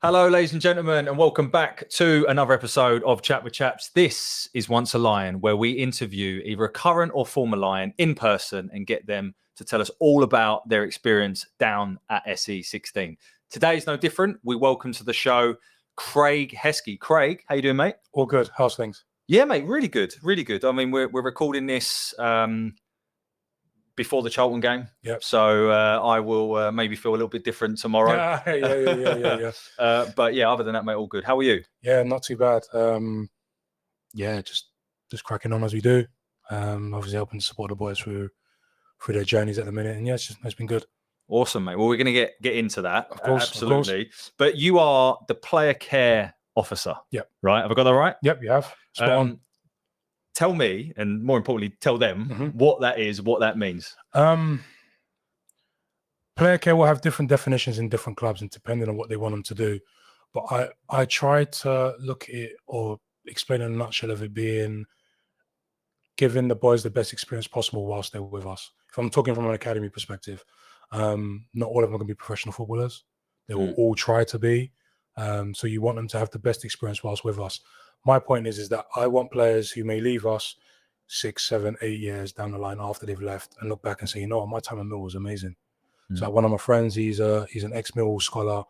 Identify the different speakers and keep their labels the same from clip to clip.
Speaker 1: Hello, ladies and gentlemen, and welcome back to another episode of Chat with Chaps. This is Once a Lion, where we interview either a current or former Lion in person and get them to tell us all about their experience down at SE16. Today is no different. We welcome to the show Craig Heskey. Craig, how you doing, mate?
Speaker 2: All good. How's things?
Speaker 1: Yeah, mate, really good, really good. I mean, we're recording this before the Charlton game.
Speaker 2: Yep.
Speaker 1: So I will maybe feel a little bit different tomorrow.
Speaker 2: Yeah.
Speaker 1: But yeah, other than that, mate, all good. How are you?
Speaker 2: Yeah, not too bad. Just cracking on as we do. Obviously helping to support the boys through their journeys at the minute. And yeah, it's been good.
Speaker 1: Awesome, mate. Well, we're going to get into that.
Speaker 2: Of course.
Speaker 1: Absolutely. Of course. But you are the player care officer.
Speaker 2: Yep.
Speaker 1: Right? Have I got that right?
Speaker 2: Yep, you have. Spot on.
Speaker 1: Tell me, and more importantly, tell them what that is, what that means.
Speaker 2: Player care will have different definitions in different clubs and depending on what they want them to do. But I try to look at it or explain in a nutshell of it being giving the boys the best experience possible whilst they're with us. If I'm talking from an academy perspective, not all of them are going to be professional footballers. They will all try to be. So you want them to have the best experience whilst with us. My point is that I want players who may leave us 6, 7, 8 years down the line after they've left and look back and say, you know what, my time at Millwall was amazing. So one of my friends, he's an ex-Millwall scholar.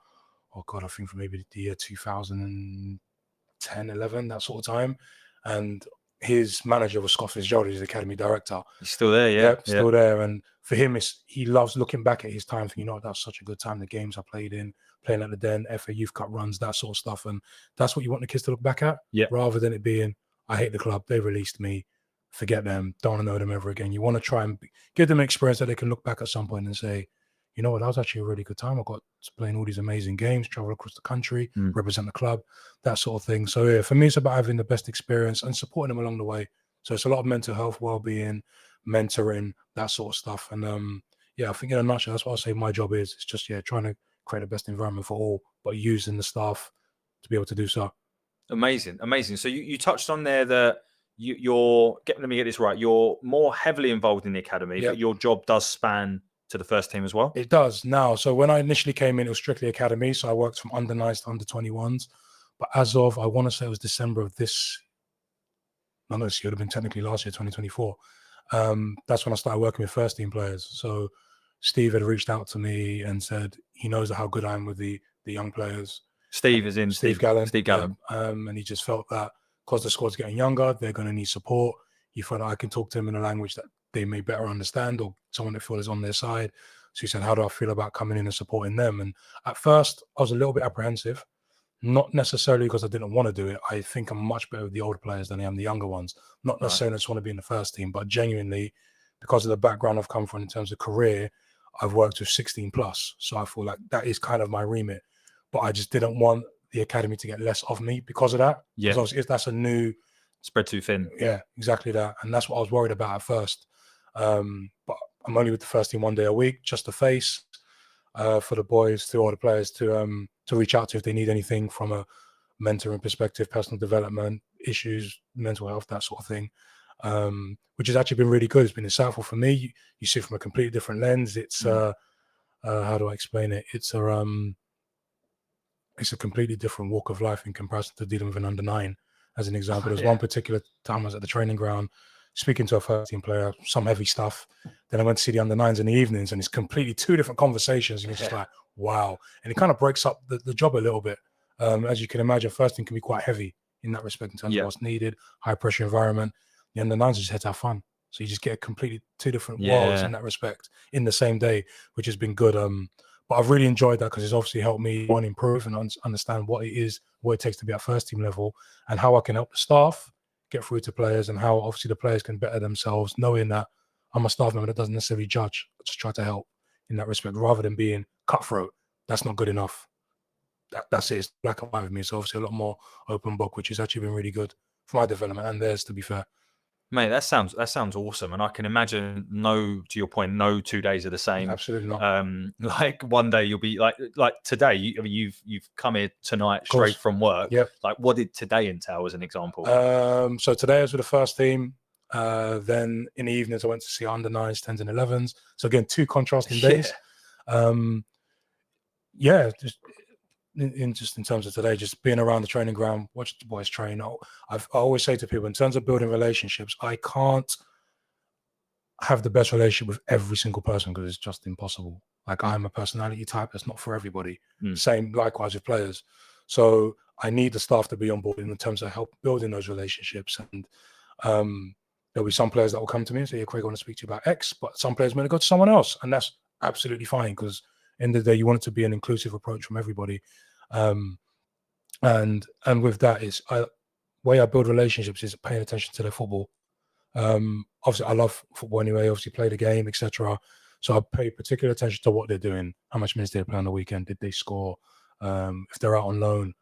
Speaker 2: Oh God, I think from maybe the year 2010, 11, that sort of time. And his manager was Scott Fitzgerald, he's the academy director.
Speaker 1: He's still there, yeah.
Speaker 2: Still there. And for him, he loves looking back at his time, thinking, you know, that's such a good time. The games I played in, playing at the Den, FA Youth Cup runs, that sort of stuff. And that's what you want the kids to look back at, rather than it being, I hate the club, they released me, forget them, don't want to know them ever again. You want to try and give them an experience that they can look back at some point and say, you know what, that was actually a really good time. I got to play in all these amazing games, travel across the country, represent the club, that sort of thing. So yeah, for me, it's about having the best experience and supporting them along the way. So it's a lot of mental health, well-being, mentoring, that sort of stuff. And I think in a nutshell, that's what I'll say my job is. It's just, trying to create the best environment for all, but using the staff to be able to do so.
Speaker 1: Amazing. So you touched on there that you're, let me get this right, you're more heavily involved in the academy, but your job does span to the first team as well?
Speaker 2: It does now. So when I initially came in, it was strictly academy. So I worked from under 9s to under 21s. But as of, I want to say it was December of this year, it would have been technically last year, 2024. That's when I started working with first team players. So Steve had reached out to me and said he knows how good I am with the young players.
Speaker 1: Steve is in
Speaker 2: Steve Gallen.
Speaker 1: Steve Gallen.
Speaker 2: And he just felt that because the squad's getting younger, they're going to need support. He felt I can talk to them in a language that they may better understand, or someone that feels is on their side. So he said, how do I feel about coming in and supporting them? And at first I was a little bit apprehensive, not necessarily because I didn't want to do it. I think I'm much better with the older players than I am the younger ones. Not necessarily I just want to be in the first team, but genuinely because of the background I've come from in terms of career, I've worked with 16 plus. So I feel like that is kind of my remit, but I just didn't want the academy to get less of me because of that.
Speaker 1: Yeah.
Speaker 2: Because if that's a new...
Speaker 1: Spread too thin.
Speaker 2: Yeah, exactly that. And that's what I was worried about at first. But I'm only with the first team 1 day a week, just a face for the boys, to all the players to reach out to if they need anything from a mentoring perspective, personal development, issues, mental health, that sort of thing, which has actually been really good. It's been insightful for me. You see it from a completely different lens. It's, how do I explain it? It's a completely different walk of life in comparison to dealing with an under 9. As an example, there's one particular time I was at the training ground speaking to a first team player, some heavy stuff. Then I went to see the under 9s in the evenings, and it's completely two different conversations. And it's just like, wow. And it kind of breaks up the job a little bit. As you can imagine, first team can be quite heavy in that respect in terms of what's needed, high pressure environment. The under 9s are just here to have fun. So you just get a completely two different worlds in that respect in the same day, which has been good. But I've really enjoyed that because it's obviously helped me improve and understand what it takes to be at first team level, and how I can help the staff get through to players, and how obviously the players can better themselves, knowing that I'm a staff member that doesn't necessarily judge. I just try to help in that respect rather than being cutthroat. That's not good enough. That's it. It's black and white with me. So obviously a lot more open book, which has actually been really good for my development and theirs, to be fair.
Speaker 1: Mate, that sounds awesome, and I can imagine. To your point, no 2 days are the same.
Speaker 2: Absolutely not.
Speaker 1: Like one day you'll be like today. You've come here tonight straight from work.
Speaker 2: Yep.
Speaker 1: Like, what did today entail as an example?
Speaker 2: So today I was with the first team. Then in the evenings I went to see under 9s, 10s, and 11s. So again, two contrasting days. Just in just in terms of today, just being around the training ground, watch the boys train. I always say to people, in terms of building relationships, I can't have the best relationship with every single person because it's just impossible. Like, I'm a personality type that's not for everybody. Same likewise with players. So I need the staff to be on board in terms of help building those relationships. And there'll be some players that will come to me and say, "Yeah, Craig, I want to speak to you about X," but some players may go to someone else, and that's absolutely fine, because end of the day, you want it to be an inclusive approach from everybody. And with that is way I build relationships is paying attention to their football. Obviously, I love football anyway. Obviously, play the game, etc. So I pay particular attention to what they're doing, how much minutes they play on the weekend, did they score, if they're out on loan,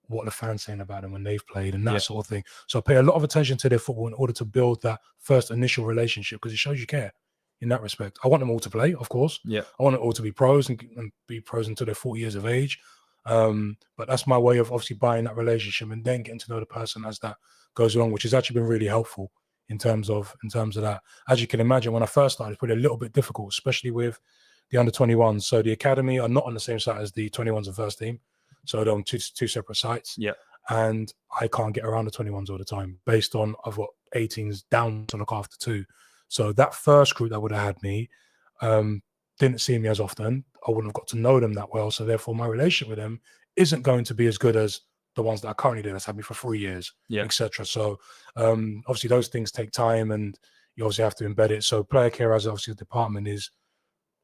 Speaker 2: what the fans saying about them when they've played, and that sort of thing. So I pay a lot of attention to their football in order to build that first initial relationship, because it shows you care in that respect. I want them all to play, of course.
Speaker 1: Yeah,
Speaker 2: I want them all to be pros and be pros until they're 40 years of age. But that's my way of obviously buying that relationship and then getting to know the person as that goes along, which has actually been really helpful in terms of that. As you can imagine, when I first started, it's probably a little bit difficult, especially with the under-21s. So the academy are not on the same site as the 21s and first team. So they're on two separate sites.
Speaker 1: Yeah.
Speaker 2: And I can't get around the 21s all the time based on I've got 18s down to look after too. So that first group that would have had me didn't see me as often. I wouldn't have got to know them that well. So therefore, my relationship with them isn't going to be as good as the ones that I currently do that's had me for 3 years, etc. So obviously those things take time, and you obviously have to embed it. So player care as obviously the department is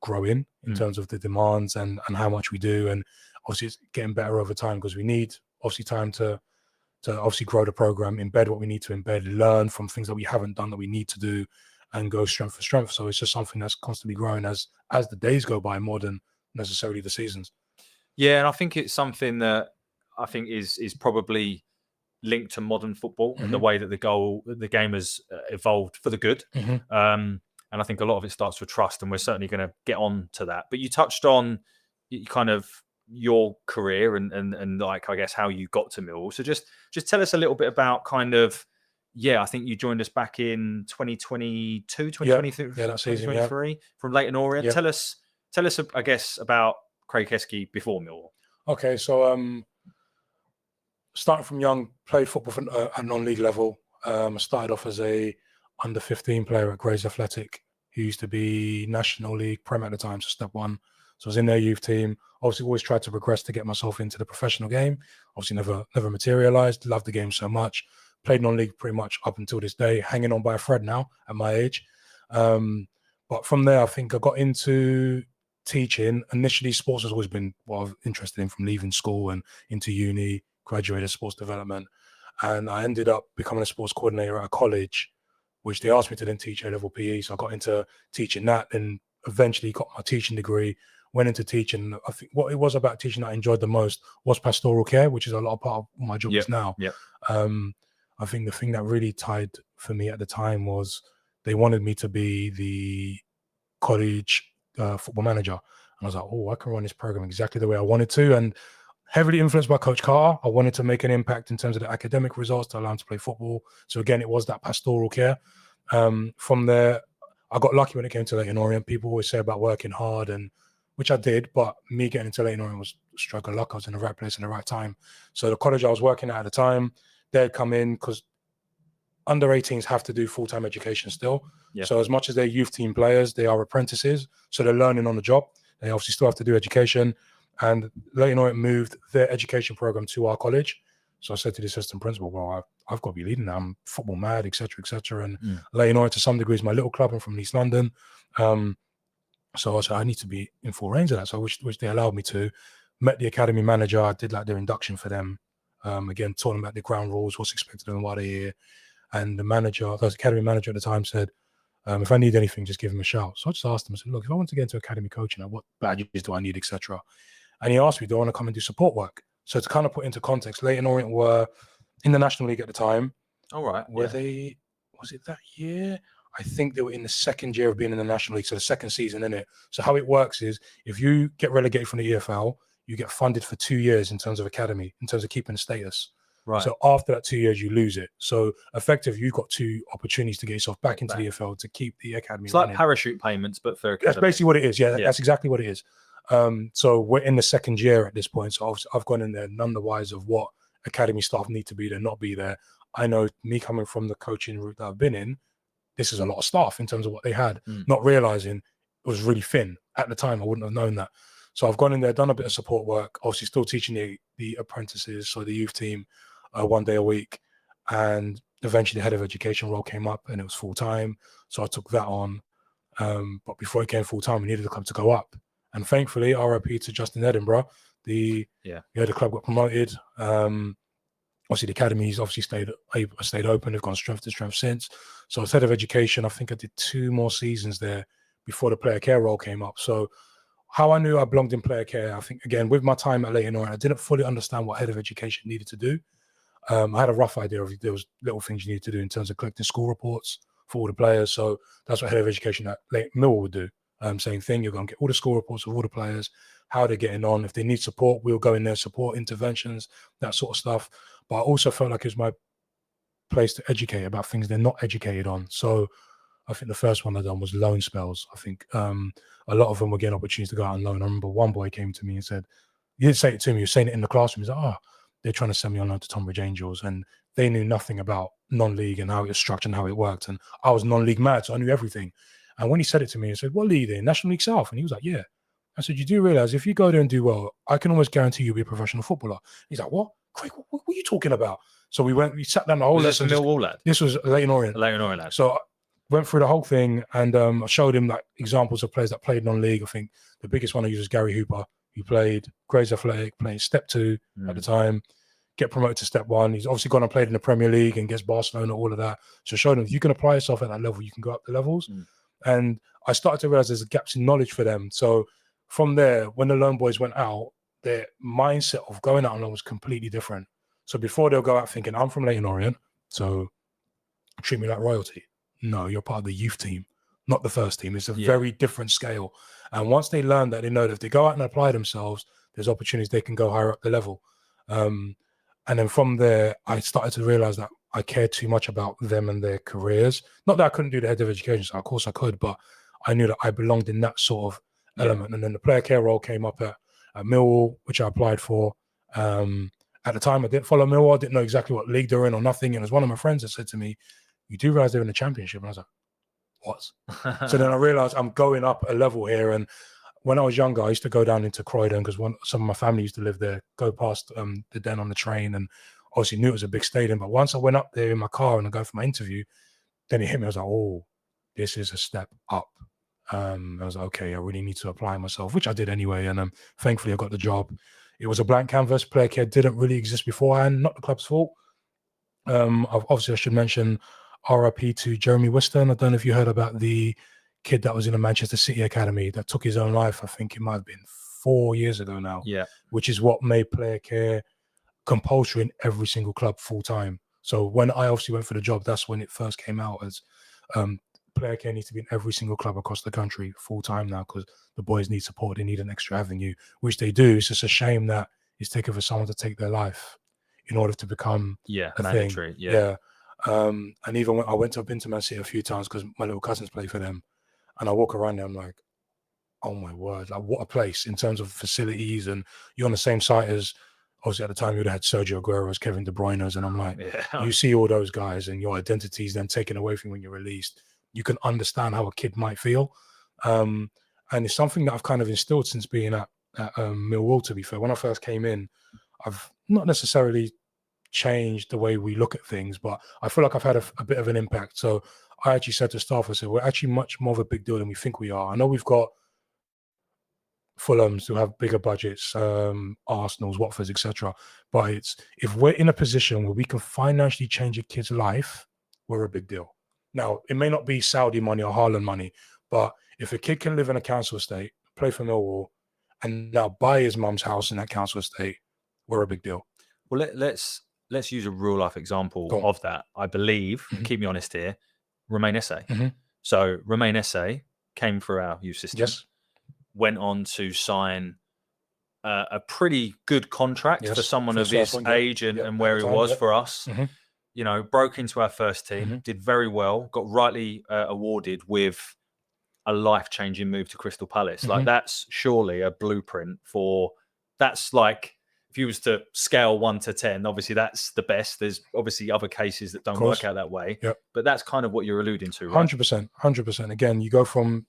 Speaker 2: growing in terms of the demands and how much we do. And obviously it's getting better over time, because we need obviously time to obviously grow the program, embed what we need to embed, learn from things that we haven't done that we need to do, and go strength for strength. So it's just something that's constantly growing as the days go by, more than necessarily the seasons.
Speaker 1: Yeah, and I think it's something that I think is probably linked to modern football and the way that the game has evolved for the good. And I think a lot of it starts with trust, and we're certainly going to get on to that. But you touched on kind of your career and like, I guess, how you got to Millwall. So just tell us a little bit about kind of, I think you joined us back in 2022, 2023,
Speaker 2: that season,
Speaker 1: 2023 from Leyton Orient.
Speaker 2: Yeah.
Speaker 1: Tell us, I guess, about Craig Heskey before Millwall.
Speaker 2: Okay, so starting from young, played football at non-league level. I started off as a under-15 player at Grays Athletic, who used to be National League Prem at the time, so Step 1. So I was in their youth team. Obviously, always tried to progress to get myself into the professional game. Obviously, never materialised. Loved the game so much. Played non-league pretty much up until this day, hanging on by a thread now at my age. But from there, I think I got into teaching. Initially, sports has always been what I was interested in from leaving school and into uni, graduated sports development. And I ended up becoming a sports coordinator at a college, which they asked me to then teach A-level PE. So I got into teaching that, and eventually got my teaching degree, went into teaching. I think what it was about teaching that I enjoyed the most was pastoral care, which is a lot of part of my job is now. I think the thing that really tied for me at the time was they wanted me to be the college football manager. And I was like, I can run this program exactly the way I wanted to. And heavily influenced by Coach Carter, I wanted to make an impact in terms of the academic results to allow him to play football. So again, it was that pastoral care. From there, I got lucky when it came to Leyton Orient. People always say about working hard, and which I did, but me getting into Leyton Orient was a stroke of luck. I was in the right place in the right time. So the college I was working at the time, they'd come in because under 18s have to do full-time education still. So as much as they're youth team players, they are apprentices. So they're learning on the job. They obviously still have to do education. And Leyton Orient moved their education program to our college. So I said to the assistant principal, well, I've got to be leading that. I'm football mad, et cetera, et cetera. And Leyton Orient to some degree is my little club. I'm from East London. So I said, I need to be in full range of that. So which they allowed me to. Met the academy manager. I did like their induction for them. Again, taught them about the ground rules, what's expected of them while they're here. And the academy manager at the time said, if I need anything, just give him a shout. So I just asked him, I said, look, if I want to get into academy coaching, what badges do I need, etc. And he asked me, do I want to come and do support work? So to kind of put into context, Leyton Orient were in the National League at the time.
Speaker 1: All right.
Speaker 2: Was it that year? I think they were in the second year of being in the National League, so the second season, in it. So how it works is if you get relegated from the EFL, you get funded for 2 years in terms of academy, in terms of keeping the status. Right. So after that 2 years, you lose it. So effectively, you've got 2 opportunities to get yourself back into the EFL to keep the academy.
Speaker 1: It's running. Like parachute payments, but for academy.
Speaker 2: That's basically what it is. Yeah, that's exactly what it is. So we're in the second year at this point. So I've gone in there none the wise of what academy staff need to be there, not be there. I know, me coming from the coaching route that I've been in, this is a lot of staff in terms of what they had, not realizing it was really thin. At the time, I wouldn't have known that. So I've gone in there, done a bit of support work, obviously still teaching the apprentices, so the youth team, 1 day a week. And eventually the head of education role came up and it was full time. So I took that on. But before it came full time, we needed the club to go up. And thankfully, RIP to Justin Edinburgh, the club got promoted. Obviously, the academies obviously stayed open. They've gone strength to strength since. So as head of education, I think I did 2 more seasons there before the player care role came up. So how I knew I belonged in player care, I think, again, with my time at Leyton Orient, I didn't fully understand what head of education needed to do. I had a rough idea of there was little things you needed to do in terms of collecting school reports for all the players. So that's what head of education at Millwall would do. Same thing, you're going to get all the school reports of all the players, how they're getting on. If they need support, we'll go in there, support interventions, that sort of stuff. But I also felt like it was my place to educate about things they're not educated on. So I think the first one I done was loan spells. I think a lot of them were getting opportunities to go out on loan. I remember one boy came to me and said, he didn't say it to me, he was saying it in the classroom. He's like, they're trying to send me on loan to Tonbridge Angels. And they knew nothing about non-league and how it was structured and how it worked. And I was non-league mad, so I knew everything. And when he said it to me, I said, what league are you in? National League South? And he was like, yeah. I said, you do realize if you go there and do well, I can almost guarantee you'll be a professional footballer. He's like, what? Craig, what are you talking about? So we sat down the whole lesson.
Speaker 1: This was Millwall lad?
Speaker 2: This was Leyton Orient.
Speaker 1: Leyton Orient lad.
Speaker 2: So I went through the whole thing and I showed him like examples of players that played non-league. I think the biggest one I used was Gary Hooper. He played Grays Athletic, playing Step 2 at the time, get promoted to Step 1. He's obviously gone and played in the Premier League and gets Barcelona, all of that. So I showed him, if you can apply yourself at that level, you can go up the levels. And I started to realize there's gaps in knowledge for them. So from there, when the loan boys went out, their mindset of going out on loan was completely different. So before they'll go out thinking, I'm from Leyton Orient, so treat me like royalty. No, you're part of the youth team, not the first team. It's a very different scale. And once they learn that, they know that if they go out and apply themselves, there's opportunities they can go higher up the level. And then from there, I started to realize that I cared too much about them and their careers. Not that I couldn't do the head of education, so of course I could, but I knew that I belonged in that sort of element. And then the player care role came up at Millwall, which I applied for. At the time, I didn't follow Millwall. I didn't know exactly what league they're in or nothing. And it was one of my friends that said to me, you do realize they're in the championship? And I was like, what? So then I realized I'm going up a level here. And when I was younger, I used to go down into Croydon because some of my family used to live there, go past the Den on the train, and obviously knew it was a big stadium. But once I went up there in my car and I go for my interview, then it hit me. I was like, oh, this is a step up. I was like, okay, I really need to apply myself, which I did anyway. And thankfully, I got the job. It was a blank canvas. Player care didn't really exist beforehand, not the club's fault. Obviously, I should mention RIP to Jeremy Whiston. I don't know if you heard about the kid that was in a Manchester City academy that took his own life. I think it might have been 4 years ago now. Yeah, which is what made player care compulsory in every single club full time. So when I obviously went for the job, that's when it first came out as player care needs to be in every single club across the country full time now because the boys need support. They need an extra avenue, which they do. It's just a shame that it's taken for someone to take their life in order to become a mandatory thing. And even when I've been to Man City a few times because my little cousins play for them, and I walk around there, I'm like, oh my word, like what a place in terms of facilities, and you're on the same site as, obviously at the time you would have had Sergio Aguero's, Kevin De Bruyne's, and I'm like, you see all those guys and your identity is then taken away from when you're released. You can understand how a kid might feel. And it's something that I've kind of instilled since being at Millwall, to be fair. When I first came in, I've not necessarily changed the way we look at things, but I feel like I've had a bit of an impact. So I actually said to staff, I said, we're actually much more of a big deal than we think we are. I know we've got Fulhams who have bigger budgets, Arsenal's, Watford's, etc. But if we're in a position where we can financially change a kid's life, we're a big deal. Now, it may not be Saudi money or Haaland money, but if a kid can live in a council estate, play for Millwall, and now buy his mum's house in that council estate, we're a big deal.
Speaker 1: Well, let's use a real life example of that. I believe, keep me honest here, Romain Esse. So Romain Esse came through our youth system.
Speaker 2: Yes.
Speaker 1: Went on to sign a pretty good contract for someone of his age and where he was for us. You know, broke into our first team, did very well, got rightly awarded with a life-changing move to Crystal Palace.
Speaker 2: Mhm.
Speaker 1: Like that's surely a blueprint for. That's like if you was to scale 1 to 10, obviously that's the best. There's obviously other cases that don't work out that way.
Speaker 2: Yep.
Speaker 1: But that's kind of what you're alluding to, right?
Speaker 2: 100%. Again, you go from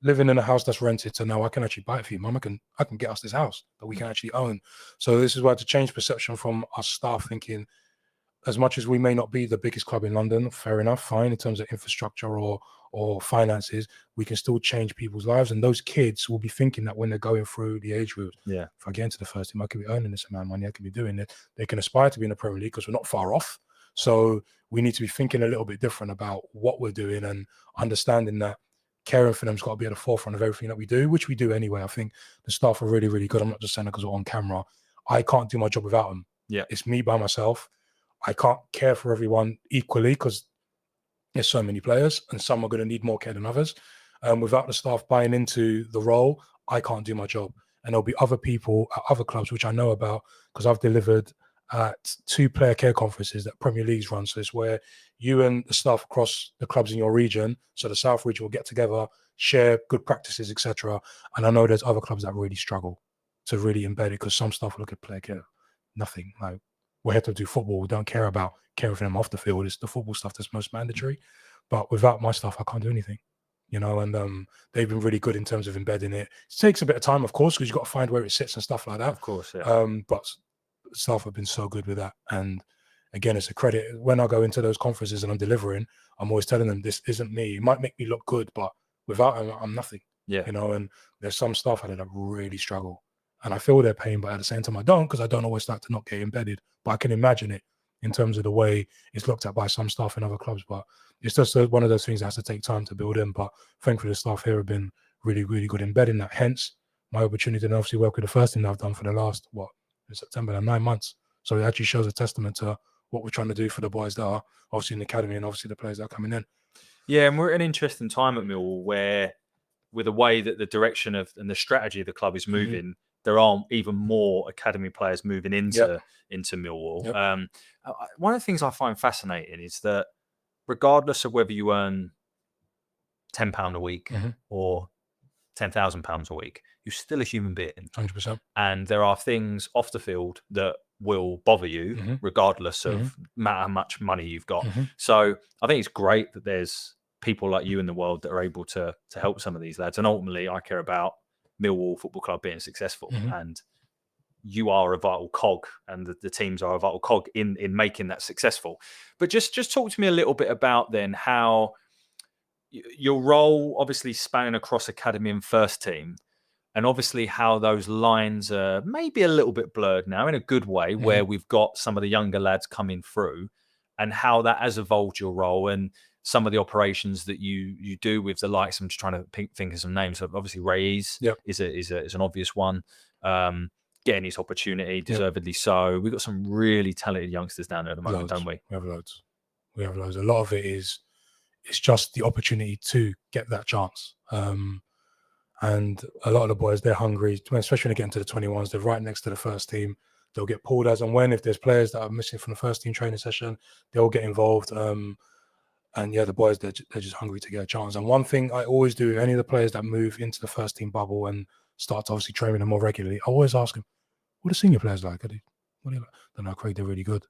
Speaker 2: living in a house that's rented to now I can actually buy it for you, Mum. I can get us this house that we can actually own. So this is why to change perception from our staff thinking, as much as we may not be the biggest club in London, fair enough, fine, in terms of infrastructure or finances, we can still change people's lives. And those kids will be thinking that when they're going through the age groups,
Speaker 1: Yeah.
Speaker 2: if I get into the first team, I could be earning this amount of money, I could be doing it. They can aspire to be in the Premier League because we're not far off. So we need to be thinking a little bit different about what we're doing and understanding that caring for them's got to be at the forefront of everything that we do, which we do anyway. I think the staff are really, really good. I'm not just saying it because we're on camera. I can't do my job without them.
Speaker 1: Yeah.
Speaker 2: It's me by myself. I can't care for everyone equally because there's so many players and some are going to need more care than others. Without the staff buying into the role, I can't do my job. And there'll be other people at other clubs, which I know about because I've delivered at 2 player care conferences that Premier League's run. So it's where you and the staff across the clubs in your region, so the South region, will get together, share good practices, etc. And I know there's other clubs that really struggle to really embed it because some staff look at player care, nothing. Like, we're here to do football. We don't care about caring for them off the field. It's the football stuff that's most mandatory. But without my stuff, I can't do anything, and they've been really good in terms of embedding it. It takes a bit of time, of course, because you've got to find where it sits and stuff like that.
Speaker 1: Of course, yeah.
Speaker 2: But staff have been so good with that. And again, it's a credit. When I go into those conferences and I'm delivering, I'm always telling them this isn't me. It might make me look good, but without them, I'm nothing.
Speaker 1: Yeah.
Speaker 2: And there's some staff out there that really struggle. And I feel their pain, but at the same time, I don't, because I don't always like to not get embedded. But I can imagine it in terms of the way it's looked at by some staff in other clubs. But it's just one of those things that has to take time to build in. But thankfully, the staff here have been really, really good embedding that. Hence, my opportunity to obviously work with the first team that I've done for the last, in September, 9 months. So it actually shows a testament to what we're trying to do for the boys that are obviously in the academy and obviously the players that are coming in.
Speaker 1: Yeah, and we're at an interesting time at Millwall where, with the way that the direction of and the strategy of the club is moving, there are even more academy players moving into Millwall.
Speaker 2: Yep.
Speaker 1: One of the things I find fascinating is that regardless of whether you earn £10 a week or £10,000 a week, you're still a human being.
Speaker 2: 100%.
Speaker 1: And there are things off the field that will bother you regardless of how much money you've got. So I think it's great that there's people like you in the world that are able to help some of these lads. And ultimately, I care about Millwall Football Club being successful, and you are a vital cog, and the teams are a vital cog in making that successful. But just talk to me a little bit about then how your role, obviously spanning across academy and first team, and obviously how those lines are maybe a little bit blurred now in a good way, where we've got some of the younger lads coming through, and how that has evolved your role and some of the operations that you do with the likes. I'm just trying to think of some names. So obviously Reyes is an obvious one. Getting his opportunity, deservedly so. We've got some really talented youngsters down there at the moment, don't we?
Speaker 2: We have loads. A lot of it is it's just the opportunity to get that chance. And a lot of the boys, they're hungry, especially when they get into the 21s. They're right next to the first team. They'll get pulled as and when. If there's players that are missing from the first team training session, they'll get involved. And yeah, the boys, they're just hungry to get a chance. And one thing I always do, any of the players that move into the first team bubble and start to obviously training them more regularly, I always ask them, what are senior players like? What are you like? I don't know, Craig, they're really good.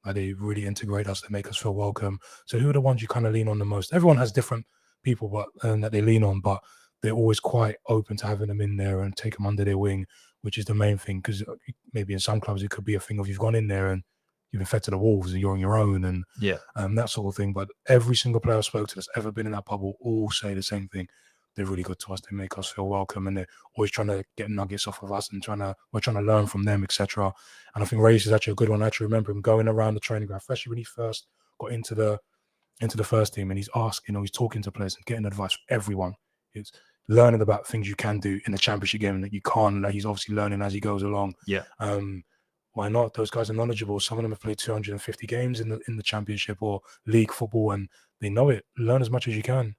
Speaker 2: Like, they really integrate us. They make us feel welcome. So who are the ones you kind of lean on the most? Everyone has different people that they lean on, but they're always quite open to having them in there and take them under their wing, which is the main thing. Because maybe in some clubs, it could be a thing of you've gone in there and you've infected the wolves and you're on your own and that sort of thing. But every single player I spoke to that's ever been in that bubble all say the same thing. They're really good to us. They make us feel welcome, and they're always trying to get nuggets off of us and we're trying to learn from them, etc. And I think Reyes is actually a good one. I actually remember him going around the training ground, especially when he first got into the first team, and he's asking, he's talking to players and getting advice from everyone. It's learning about things you can do in the championship game that you can't. That he's obviously learning as he goes along.
Speaker 1: Yeah.
Speaker 2: Why not? Those guys are knowledgeable. Some of them have played 250 games in the championship or league football, and they know it. Learn as much as you can.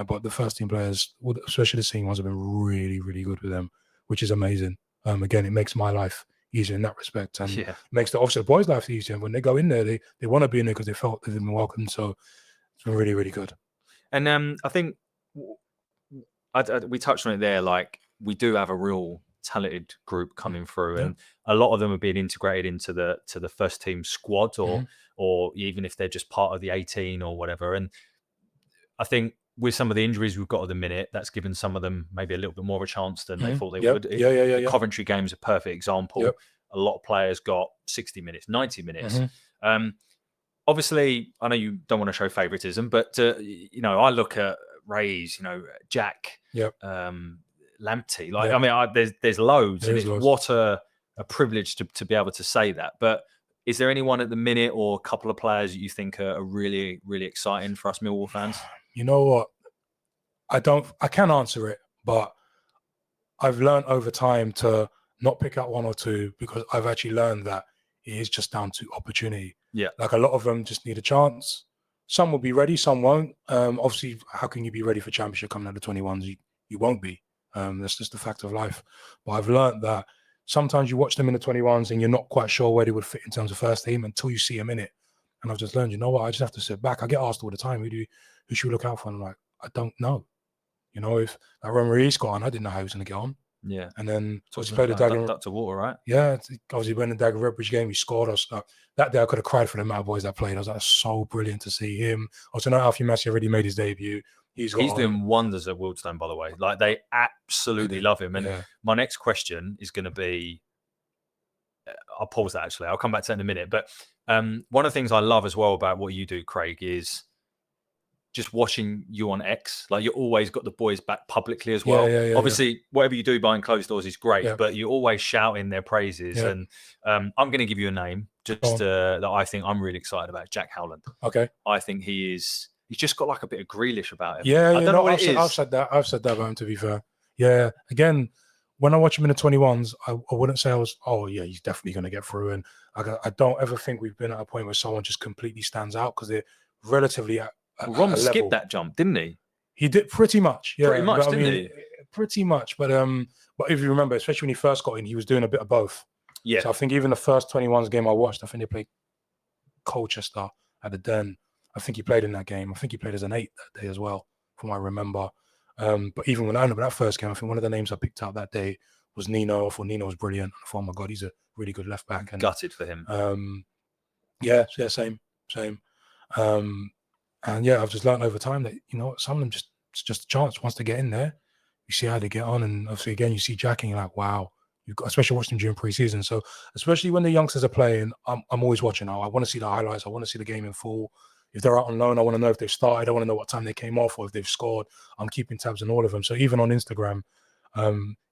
Speaker 2: But the first team players, especially the senior ones, have been really, really good with them, which is amazing. Again, it makes my life easier in that respect, and makes obviously the boys' life easier. When they go in there, they want to be in there because they felt they've been welcome. So it's been really, really good.
Speaker 1: And I think we touched on it there. Like, we do have a real talented group coming through, and a lot of them are being integrated into the first team squad, or even if they're just part of the 18 or whatever. And I think with some of the injuries we've got at the minute, that's given some of them maybe a little bit more of a chance than they thought they would. The Coventry game is a perfect example. A lot of players got 60 minutes, 90 minutes. Obviously, I know you don't want to show favouritism, but I look at Ray's, Jack, Lamptey. Like, I mean, there's loads, and it's what a privilege to be able to say that. But is there anyone at the minute or a couple of players that you think are really, really exciting for us Millwall fans?
Speaker 2: You know what? I can answer it, but I've learned over time to not pick out one or two, because I've actually learned that it is just down to opportunity.
Speaker 1: Yeah.
Speaker 2: Like, a lot of them just need a chance. Some will be ready, some won't. Obviously, how can you be ready for Championship coming out of 21s? You won't be. That's just the fact of life. But I've learned that sometimes you watch them in the 21s and you're not quite sure where they would fit in terms of first team until you see them in it. And I've just learned, you know what, I just have to sit back. I get asked all the time, who should we look out for? And I'm like, I don't know. If like when Maurice got on, I didn't know how he was going to get on.
Speaker 1: Yeah.
Speaker 2: And then obviously played the Dagenham.
Speaker 1: Duck to water, right?
Speaker 2: Yeah. Obviously when the Dagenham Redbridge game, he scored us. That day I could have cried for the amount of boys that played. I was like, so brilliant to see him. Also, know Alfie Massey already made his debut. He's
Speaker 1: doing wonders at Wildstone, by the way. Like, they absolutely love him. And my next question is going to be, I'll pause that actually. I'll come back to that in a minute. But one of the things I love as well about what you do, Craig, is just watching you on X. Like, you always got the boys back publicly as well. Obviously, whatever you do behind closed doors is great, but you always shout in their praises. And I'm going to give you a name just that I think I'm really excited about, Jack Howland.
Speaker 2: Okay.
Speaker 1: I think he's just got like a bit of Grealish about him.
Speaker 2: Yeah,
Speaker 1: I don't know what it is.
Speaker 2: I've said that about him, to be fair. Yeah. Again, when I watch him in the 21s, I wouldn't say he's definitely going to get through. And I don't ever think we've been at a point where someone just completely stands out, because they're relatively
Speaker 1: Rom skipped that jump, didn't he?
Speaker 2: He did pretty much. Yeah,
Speaker 1: pretty much, didn't he?
Speaker 2: Pretty much. But if you remember, especially when he first got in, he was doing a bit of both.
Speaker 1: Yeah.
Speaker 2: So I think even the first 21s game I watched, I think they played Colchester at the Den. I think he played in that game. I think he played as an 8 that day as well, from what I remember. But even when I remember that first game, I think one of the names I picked out that day was Nino. I thought Nino was brilliant. I thought, oh my God, he's a really good left back. And
Speaker 1: gutted for him.
Speaker 2: Same. And I've just learned over time that, some of them it's just a chance. Once they get in there, you see how they get on. And obviously, again, you see Jack and you're like, wow. Especially watching them during pre-season. So especially when the youngsters are playing, I'm always watching. I want to see the highlights. I want to see the game in full. If they're out on loan, I want to know if they've started. I want to know what time they came off, or if they've scored. I'm keeping tabs on all of them. So even on Instagram,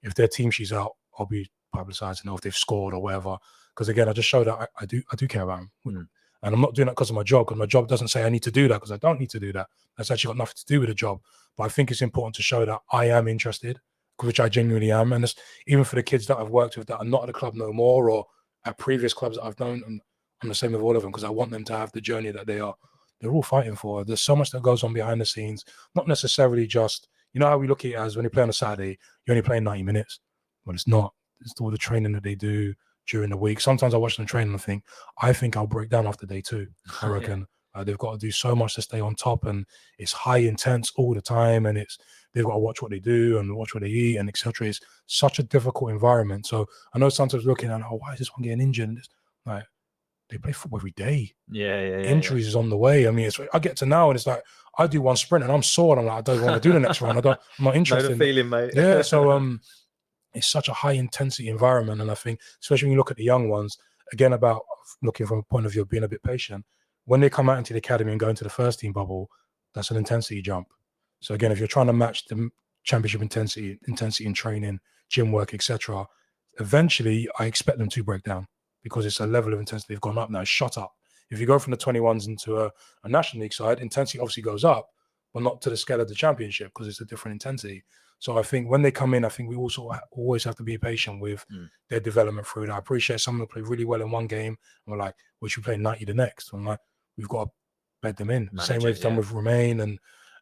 Speaker 2: if their team sheet's out, I'll be publicising, if they've scored or whatever. Because again, I just show that I do care about them. And I'm not doing that because of my job, because my job doesn't say I need to do that, because I don't need to do that. That's actually got nothing to do with the job. But I think it's important to show that I am interested, which I genuinely am. And it's, even for the kids that I've worked with that are not at the club no more, or at previous clubs that I've known, I'm the same with all of them, because I want them to have the journey that they're all fighting for. There's so much that goes on behind the scenes, not necessarily just, how we look at it as when you play on a Saturday, you're only playing 90 minutes. But it's not. It's all the training that they do during the week. Sometimes I watch them train and I think I'll break down after day 2. I reckon. They've got to do so much to stay on top, and it's high intense all the time, and they've got to watch what they do and watch what they eat, and etc. It's such a difficult environment. So I know sometimes looking at, why is this one getting injured? And like, they play football every day. Injuries is on the way. I mean, I get to now, and it's like I do one sprint and I'm sore, and I'm like, I don't want to do the next one. I'm not interested.
Speaker 1: Know the feeling, mate.
Speaker 2: Yeah. So it's such a high intensity environment, and I think, especially when you look at the young ones, again, about looking from a point of view of being a bit patient, when they come out into the academy and go into the first team bubble, that's an intensity jump. So again, if you're trying to match the championship intensity in training, gym work, etc., eventually I expect them to break down, because it's a level of intensity they've gone up now, it's shot up. If you go from the 21s into a National League side, intensity obviously goes up, but not to the scale of the championship, because it's a different intensity. So I think when they come in, I think we also always have to be patient with their development through that. I appreciate some of them play really well in one game, and we're like, we should play 90 the next. I'm like, we've got to bed them in. Same way it's done with Romain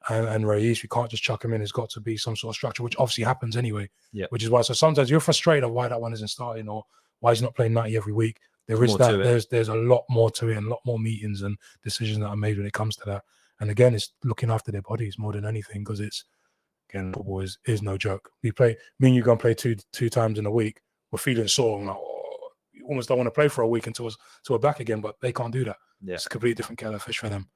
Speaker 2: and Reyes. We can't just chuck them in. There's got to be some sort of structure, which obviously happens anyway. Which is why, so sometimes you're frustrated of why that one isn't starting, or why he's not playing 90 every week. There's a lot more to it, and a lot more meetings and decisions that are made when it comes to that. And again, it's looking after their bodies more than anything, because it's again, football is no joke. Me and you go and play two times in a week. We're feeling sore. I'm like, you almost don't want to play for a week until we're back again, but they can't do that.
Speaker 1: Yeah.
Speaker 2: It's a completely different kettle of fish for them.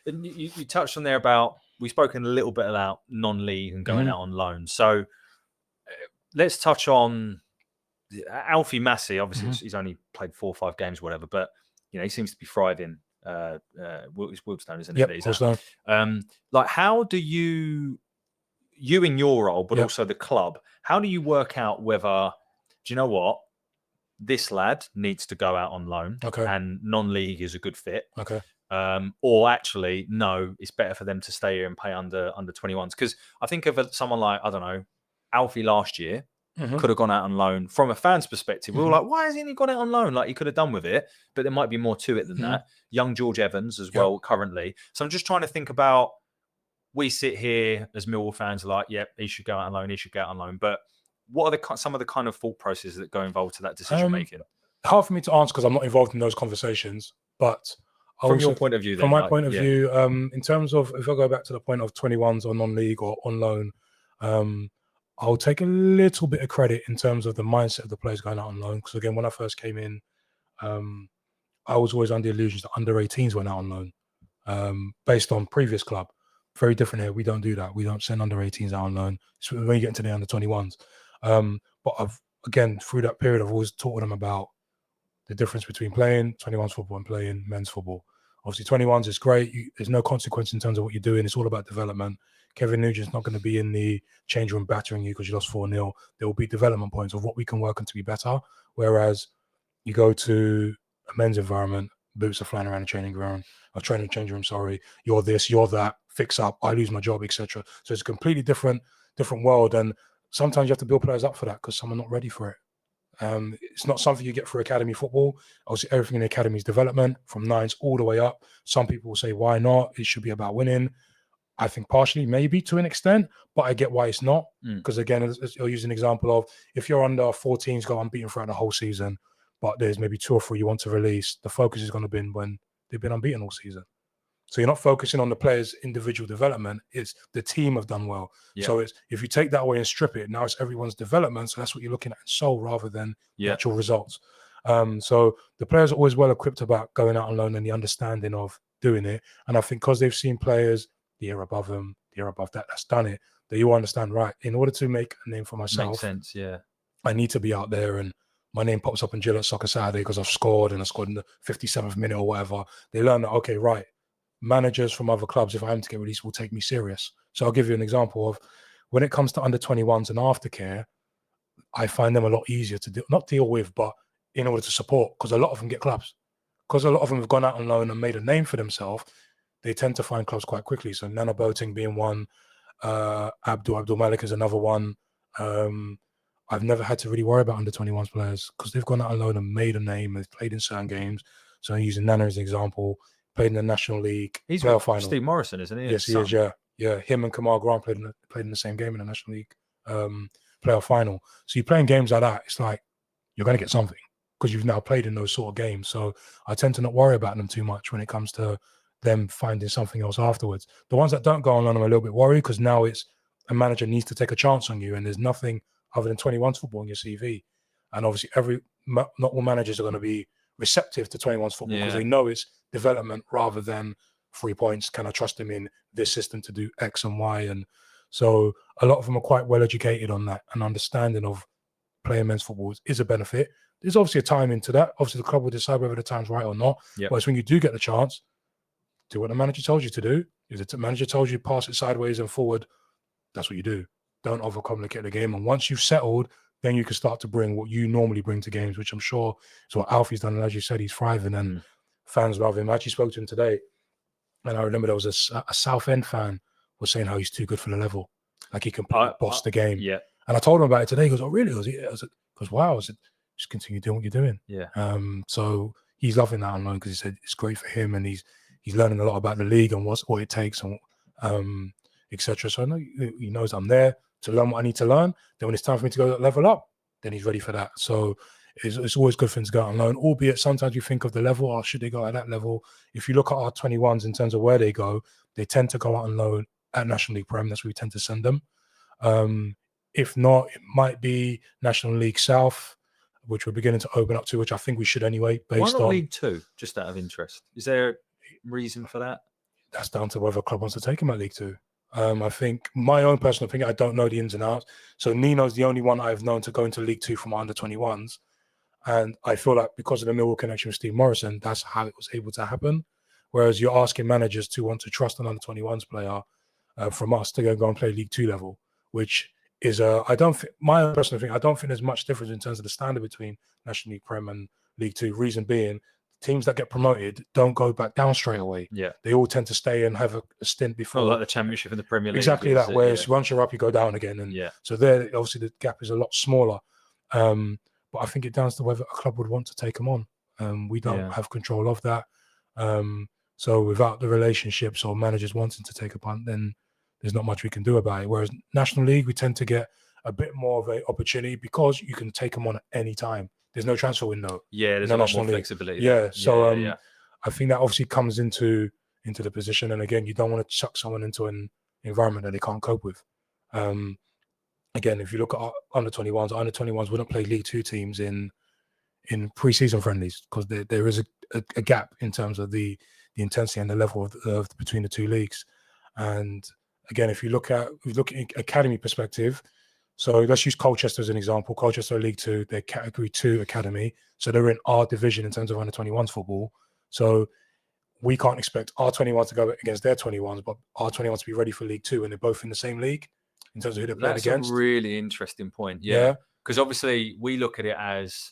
Speaker 1: And you touched on there about, we've spoken a little bit about non-league and going out on loan. So let's touch on Alfie Massey. Obviously, he's only played 4 or 5 games, whatever, but he seems to be thriving. It's Wiltstone, isn't it?
Speaker 2: Wiltstone.
Speaker 1: Like, how do you in your role, but also the club, how do you work out whether, do you know what, this lad needs to go out on loan, and non-league is a good fit, or actually, no, it's better for them to stay here and pay under 21s? Because I think of someone like, I don't know, Alfie last year could have gone out on loan. From a fan's perspective, we were like, why hasn't he gone out on loan? Like, he could have done with it, but there might be more to it than that. Young George Evans as well currently. So I'm just trying to think about, we sit here as Millwall fans like, he should go out on loan, he should go out on loan. But what are some of the kind of thought processes that go involved to that decision making?
Speaker 2: Hard for me to answer because I'm not involved in those conversations. But
Speaker 1: from your point of view,
Speaker 2: from my point of view, in terms of, if I go back to the point of 21s or non-league or on loan, I'll take a little bit of credit in terms of the mindset of the players going out on loan. Because again, when I first came in, I was always under the illusions that under 18s went out on loan, based on previous club. Very different here. We don't do that. We don't send under 18s out on loan. It's when you get into the under 21s. But again, through that period, I've always taught them about the difference between playing 21s football and playing men's football. Obviously, 21s is great. There's no consequence in terms of what you're doing. It's all about development. Kevin Nugent's not going to be in the change room battering you because you lost 4-0. There will be development points of what we can work on to be better. Whereas you go to a men's environment, boots are flying around the training ground, or training change room, sorry, you're this, you're that, fix up, I lose my job, etc. So it's a completely different world. And sometimes you have to build players up for that because some are not ready for it. It's not something you get for academy football. Obviously, everything in the academy is development from 9s all the way up. Some people will say, why not? It should be about winning. I think partially, maybe to an extent, but I get why it's not. Because again, I'll use an example of, if you're under 14s, go unbeaten throughout the whole season, but there's maybe 2 or 3 you want to release, the focus is going to be when they've been unbeaten all season. So you're not focusing on the players' individual development, it's the team have done well. So it's, if you take that away and strip it, now it's everyone's development. So that's what you're looking at in soul rather than the actual results. So the players are always well equipped about going out on loan and the understanding of doing it. And I think because they've seen players the year above them, the year above that's done it, that you understand, right, in order to make a name for myself,
Speaker 1: makes sense,
Speaker 2: I need to be out there and my name pops up in Gillette Soccer Saturday because I've scored and I scored in the 57th minute or whatever. They learn that, okay, right, managers from other clubs, if I am to get released, will take me serious. So I'll give you an example of when it comes to under 21s and aftercare, I find them a lot easier to not deal with, but in order to support, because a lot of them get clubs. Because a lot of them have gone out on loan and made a name for themselves, they tend to find clubs quite quickly. So Nana Boating being one, Abdul Malik is another one. I've never had to really worry about under 21s players because they've gone out on loan and made a name. They've played in certain games. So I'm using Nana as an example. Played in the National League.
Speaker 1: He's
Speaker 2: playoff final.
Speaker 1: Steve Morrison, isn't he?
Speaker 2: Yes, he is. Yeah. Him and Kamal Grant played in the same game in the National League playoff final. So you're playing games like that. It's like you're going to get something because you've now played in those sort of games. So I tend to not worry about them too much when it comes to them finding something else afterwards. The ones that don't go on, I'm a little bit worried because now it's a manager needs to take a chance on you, and there's nothing other than 21s football on your CV. And obviously, not all managers are going to be receptive to 21s football because they know it's development rather than 3 points. Can I trust them in this system to do X and Y? And so a lot of them are quite well educated on that, and understanding of playing men's football is a benefit. There's obviously a time into that. Obviously, the club will decide whether the time's right or not. But it's when you do get the chance, do what the manager tells you to do. If the manager tells you pass it sideways and forward, that's what you do. Don't overcomplicate the game. And once you've settled, then you can start to bring what you normally bring to games, which I'm sure is what Alfie's done. And as you said, he's thriving and fans love him. I actually spoke to him today, and I remember there was a Southend fan was saying how he's too good for the level. Like he can boss the game.
Speaker 1: Yeah.
Speaker 2: And I told him about it today. He goes, oh, really? I goes, wow. I said, just continue doing what you're doing.
Speaker 1: Yeah.
Speaker 2: So he's loving that on loan because he said it's great for him, and he's learning a lot about the league and what it takes and etc. So I know he knows I'm there to learn what I need to learn. Then when it's time for me to go level up, then he's ready for that. So it's always good for him to go out and learn, albeit sometimes you think of the level, or should they go at that level? If you look at our 21s in terms of where they go, they tend to go out and loan at National League Prem. That's where we tend to send them. If not, it might be National League South, which we're beginning to open up to, which I think we should anyway.
Speaker 1: Why not League Two? Just out of interest, is there a reason for that?
Speaker 2: That's down to whether a club wants to take him at League Two. I think my own personal opinion, I don't know the ins and outs. So Nino's the only one I've known to go into League Two from under 21s. And I feel like because of the Millwall connection with Steve Morrison, that's how it was able to happen. Whereas you're asking managers to want to trust an under 21s player from us to go and play League Two level, which is my own personal opinion, I don't think there's much difference in terms of the standard between National League Prem and League Two. Reason being, teams that get promoted don't go back down straight away.
Speaker 1: Yeah,
Speaker 2: they all tend to stay and have a stint before.
Speaker 1: Like the Championship and the Premier League.
Speaker 2: Exactly that. Whereas once you're up, you go down again, and so there, obviously, the gap is a lot smaller. But I think it down to whether a club would want to take them on. We don't have control of that. So without the relationships or managers wanting to take a punt, then there's not much we can do about it. Whereas National League, we tend to get a bit more of an opportunity because you can take them on at any time. There's no transfer window.
Speaker 1: Yeah, there's a lot more flexibility.
Speaker 2: Yeah, so I think that obviously comes into the position. And again, you don't want to chuck someone into an environment that they can't cope with. Again, if you look at under 21s wouldn't play League Two teams in pre-season friendlies because there is a gap in terms of the intensity and the level of between the two leagues. And again, if you look at academy perspective, so let's use Colchester as an example. Colchester are League Two, they're Category 2 academy, so they're in our division in terms of under 21s football. So we can't expect our 21s to go against their 21s, but our 21s to be ready for League Two, and they're both in the same league in terms of who they're playing against.
Speaker 1: That's a really interesting point. Yeah, because obviously we look at it as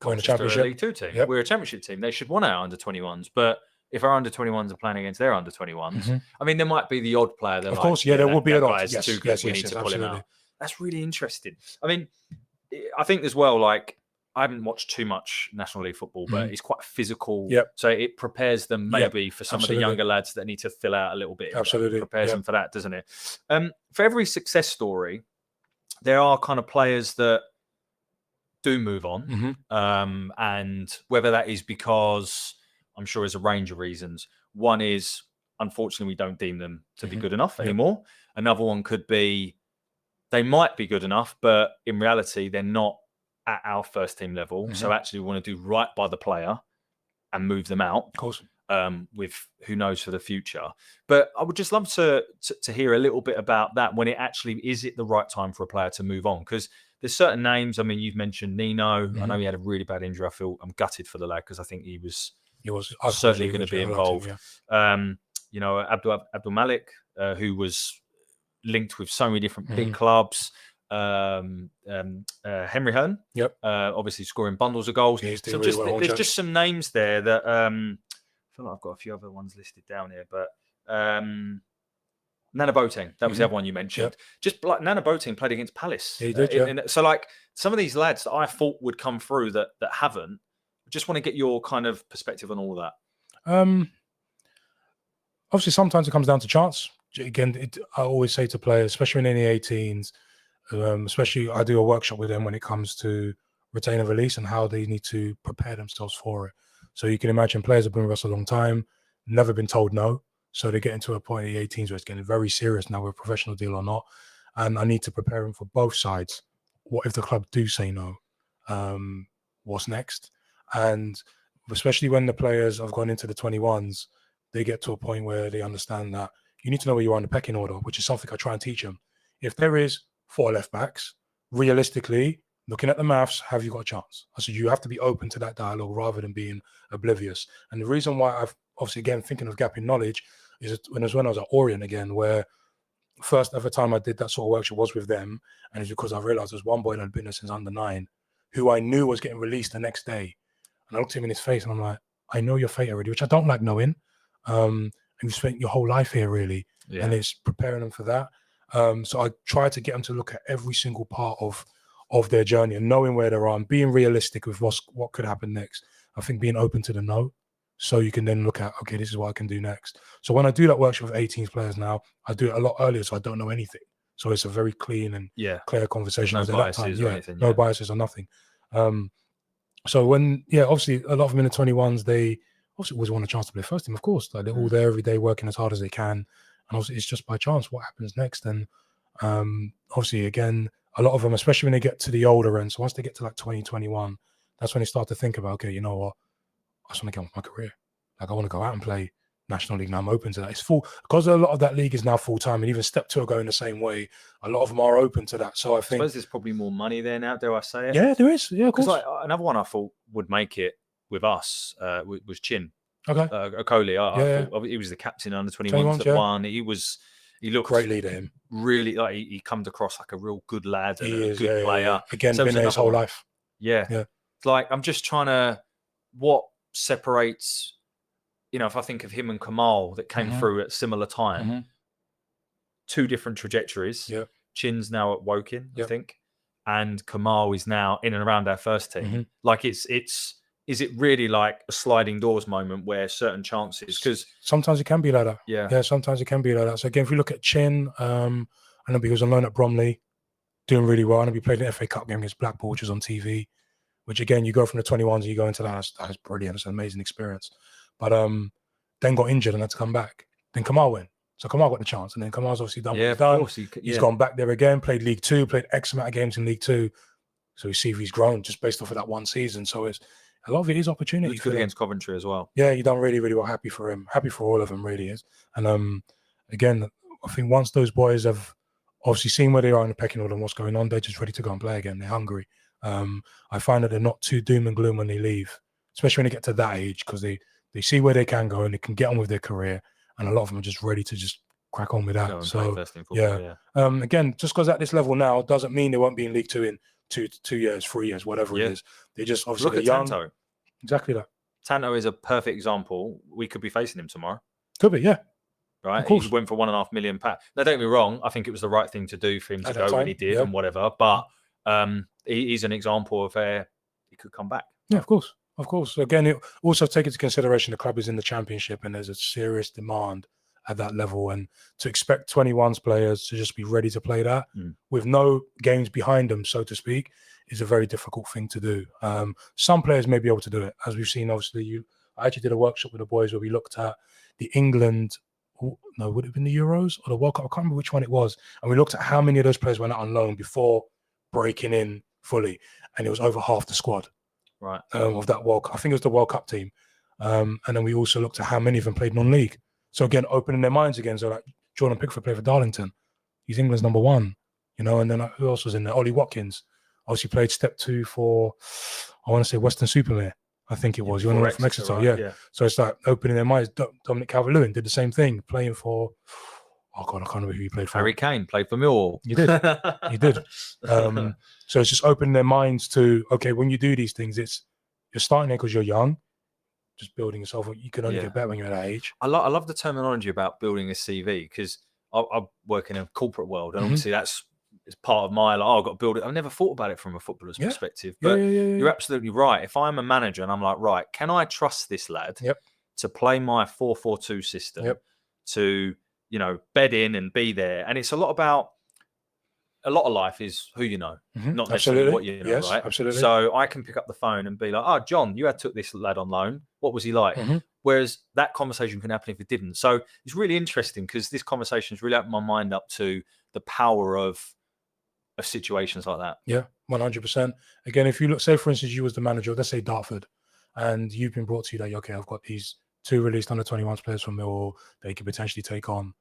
Speaker 2: we're in a championship
Speaker 1: League Two team. Yep. We're a championship team. They should want our under 21s, but if our under 21s are playing against their under 21s, I mean, there might be the odd player. Of
Speaker 2: course, there will be an odd.
Speaker 1: Yes, too good. We need to pull him out. That's really interesting. I mean, I think as well, like, I haven't watched too much National League football, but it's quite physical.
Speaker 2: Yep.
Speaker 1: So it prepares them maybe for some of the younger lads that need to fill out a little bit.
Speaker 2: Absolutely.
Speaker 1: It prepares them for that, doesn't it? For every success story, there are kind of players that do move on. And whether that is because, I'm sure there's a range of reasons. One is, unfortunately, we don't deem them to be good enough anymore. Another one could be they might be good enough, but in reality, they're not at our first team level. So actually, we want to do right by the player and move them out.
Speaker 2: Of course.
Speaker 1: With who knows for the future. But I would just love to hear a little bit about that when it actually, is it the right time for a player to move on? Because there's certain names. I mean, you've mentioned Nino. I know he had a really bad injury. I'm gutted for the lad because I think he was certainly going to be involved. You know, Abdul Malik, who was linked with so many different big clubs. Henry Hearn, obviously scoring bundles of goals. So there's just some names there that I feel like I've got a few other ones listed down here, but Nana Boateng, that was the other one you mentioned. Just like Nana Boateng played against Palace.
Speaker 2: He did,
Speaker 1: so like some of these lads that I thought would come through that haven't. I just want to get your kind of perspective on all of that.
Speaker 2: Obviously, sometimes it comes down to chance. Again, I always say to players, especially in the 18s, especially I do a workshop with them when it comes to retain and release and how they need to prepare themselves for it. So you can imagine players have been with us a long time, never been told no. So they get into a point in the 18s where it's getting very serious now, with a professional deal or not. And I need to prepare them for both sides. What if the club do say no? What's next? And especially when the players have gone into the 21s, they get to a point where they understand that you need to know where you are in the pecking order, which is something I try and teach them. If there is 4 left backs, realistically, looking at the maths, have you got a chance? I said, you have to be open to that dialogue rather than being oblivious. And the reason why I've obviously, again, thinking of gap in knowledge is when I was at Orient again, where first ever time I did that sort of workshop was with them. And it's because I realized there's one boy that had been there since under 9 who I knew was getting released the next day. And I looked at him in his face and I'm like, I know your fate already, which I don't like knowing. And you spent your whole life here, really. And it's preparing them for that. So I try to get them to look at every single part of their journey and knowing where they're on, being realistic with what could happen next. I think being open to the no, so you can then look at, okay, this is what I can do next. So when I do that workshop with 18 players now, I do it a lot earlier, so I don't know anything. So it's a very clean and clear conversation.
Speaker 1: No biases or anything.
Speaker 2: No biases or nothing. So when, obviously a lot of them in the 21s, they obviously always want a chance to play first team, of course. Like they're all there every day working as hard as they can. And obviously it's just by chance what happens next. And Obviously, again, a lot of them, especially when they get to the older end, so once they get to like 2021, that's when they start to think about, okay, you know what, I just want to get on with my career. Like, I want to go out and play National League now. I'm open to that. It's full, because a lot of that league is now full-time, and even Step 2 are going the same way. A lot of them are open to that. So I think...
Speaker 1: suppose there's probably more money there now, dare I say it?
Speaker 2: Yeah, there is. Yeah, of course.
Speaker 1: Because another one I thought would make it with us was Chin.
Speaker 2: Okay.
Speaker 1: Okoli. I thought he was the captain under 21s that won. He looked
Speaker 2: great leader, him.
Speaker 1: Really, like he comes across like a real good lad and a good player.
Speaker 2: Yeah. Again, been there his whole life.
Speaker 1: Yeah. It's like, I'm just trying to, what separates, you know, if I think of him and Kamal that came through at similar time, two different trajectories.
Speaker 2: Yeah.
Speaker 1: Chin's now at Woking, I think, and Kamal is now in and around our first team. Like, is it really like a sliding doors moment where certain chances, because
Speaker 2: sometimes it can be like that.
Speaker 1: Yeah,
Speaker 2: sometimes it can be like that. So again, if we look at Chin, I know he was on loan at Bromley, doing really well. I know he played an FA Cup game against Blackpool, which was on TV. Which again, you go from the 21s and you go into that. That's brilliant. It's an amazing experience. But then got injured and had to come back. Then Kamal went. So Kamal got the chance, and then Kamal's obviously done what he's done. He's gone back there again, played League Two, played X amount of games in League Two. So you see if he's grown just based off of that one season. So it's a lot of it is opportunity.
Speaker 1: He's good against Coventry as well.
Speaker 2: Yeah, he done really, really well. Happy for him. Happy for all of them, really is. And again, I think once those boys have obviously seen where they are in the pecking order and what's going on, they're just ready to go and play again. They're hungry. I find that they're not too doom and gloom when they leave, especially when they get to that age, because they see where they can go and they can get on with their career. And a lot of them are just ready to just crack on with that. So again, just because at this level now doesn't mean they won't be in League Two in 2 years, 3 years, whatever it is. They just obviously
Speaker 1: look at
Speaker 2: young.
Speaker 1: Tanto.
Speaker 2: Exactly that.
Speaker 1: Tanto is a perfect example. We could be facing him tomorrow.
Speaker 2: Could be, yeah.
Speaker 1: Right, he went for £1.5 million. Now, don't get me wrong. I think it was the right thing to do for him to go when he did and whatever. But he's an example of where he could come back.
Speaker 2: Yeah, of course. Of course. Again, it also take into consideration the club is in the Championship and there's a serious demand at that level. And to expect 21s players to just be ready to play that with no games behind them, so to speak, is a very difficult thing to do. Some players may be able to do it. As we've seen, obviously, I actually did a workshop with the boys where we looked at the England, would it have been the Euros or the World Cup? I can't remember which one it was. And we looked at how many of those players went out on loan before breaking in fully. And it was over half the squad.
Speaker 1: Right.
Speaker 2: Of that World Cup. I think it was the World Cup team. And then we also looked at how many of them played non-league. So again, opening their minds again. So like Jordan Pickford played for Darlington. He's England's number one, And then who else was in there? Ollie Watkins. Obviously played Step 2 for, I want to say Western Supermare. I think it was. You went from Exeter, right? Yeah. So it's like opening their minds. Dominic Calvert-Lewin did the same thing, playing for, I can't remember who he played for.
Speaker 1: Harry Kane played for Millwall.
Speaker 2: He did. He did. So it's just opening their minds to, okay, when you do these things, you're starting there because you're young, just building yourself. You can only get better when you're at that age.
Speaker 1: I love the terminology about building a CV because I work in a corporate world, and obviously it's part of my I've got to build it. I've never thought about it from a footballer's perspective, but you're absolutely right. If I'm a manager and I'm like, right, can I trust this lad to play my 4-4-2 system, to bed in and be there? And it's a lot of life is who you know, not necessarily what you know, right?
Speaker 2: Absolutely.
Speaker 1: So I can pick up the phone and be like, "Oh, John, you took this lad on loan. What was he like?" Whereas that conversation can happen if it didn't. So it's really interesting because this conversation has really opened my mind up to the power of situations like that.
Speaker 2: Yeah, 100%. Again, if you look, say for instance, you was the manager, let's say Dartford, and you've been brought to you that, okay, I've got these 2 released under 21s players from Millwall they could potentially take on.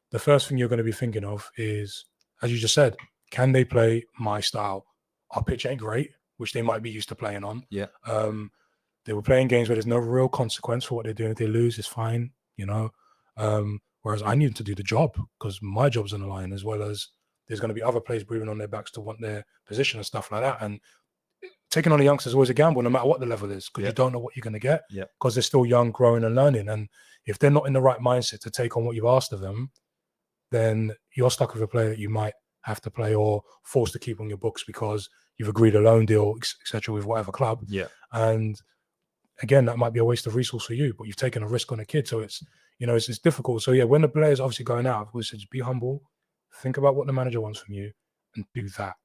Speaker 2: The first thing you're going to be thinking of is, as you just said, can they play my style? Our pitch ain't great, which they might be used to playing on.
Speaker 1: Yeah.
Speaker 2: They were playing games where there's no real consequence for what they're doing. If they lose, it's fine, Whereas I need to do the job because my job's on the line, as well as there's going to be other players breathing on their backs to want their position and stuff like that. And taking on the youngsters is always a gamble, no matter what the level is, because you don't know what you're going to get because they're still young, growing and learning. And if they're not in the right mindset to take on what you've asked of them, then you're stuck with a player that you might have to play or forced to keep on your books because you've agreed a loan deal, etc., with whatever club.
Speaker 1: Yeah.
Speaker 2: And again, that might be a waste of resource for you, but you've taken a risk on a kid. So it's, it's difficult. So when the player's obviously going out, we said, just be humble, think about what the manager wants from you and do that.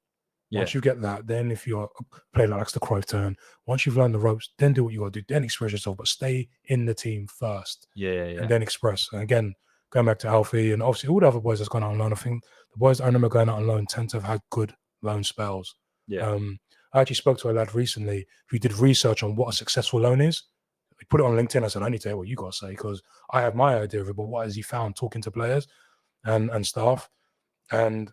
Speaker 2: Once you get that, then if you're a player that likes the Cruyff turn, once you've learned the ropes, then do what you got to do, then express yourself, but stay in the team first.
Speaker 1: Yeah.
Speaker 2: And then express. And again, going back to Alfie, and obviously all the other boys that's gone out on loan. I think the boys that I remember going out on loan tend to have had good loan spells.
Speaker 1: Yeah.
Speaker 2: I actually spoke to a lad recently who did research on what a successful loan is. He put it on LinkedIn. I said, I need to hear what you got to say, because I have my idea of it, but what has he found talking to players and staff? And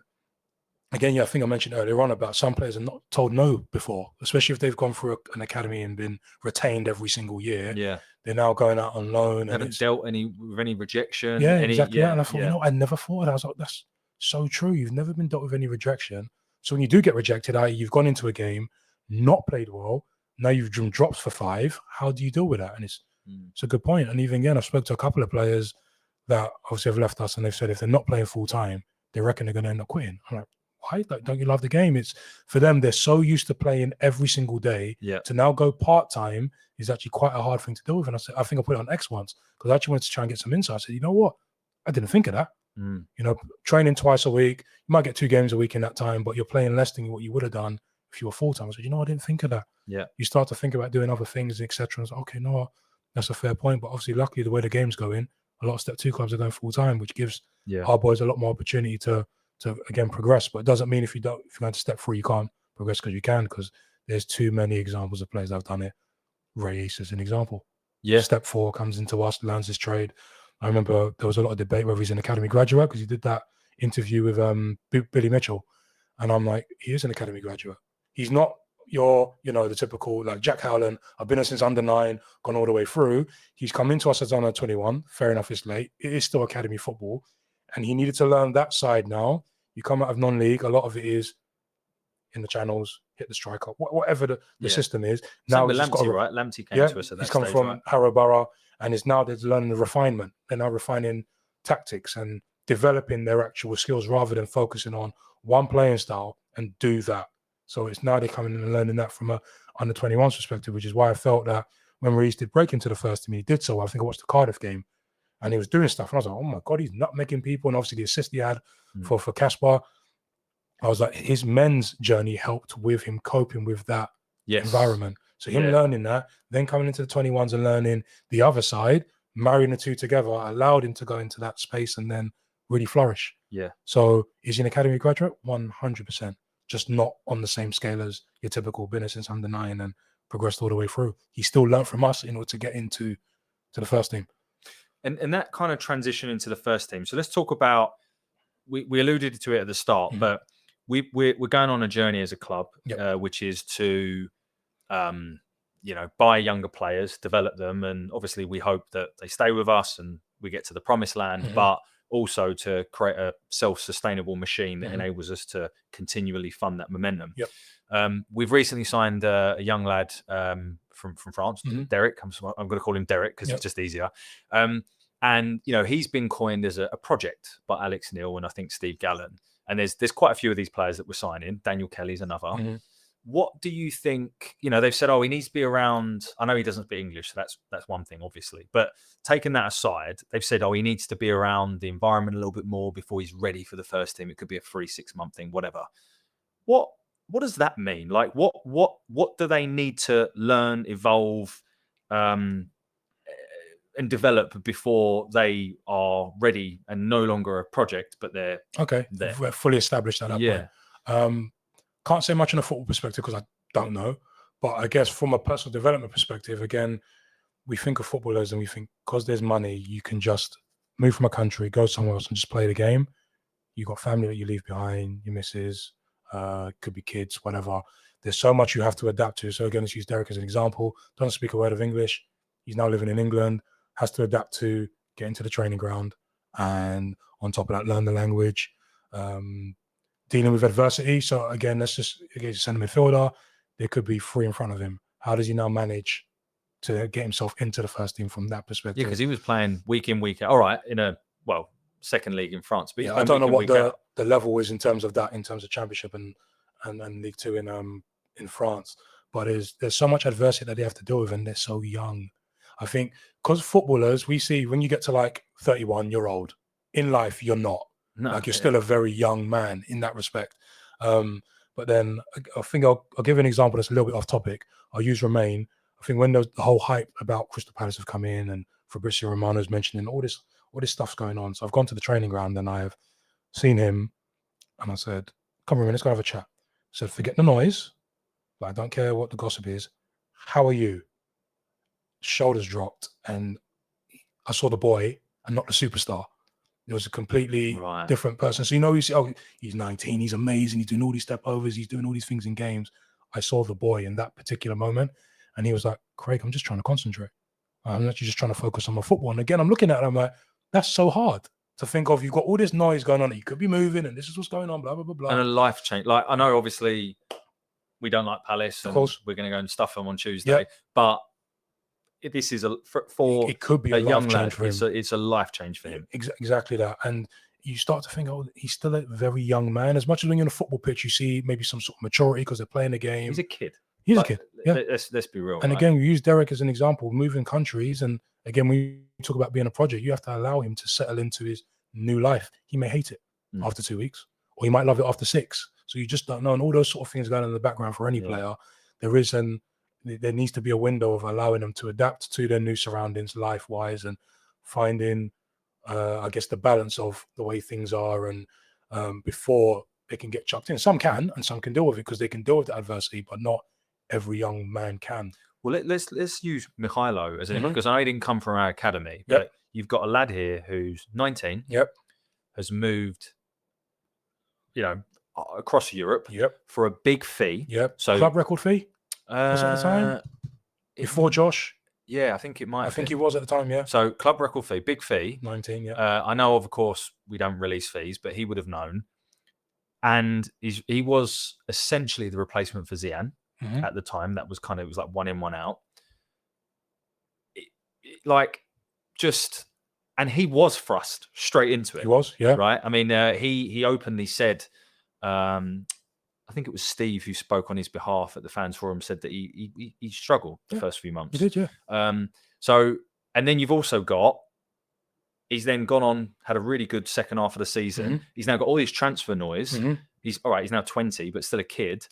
Speaker 2: again, I think I mentioned earlier on about some players are not told no before, especially if they've gone through an academy and been retained every single year.
Speaker 1: Yeah.
Speaker 2: They're now going out on loan.
Speaker 1: Haven't dealt with any rejection.
Speaker 2: Yeah,
Speaker 1: any,
Speaker 2: exactly.
Speaker 1: Yeah,
Speaker 2: And I thought, I never thought of that. I was like, that's so true. You've never been dealt with any rejection. So when you do get rejected, i.e. you've gone into a game, not played well, now you've dropped for 5. How do you deal with that? And it's a good point. And even again, I've spoke to a couple of players that obviously have left us, and they've said if they're not playing full time, they reckon they're going to end up quitting. I'm like, why? Like, don't you love the game? It's for them, they're so used to playing every single day to now go part time is actually quite a hard thing to deal with. And I said, I think I put it on X once because I actually wanted to try and get some insight. I said, you know what? I didn't think of that. Training twice a week, you might get 2 games a week in that time, but you're playing less than what you would have done if you were full time. I said, I didn't think of that.
Speaker 1: Yeah.
Speaker 2: You start to think about doing other things, etc. And I was like, okay, no, that's a fair point. But obviously, luckily, the way the game's going, a lot of Step 2 clubs are going full time, which gives our boys a lot more opportunity to again progress. But it doesn't mean if you're going to Step 3, you can't progress, because you can, because there's too many examples of players that have done it. Ray East is an example. Yeah. Step 4 comes into us, learns his trade. I remember there was a lot of debate whether he's an academy graduate, because he did that interview with Billy Mitchell. And I'm like, he is an academy graduate. He's not the typical, like Jack Howland, I've been here since under 9, gone all the way through. He's come into us as under 21. Fair enough, it's late. It is still academy football. And he needed to learn that side now. You come out of non-league, a lot of it is in the channels, hit the striker, whatever the system is. Now
Speaker 1: with Lamptey, right? Lamptey came to us at that
Speaker 2: he's come
Speaker 1: stage,
Speaker 2: from
Speaker 1: right?
Speaker 2: Harrow Borough, and is now they're learning the refinement. They're now refining tactics and developing their actual skills rather than focusing on one playing style and do that. So it's now they're coming in and learning that from a under 21s perspective, which is why I felt that when Reece did break into the first team, he did so. I think I watched the Cardiff game and he was doing stuff. And I was like, oh my God, he's nutmegging people. And obviously the assist he had for Caspar. I was like, his men's journey helped with him coping with that environment. So him learning that, then coming into the 21s and learning the other side, marrying the two together, allowed him to go into that space and then really flourish.
Speaker 1: Yeah.
Speaker 2: So is he an academy graduate? 100%. Just not on the same scale as your typical been since under 9 and progressed all the way through. He still learned from us in order to get into the first team.
Speaker 1: And that kind of transition into the first team. So let's talk about, we alluded to it at the start, but we're going on a journey as a club, which is to, buy younger players, develop them. And obviously we hope that they stay with us and we get to the promised land, but also to create a self-sustainable machine that enables us to continually fund that momentum. We've recently signed a young lad from France, Derek. I'm going to call him Derek because it's just easier. And he's been coined as a project by Alex Neil and I think Steve Gallen. And there's quite a few of these players that we're signing. Daniel Kelly's another. What do you think? They've said, he needs to be around. I know he doesn't speak English, so that's one thing, obviously. But taking that aside, they've said, he needs to be around the environment a little bit more before he's ready for the first team. It could be a 3-6 month thing, whatever. What does that mean? Like, what do they need to learn, evolve, and develop before they are ready and no longer a project, but they're
Speaker 2: we're fully established at that point. Can't say much on a football perspective because I don't know, but I guess from a personal development perspective, again, we think of footballers and we think because there's money, you can just move from a country, go somewhere else and just play the game. You got family that you leave behind, your missus, could be kids, whatever. There's so much you have to adapt to. So again, let's use Derek as an example. Doesn't speak a word of English. He's now living in England, has to adapt to get into the training ground and on top of that, learn the language, dealing with adversity. So again, let's just send a midfielder. There could be 3 in front of him. How does he now manage to get himself into the first team from that perspective?
Speaker 1: Yeah, because he was playing week in, week out. All right, in a second league in France. But
Speaker 2: I don't know what the level is in terms of that, in terms of Championship and League 2 in France. But there's so much adversity that they have to deal with, and they're so young. I think because footballers, we see when you get to like 31, you're old. In life, you're not. No, like you're still a very young man in that respect. But then I think I'll give an example that's a little bit off topic. I'll use Romain. I think when the whole hype about Crystal Palace have come in and Fabrizio Romano's mentioning all all this stuff's going on. So I've gone to the training ground and I've seen him, and I said, come on, let's go have a chat. I said, forget the noise, but I don't care what the gossip is. How are you? Shoulders dropped, and I saw the boy and not the superstar. It was a completely different person. So, he's 19, he's amazing, he's doing all these step overs, he's doing all these things in games. I saw the boy in that particular moment, and he was like, Craig, I'm just trying to concentrate. I'm actually just trying to focus on my football. And again, I'm looking at it, I'm like, that's so hard to think of. You've got all this noise going on that you could be moving, and this is what's going on, blah, blah, blah, blah.
Speaker 1: And a life change. Like, I know, obviously, we don't like Palace, and we're going to go and stuff them on Tuesday, but this is for
Speaker 2: it could be
Speaker 1: a young
Speaker 2: life
Speaker 1: lad.
Speaker 2: change for him.
Speaker 1: It's a life change for him.
Speaker 2: Exactly that. And you start to think, he's still a very young man. As much as when you're on a football pitch, you see maybe some sort of maturity because they're playing the game.
Speaker 1: He's a kid.
Speaker 2: He's a kid. Yeah.
Speaker 1: Let's be real.
Speaker 2: And again, we use Derek as an example, moving countries. And again, when you talk about being a project, you have to allow him to settle into his new life. He may hate it after 2 weeks, or he might love it after 6. So you just don't know. And all those sort of things going on in the background for any player, there needs to be a window of allowing them to adapt to their new surroundings life-wise and finding, I guess, the balance of the way things are and before they can get chucked in. Some can, and some can deal with it because they can deal with the adversity, but not every young man can.
Speaker 1: Well, let's use Mihailo as an example, because I know he didn't come from our academy, but you've got a lad here who's 19, has moved, across Europe for a big fee.
Speaker 2: So club record fee? Was it at the time? Before Josh?
Speaker 1: Yeah, I think it might.
Speaker 2: I think he was at the time, yeah.
Speaker 1: So club record fee, big fee.
Speaker 2: 19,
Speaker 1: I know, of course, we don't release fees, but he would have known. And he was essentially the replacement for Zian at the time. That was it was like one in, one out. And he was thrust straight into it.
Speaker 2: He was, yeah.
Speaker 1: Right? I mean, he openly said, I think it was Steve who spoke on his behalf at the fans forum, said that he struggled the first few months.
Speaker 2: He did, yeah.
Speaker 1: And then you've also got, he's then gone on, had a really good second half of the season. He's now got all this transfer noise. He's all right. He's now 20, but still a kid.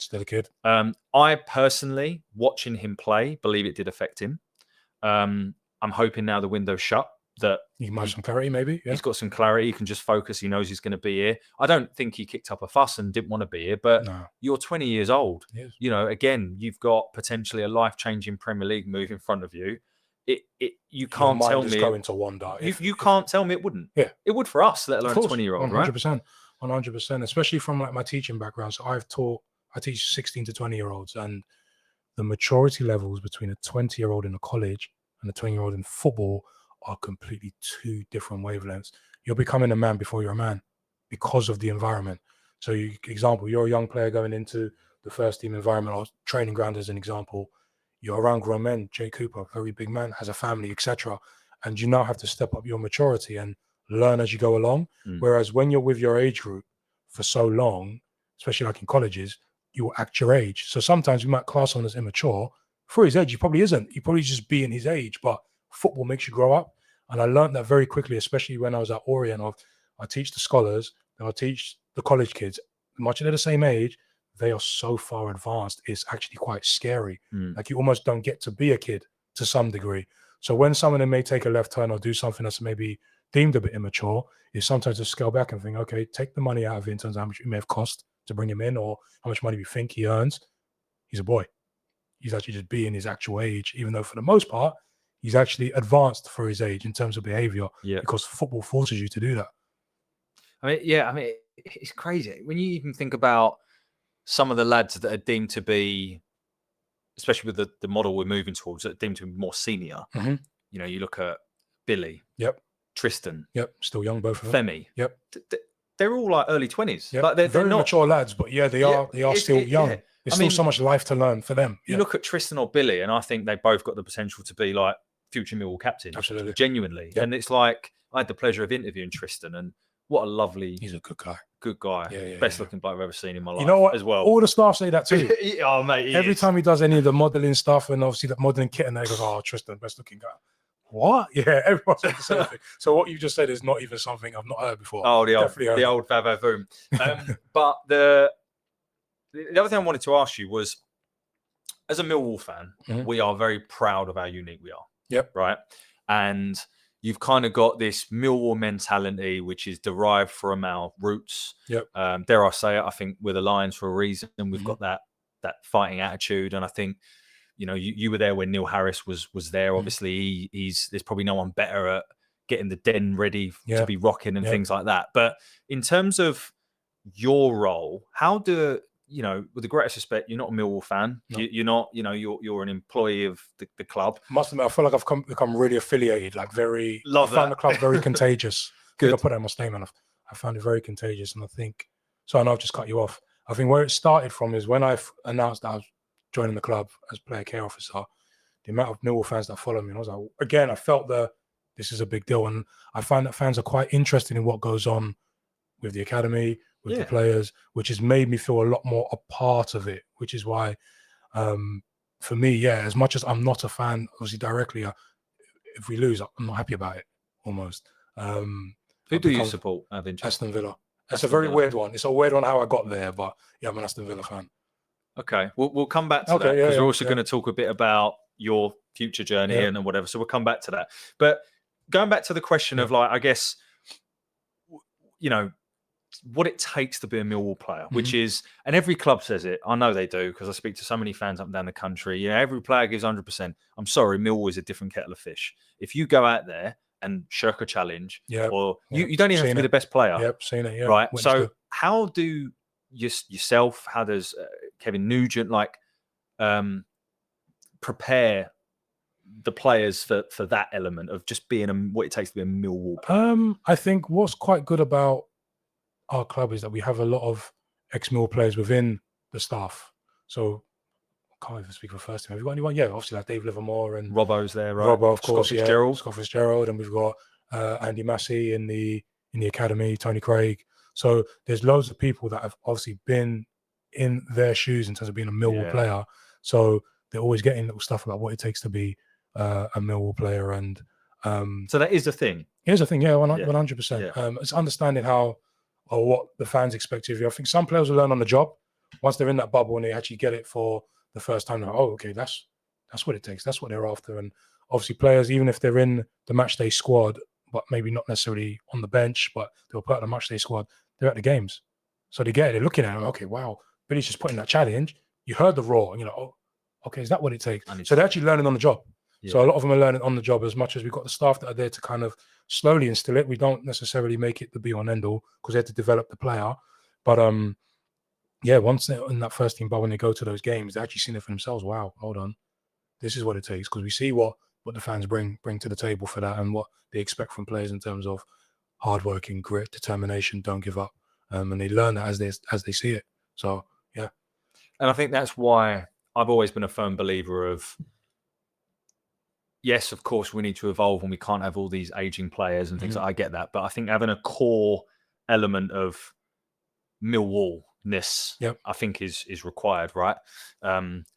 Speaker 1: I personally, watching him play, believe it did affect him. I'm hoping now the window's shut, that
Speaker 2: he might have some clarity, maybe.
Speaker 1: He's got some clarity. He can just focus. He knows he's going to be here. I don't think he kicked up a fuss and didn't want to be here, but you're 20 years old.
Speaker 2: Yes.
Speaker 1: Again, you've got potentially a life-changing Premier League move in front of you. You can't tell me
Speaker 2: going to wander.
Speaker 1: You can't tell me it wouldn't.
Speaker 2: Yeah,
Speaker 1: it would for us, let alone a 20-year-old.
Speaker 2: 100%. Especially from my teaching background. So I teach 16 to 20-year-olds, and the maturity levels between a 20-year-old in a college and a 20-year-old in football are completely two different wavelengths. You're becoming a man before you're a man because of the environment. So, example, you're a young player going into the first team environment or training ground as an example. You're around grown men. Jay Cooper, very big man, has a family, etc. And you now have to step up your maturity and learn as you go along. Whereas when you're with your age group for so long, especially like in colleges, you will act your age. So sometimes we might class someone as immature. For his age, he probably isn't. He probably just be in his age, but football makes you grow up. And I learned that very quickly, especially when I was at Orient. I teach the scholars and I teach the college kids. Much they're the same age, they are so far advanced. It's actually quite scary. Like you almost don't get to be a kid to some degree. So when someone may take a left turn or do something that's maybe deemed a bit immature, is sometimes to scale back and think, okay, take the money out of it in terms of how much it may have cost to bring him in or how much money we think he earns. He's a boy. He's actually just being his actual age, even though for the most part, he's actually advanced for his age in terms of behavior because football forces you to do that.
Speaker 1: I mean, it's crazy. When you even think about some of the lads that are deemed to be, especially with the model we're moving towards, that are deemed to be more senior. You look at Billy. Tristan.
Speaker 2: Still young, both of them.
Speaker 1: Femi. They're all like early 20s.
Speaker 2: Like they're very not mature lads, but they are still young. Yeah. There's still so much life to learn for them.
Speaker 1: You look at Tristan or Billy, and I think they both got the potential to be like future Millwall captains.
Speaker 2: Absolutely.
Speaker 1: Genuinely. And it's like, I had the pleasure of interviewing Tristan, and what a lovely...
Speaker 2: He's a good guy.
Speaker 1: Good guy. Best looking bloke I've ever seen in my life.
Speaker 2: You know what?
Speaker 1: As well.
Speaker 2: All the staff say that too.
Speaker 1: Oh, mate.
Speaker 2: Every time he does any of the modelling stuff and obviously that modelling kit, and they go, oh, Tristan, best looking guy. What? Yeah, everyone said the same thing. So what you just said is not even something I've not heard before.
Speaker 1: Oh, the old vavavoom. But the other thing I wanted to ask you was, as a Millwall fan, we are very proud of how unique we are.
Speaker 2: Yep.
Speaker 1: Right. And you've kind of got this Millwall mentality, which is derived from our roots.
Speaker 2: Yep.
Speaker 1: Dare I say it? I think we're the Lions for a reason. We've got
Speaker 2: Mm-hmm.
Speaker 1: that fighting attitude, and I think, you know, you were there when Neil Harris was there. Obviously, there's probably no one better at getting the den ready to be rocking and things like that. But in terms of your role, how do you know? With the greatest respect, you're not a Millwall fan.
Speaker 2: No.
Speaker 1: You're not. You know, you're an employee of the club.
Speaker 2: Must admit, I feel like I've become really affiliated. Like I found the club very contagious. I think I put that in my statement. I found it very contagious, and I think so. I know I've just cut you off. I think where it started from is when I announced that I was joining the club as player care officer. The amount of Millwall fans that follow me, and I was like, again, I felt this is a big deal, and I find that fans are quite interested in what goes on with the academy, with the players, which has made me feel a lot more a part of it. Which is why, for me, as much as I'm not a fan, obviously directly, if we lose, I'm not happy about it. Almost.
Speaker 1: Who do you support?
Speaker 2: Aston Villa. That's a very weird one. It's a weird one how I got there, but yeah, I'm an Aston Villa fan.
Speaker 1: Okay, we'll come back to that because we're also going to talk a bit about your future journey and whatever. So we'll come back to that. But going back to the question of, like, I guess, you know, what it takes to be a Millwall player, which is, and every club says it. I know they do because I speak to so many fans up and down the country. You know, every player gives 100%. I'm sorry, Millwall is a different kettle of fish. If you go out there and shirk a challenge, or you don't even have to be the best player.
Speaker 2: Yep, seen it. Yeah,
Speaker 1: right. So how do yourself? How does Kevin Nugent prepare the players for that element of just being what it takes to be a Millwall player?
Speaker 2: I think what's quite good about our club is that we have a lot of ex-Millwall players within the staff. So I can't even speak for the first team. Have you got anyone? Yeah, obviously like Dave Livermore and
Speaker 1: Robbo's there, right?
Speaker 2: Robbo, of course.
Speaker 1: Scott
Speaker 2: Fitzgerald, and we've got Andy Massey in the academy, Tony Craig. So there's loads of people that have obviously been in their shoes in terms of being a Millwall player. So they're always getting little stuff about what it takes to be a Millwall player. And
Speaker 1: so that is the thing.
Speaker 2: It is a thing, 100%. It's understanding how or what the fans expect of you. I think some players will learn on the job once they're in that bubble and they actually get it for the first time. They're like, oh, okay, that's what it takes. That's what they're after. And obviously players, even if they're in the match day squad, but maybe not necessarily on the bench, but they're part of the match day squad, they're at the games. So they get it. They're looking at it. Okay, wow, Billy's just putting that challenge. You heard the roar and you're like, oh, okay, is that what it takes? So they're actually learning on the job. Yeah. So a lot of them are learning on the job as much as we've got the staff that are there to kind of slowly instill it. We don't necessarily make it the be-all and end-all because they have to develop the player. But once they're in that first team bubble, when they go to those games, they're actually seeing it for themselves. Wow, hold on. This is what it takes, because we see what the fans bring to the table for that and what they expect from players in terms of hard working, grit, determination, don't give up. And they learn that as they see it. So, yeah.
Speaker 1: And I think that's why I've always been a firm believer of, yes, of course, we need to evolve and we can't have all these aging players and things. I get that. But I think having a core element of Millwall-ness, I think is required, right?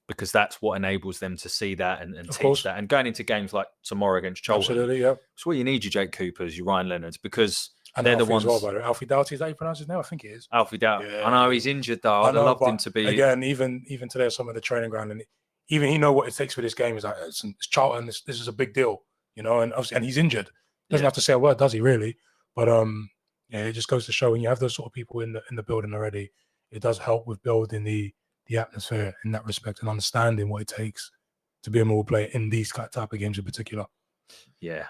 Speaker 1: Because that's what enables them to see that and teach that. And going into games like tomorrow against Charlton,
Speaker 2: absolutely, yeah.
Speaker 1: It's where you need your Jake Coopers, your Ryan Leonards, because
Speaker 2: and
Speaker 1: they're
Speaker 2: Alfie
Speaker 1: the ones.
Speaker 2: As well, by the way. Alfie Doughty, is that how you pronounce his name? I think it is.
Speaker 1: Alfie Doughty. Yeah. I know he's injured though. I'd loved him to be.
Speaker 2: Again, even today, some of the training ground, and even he know what it takes for this game. Is like it's Charlton. This is a big deal, you know. And obviously, and he's injured. Doesn't have to say a word, does he? Really? But it just goes to show when you have those sort of people in the building already, it does help with building the atmosphere in that respect and understanding what it takes to be a Millwall player in these type of games in particular.
Speaker 1: Yeah,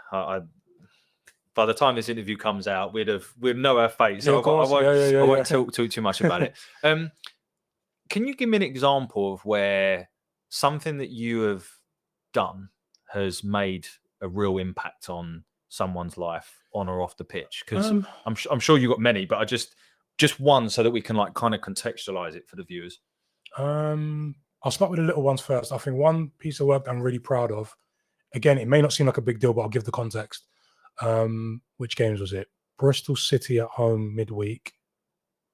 Speaker 1: by the time this interview comes out, we'd know our fate. So I won't talk too much about it. Can you give me an example of where something that you have done has made a real impact on someone's life on or off the pitch? Because I'm sure you got many, but I just one so that we can kind of contextualize it for the viewers.
Speaker 2: I'll start with the little ones first. I think one piece of work I'm really proud of. Again, it may not seem like a big deal, but I'll give the context. Which games was it? Bristol City at home midweek,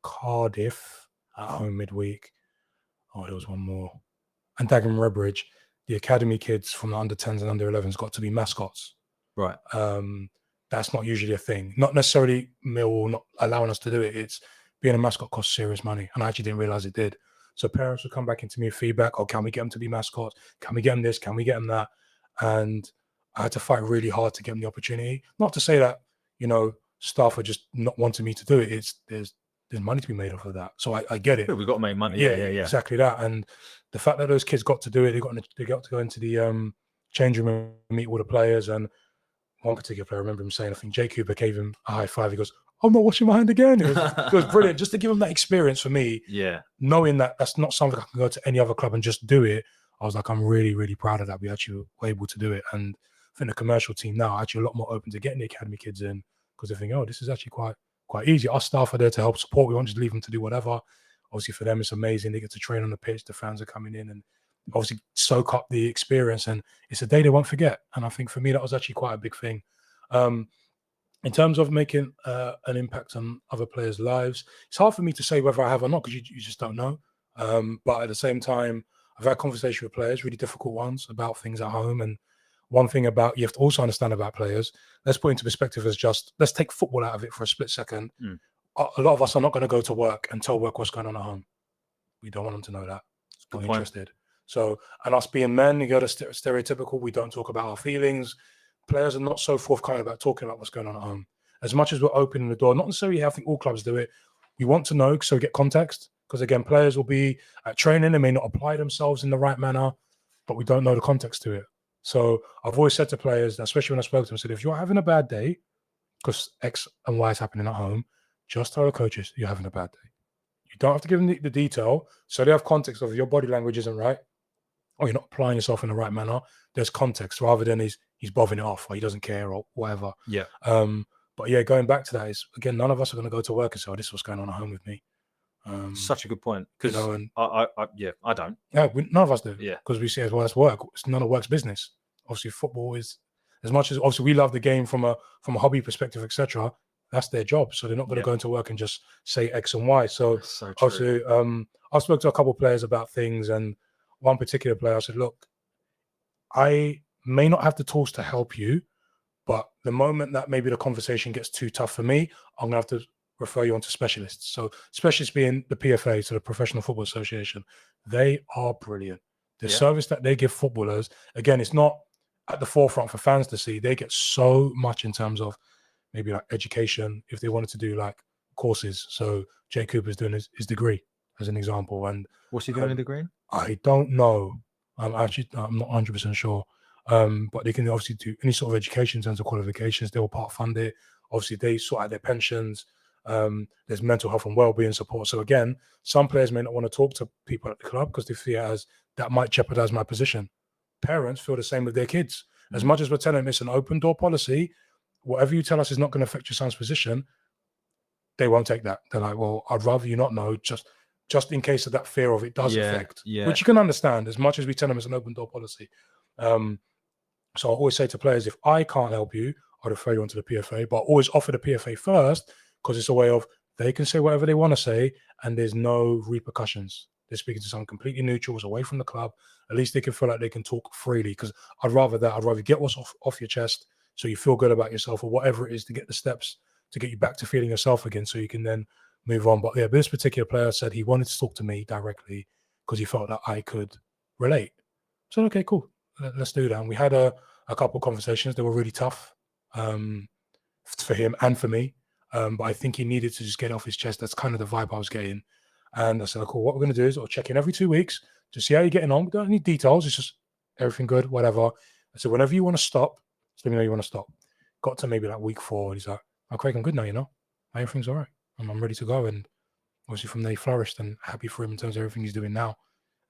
Speaker 2: Cardiff at home midweek. Oh, there was one more. And Dagenham Redbridge, the academy kids from the under 10s and under 11s got to be mascots.
Speaker 1: Right.
Speaker 2: That's not usually a thing. Not necessarily Millwall not allowing us to do it. It's being a mascot costs serious money. And I actually didn't realize it did. So parents would come back into me with feedback. Oh, can we get them to be mascots? Can we get them this? Can we get them that? And I had to fight really hard to get them the opportunity. Not to say that, staff are just not wanting me to do it. There's money to be made off of that. So I get it.
Speaker 1: We've got to make money.
Speaker 2: Yeah,
Speaker 1: Yeah.
Speaker 2: exactly that. And the fact that those kids got to do it, they got to go into the change room and meet all the players. And one particular player, I remember him saying, I think Jay Cooper gave him a high five. He goes, "I'm not washing my hand again." It was brilliant. Just to give him that experience for me, knowing that that's not something I can go to any other club and just do it. I was like, I'm really, really proud of that. We actually were able to do it. And I think the commercial team now are actually a lot more open to getting the academy kids in, because they think, oh, this is actually quite easy. Our staff are there to help support. We won't just leave them to do whatever. Obviously, for them, it's amazing. They get to train on the pitch. The fans are coming in and obviously soak up the experience. And it's a day they won't forget. And I think for me, that was actually quite a big thing. In terms of making an impact on other players' lives, it's hard for me to say whether I have or not, because you just don't know. But at the same time, I've had conversations with players, really difficult ones, about things at home. And one thing about you have to also understand about players, let's put into perspective as just, let's take football out of it for a split second. A lot of us are not going to go to work and tell work what's going on at home. We don't want them to know that. Not interested. So, and us being men, you go to stereotypical, we don't talk about our feelings. Players are not so forthcoming about talking about what's going on at home. As much as we're opening the door, not necessarily, I think all clubs do it. We want to know, so we get context. Because again, players will be at training, they may not apply themselves in the right manner, but we don't know the context to it. So I've always said to players, especially when I spoke to them, I said, if you're having a bad day, because X and Y is happening at home, just tell the coaches you're having a bad day. You don't have to give them the detail, so they have context of your body language isn't right, or you're not applying yourself in the right manner. There's context rather than he's bobbing it off or he doesn't care or whatever.
Speaker 1: Yeah.
Speaker 2: But yeah, going back to that is, again, none of us are going to go to work and say, oh, this is what's going on at home with me.
Speaker 1: Such a good point, because I don't.
Speaker 2: Yeah, none of us do.
Speaker 1: Yeah,
Speaker 2: because we see as well as work. It's none of work's business. Obviously, football is, as much as obviously we love the game from a hobby perspective, etc. That's their job, so they're not going to go into work and just say X and Y. So obviously, I spoke to a couple of players about things, and one particular player, I said, look, I may not have the tools to help you, but the moment that maybe the conversation gets too tough for me, I'm going to have to refer you on to specialists. So specialists being the PFA, so the Professional Football Association, they are brilliant. The service that they give footballers, again, it's not at the forefront for fans to see. They get so much in terms of maybe like education, if they wanted to do like courses. So Jay Cooper's doing his degree as an example. And
Speaker 1: what's he doing a degree in?
Speaker 2: I don't know. I'm not 100% sure. But they can obviously do any sort of education in terms of qualifications. They will part fund it. Obviously, they sort out their pensions. There's mental health and well-being support. So again, some players may not want to talk to people at the club because they fear as that might jeopardize my position. Parents feel the same with their kids. As much as we're telling them it's an open door policy, whatever you tell us is not going to affect your son's position, they won't take that. They're like, well, I'd rather you not know, just in case of that fear of it does affect, which you can understand, as much as we tell them it's an open door policy. So I always say to players, if I can't help you, I'll refer you onto the PFA, but I always offer the PFA first, because it's a way of they can say whatever they want to say and there's no repercussions. They're speaking to someone completely neutral, who's away from the club. At least they can feel like they can talk freely, because I'd rather get what's off your chest so you feel good about yourself, or whatever it is, to get the steps to get you back to feeling yourself again so you can then move on. But yeah, this particular player said he wanted to talk to me directly because he felt that I could relate. So okay, cool. Let's do that. And we had a couple of conversations. They were really tough for him and for me. But I think he needed to just get off his chest. That's kind of the vibe I was getting. And I said, cool, what we're going to do is I'll check in every 2 weeks to see how you're getting on. We don't need details. It's just everything good, whatever. I said, whenever you want to stop, just let me know you want to stop. Got to maybe like week 4. And he's like, oh, Craig, I'm good now, everything's all right. I'm ready to go. And obviously from there he flourished, and happy for him in terms of everything he's doing now.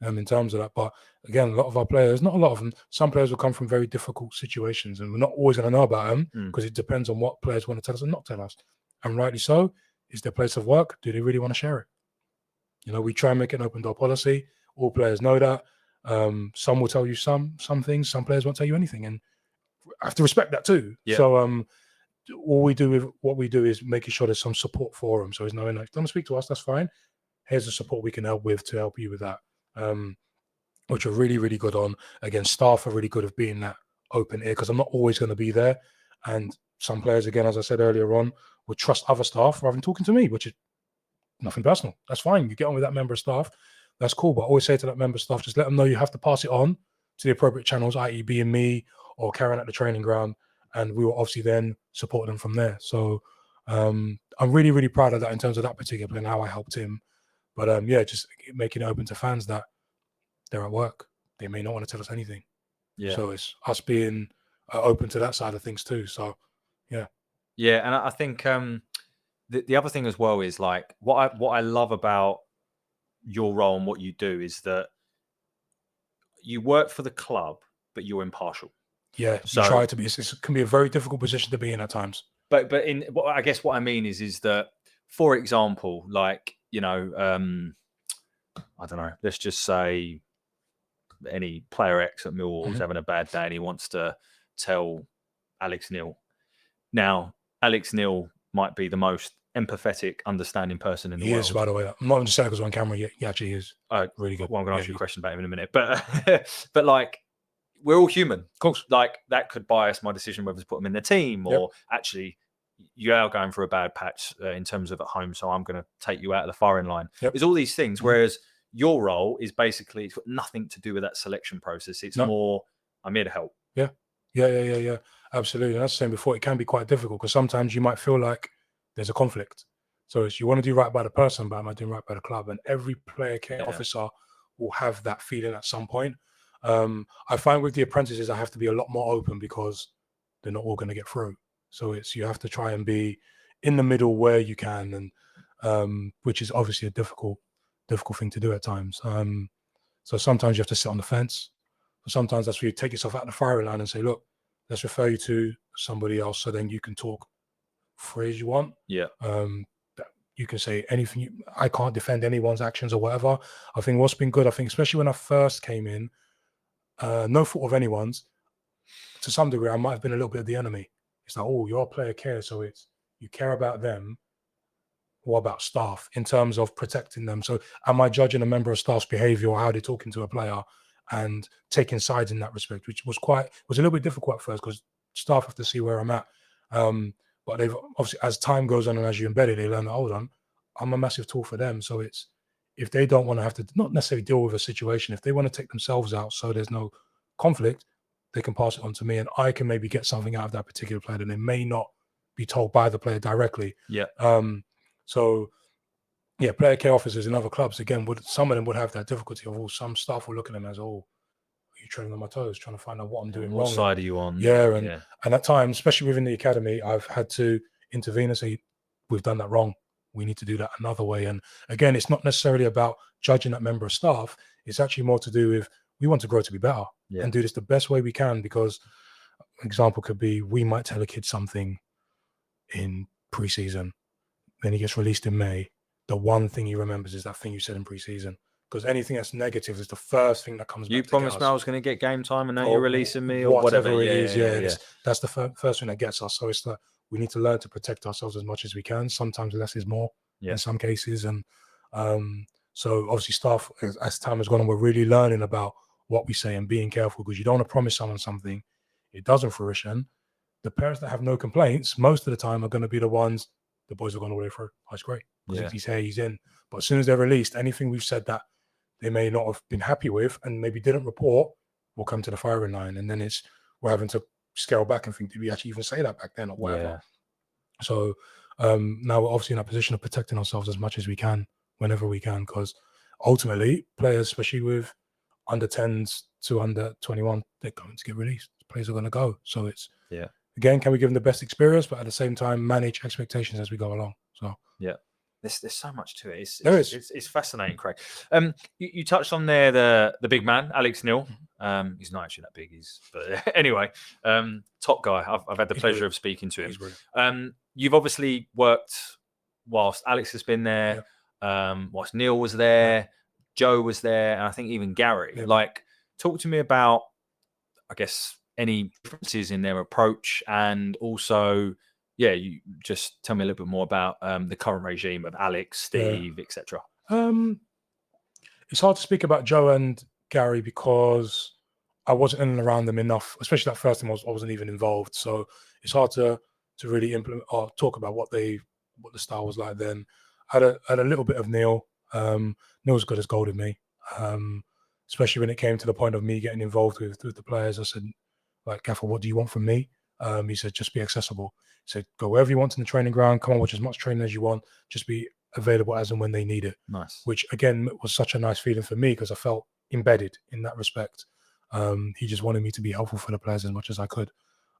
Speaker 2: In terms of that. But again, a lot of our players, not a lot of them, some players will come from very difficult situations, and we're not always going to know about them because it depends on what players want to tell us and not tell us. And rightly so. Is their place of work? Do they really want to share it? We try and make an open door policy. All players know that. Some will tell you some things. Some players won't tell you anything, and I have to respect that too. Yeah. So what we do is making sure there's some support for them. So he's knowing, like, don't speak to us, that's fine. Here's the support we can help with to help you with that. Which are really, really good on. Again, staff are really good at being that open ear, because I'm not always going to be there. And some players, again, as I said earlier on, would trust other staff rather than talking to me, which is nothing personal. That's fine. You get on with that member of staff. That's cool. But I always say to that member of staff, just let them know you have to pass it on to the appropriate channels, i.e. being me or carrying out the training ground, and we will obviously then support them from there. So I'm really, really proud of that in terms of that particular player and how I helped him. But just making it open to fans that they're at work. They may not want to tell us anything.
Speaker 1: Yeah.
Speaker 2: So it's us being open to that side of things too. So, yeah.
Speaker 1: Yeah, and I think the other thing as well is like what I love about your role and what you do is that you work for the club, but you're impartial.
Speaker 2: Yeah,
Speaker 1: So
Speaker 2: you try to be. It can be a very difficult position to be in at times.
Speaker 1: But in what I guess what I mean is that, for example, like I don't know, let's just say any player X at Millwall is having a bad day and he wants to tell Alex Neil. Now, Alex Neil might be the most empathetic, understanding person in the world.
Speaker 2: He is, by the way. I'm not just saying because on camera. He actually is. Really good.
Speaker 1: Well, I'm going to ask you a question about him in a minute, but like, we're all human.
Speaker 2: Of course.
Speaker 1: Like, that could bias my decision whether to put him in the team or actually you are going for a bad patch in terms of at home, so I'm going to take you out of the firing line. There's all these things, whereas your role is basically, it's got nothing to do with that selection process. It's more, I'm here to help.
Speaker 2: Yeah. Absolutely. And as I was saying before, it can be quite difficult because sometimes you might feel like there's a conflict. So it's, you want to do right by the person, but am I doing right by the club? And every player care officer will have that feeling at some point. I find with the apprentices, I have to be a lot more open because they're not all going to get through. So it's, you have to try and be in the middle where you can, and which is obviously a difficult thing to do at times. So sometimes you have to sit on the fence. Sometimes that's where you take yourself out of the firing line and say, look, let's refer you to somebody else so then you can talk free as you want.
Speaker 1: Yeah.
Speaker 2: You can say anything. I can't defend anyone's actions or whatever. I think what's been good, especially when I first came in, no fault of anyone's, to some degree, I might have been a little bit of the enemy. It's like, oh, you're a player care, so it's, you care about them. What about staff in terms of protecting them? So am I judging a member of staff's behavior or how they're talking to a player and taking sides in that respect, which was a little bit difficult at first because staff have to see where I'm at. But they've obviously, as time goes on and as you embed it, they learn that, hold on, I'm a massive tool for them. So it's, if they don't want to have to not necessarily deal with a situation, if they want to take themselves out so there's no conflict, they can pass it on to me and I can maybe get something out of that particular player that they may not be told by the player directly.
Speaker 1: Yeah.
Speaker 2: So yeah, player care officers in other clubs, again, some of them would have that difficulty of, some staff will look at them as, oh, are you treading on my toes, trying to find out what I'm doing wrong?
Speaker 1: What side are you on?
Speaker 2: Yeah, and at times, especially within the academy, I've had to intervene and say, we've done that wrong. We need to do that another way. And again, it's not necessarily about judging that member of staff. It's actually more to do with, we want to grow to be better and do this the best way we can, because an example could be, we might tell a kid something in pre-season, then he gets released in May. The one thing he remembers is that thing you said in pre-season, because anything that's negative is the first thing that comes back.
Speaker 1: You promised me I was going to get game time and now you're releasing me or whatever
Speaker 2: it is. That's the first thing that gets us. So it's that we need to learn to protect ourselves as much as we can. Sometimes less is more in some cases. And so obviously staff, as time has gone on, we're really learning about what we say and being careful, because you don't want to promise someone something, it doesn't fruition. The parents that have no complaints, most of the time, are going to be the ones, the boys are going all the way through. Oh, it's great. Because he's here, he's in. But as soon as they're released, anything we've said that they may not have been happy with and maybe didn't report will come to the firing line. And then we're having to scale back and think, did we actually even say that back then or whatever? Yeah. So now we're obviously in a position of protecting ourselves as much as we can, whenever we can, because ultimately players, especially with under 10s to under 21, they're going to get released. Players are going to go. So it's, again, can we give them the best experience, but at the same time, manage expectations as we go along? So,
Speaker 1: There's so much to it. It's fascinating, Craig. You touched on there the big man, Alex Neil. He's not actually that big. But anyway, top guy. I've had the pleasure of speaking to him. You've obviously worked whilst Alex has been there, whilst Neil was there, Joe was there, and I think even Gary. Like, talk to me about, I guess, any differences in their approach, and also, you just tell me a little bit more about the current regime of Alex, Steve, etc.
Speaker 2: It's hard to speak about Joe and Gary because I wasn't in and around them enough, especially that first time I wasn't even involved. So it's hard to really implement or talk about what the style was like then. I had a little bit of Neil. Neil's good as gold with me, especially when it came to the point of me getting involved with the players. I said, like, Gaffer, what do you want from me? He said, just be accessible. He said, go wherever you want in the training ground. Come on, watch as much training as you want. Just be available as and when they need it.
Speaker 1: Nice.
Speaker 2: Which, again, was such a nice feeling for me because I felt embedded in that respect. He just wanted me to be helpful for the players as much as I could,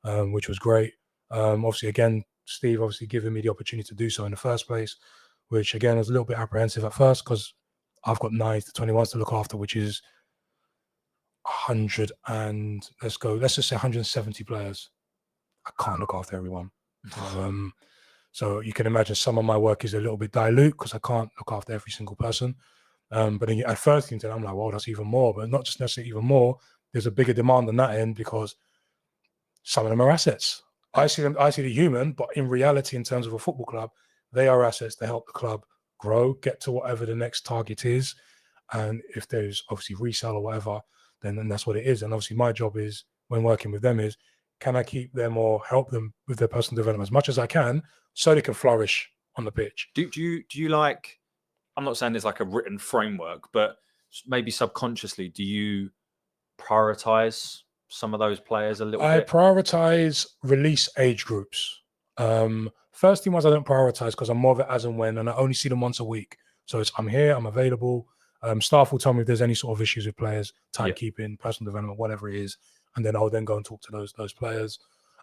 Speaker 2: which was great. Obviously, again, Steve obviously giving me the opportunity to do so in the first place, which, again, was a little bit apprehensive at first because I've got 9 to 21s to look after, which is 100 and let's just say 170 players. I can't look after everyone. So you can imagine some of my work is a little bit dilute because I can't look after every single person. But then at first, I'm like, well, that's even more. But not just necessarily even more. There's a bigger demand on that end because some of them are assets. I see the human, but in reality, in terms of a football club, they are assets to help the club grow, get to whatever the next target is. And if there's obviously resale or whatever, then that's what it is. And obviously my job is, when working with them, is can I keep them or help them with their personal development as much as I can so they can flourish on the pitch.
Speaker 1: Do you like, I'm not saying there's like a written framework, but maybe subconsciously, do you prioritize some of those players a little bit?
Speaker 2: I prioritize release age groups. First team ones I don't prioritize because I'm more of it as and when, and I only see them once a week. So it's I'm here, I'm available. Staff will tell me if there's any sort of issues with players, timekeeping, personal development, whatever it is, and then I'll then go and talk to those players.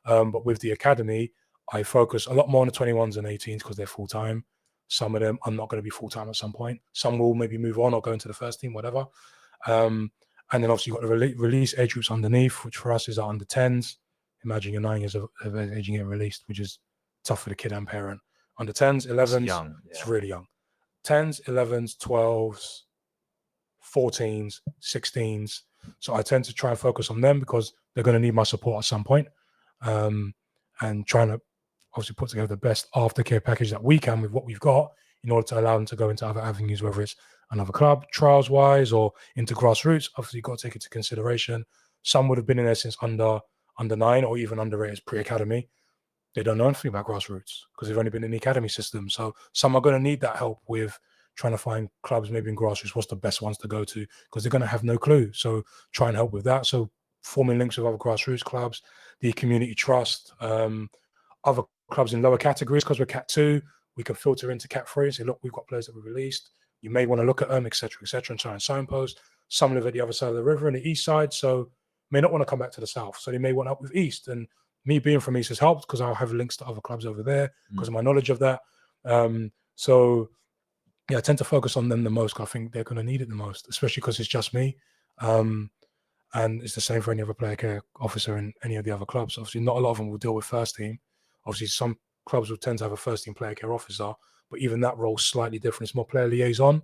Speaker 2: But with the academy, I focus a lot more on the 21s and 18s because they're full time. Some of them I'm not going to be full time at some point. Some will maybe move on or go into the first team, whatever. And then obviously you've got the release age groups underneath, which for us is our under 10s. Imagine you're 9 years of age and getting released, which is tough for the kid and parent. Under 10s, 11s, it's young, it's really young. 10s, 11s, 12s, 14s, 16s. So I tend to try and focus on them because they're going to need my support at some point. And trying to obviously put together the best aftercare package that we can with what we've got in order to allow them to go into other avenues, whether it's another club, trials-wise, or into grassroots. Obviously, you've got to take it into consideration. Some would have been in there since under 9 or even under 8 as pre-academy. They don't know anything about grassroots because they've only been in the academy system. So some are going to need that help with trying to find clubs maybe in grassroots, what's the best ones to go to, because they're going to have no clue. So try and help with that. So forming links with other grassroots clubs, the community trust, other clubs in lower categories, because we're Cat 2, we can filter into Cat 3 and say, look, we've got players that we released. You may want to look at them, etc., and try and signpost. Some live at the other side of the river in the east side, so may not want to come back to the south. So they may want help with east. And me being from east has helped because I'll have links to other clubs over there because of my knowledge of that. So yeah, I tend to focus on them the most. I think they're going to need it the most, especially because it's just me. And it's the same for any other player care officer in any of the other clubs. Obviously, not a lot of them will deal with first team. Obviously, some clubs will tend to have a first team player care officer, but even that role is slightly different. It's more player liaison.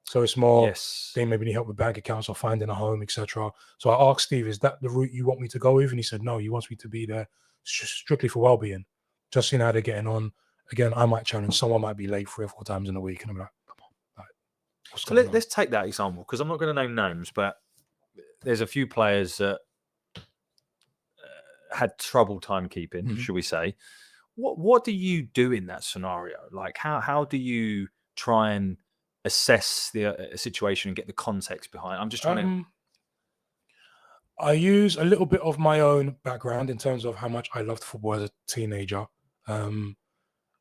Speaker 2: So it's more, they maybe need help with bank accounts or finding a home, etc. So I asked Steve, is that the route you want me to go with? And he said, no, he wants me to be there strictly for well-being. Just seeing how they're getting on. Again, I might challenge, someone might be late 3 or 4 times in a week. And I'm like, come on.
Speaker 1: So let's take that example, because I'm not going to name names, but there's a few players that had trouble timekeeping, should we say. What do you do in that scenario? Like, how do you try and assess the situation and get the context behind it? I'm just trying to...
Speaker 2: I use a little bit of my own background in terms of how much I loved football as a teenager. And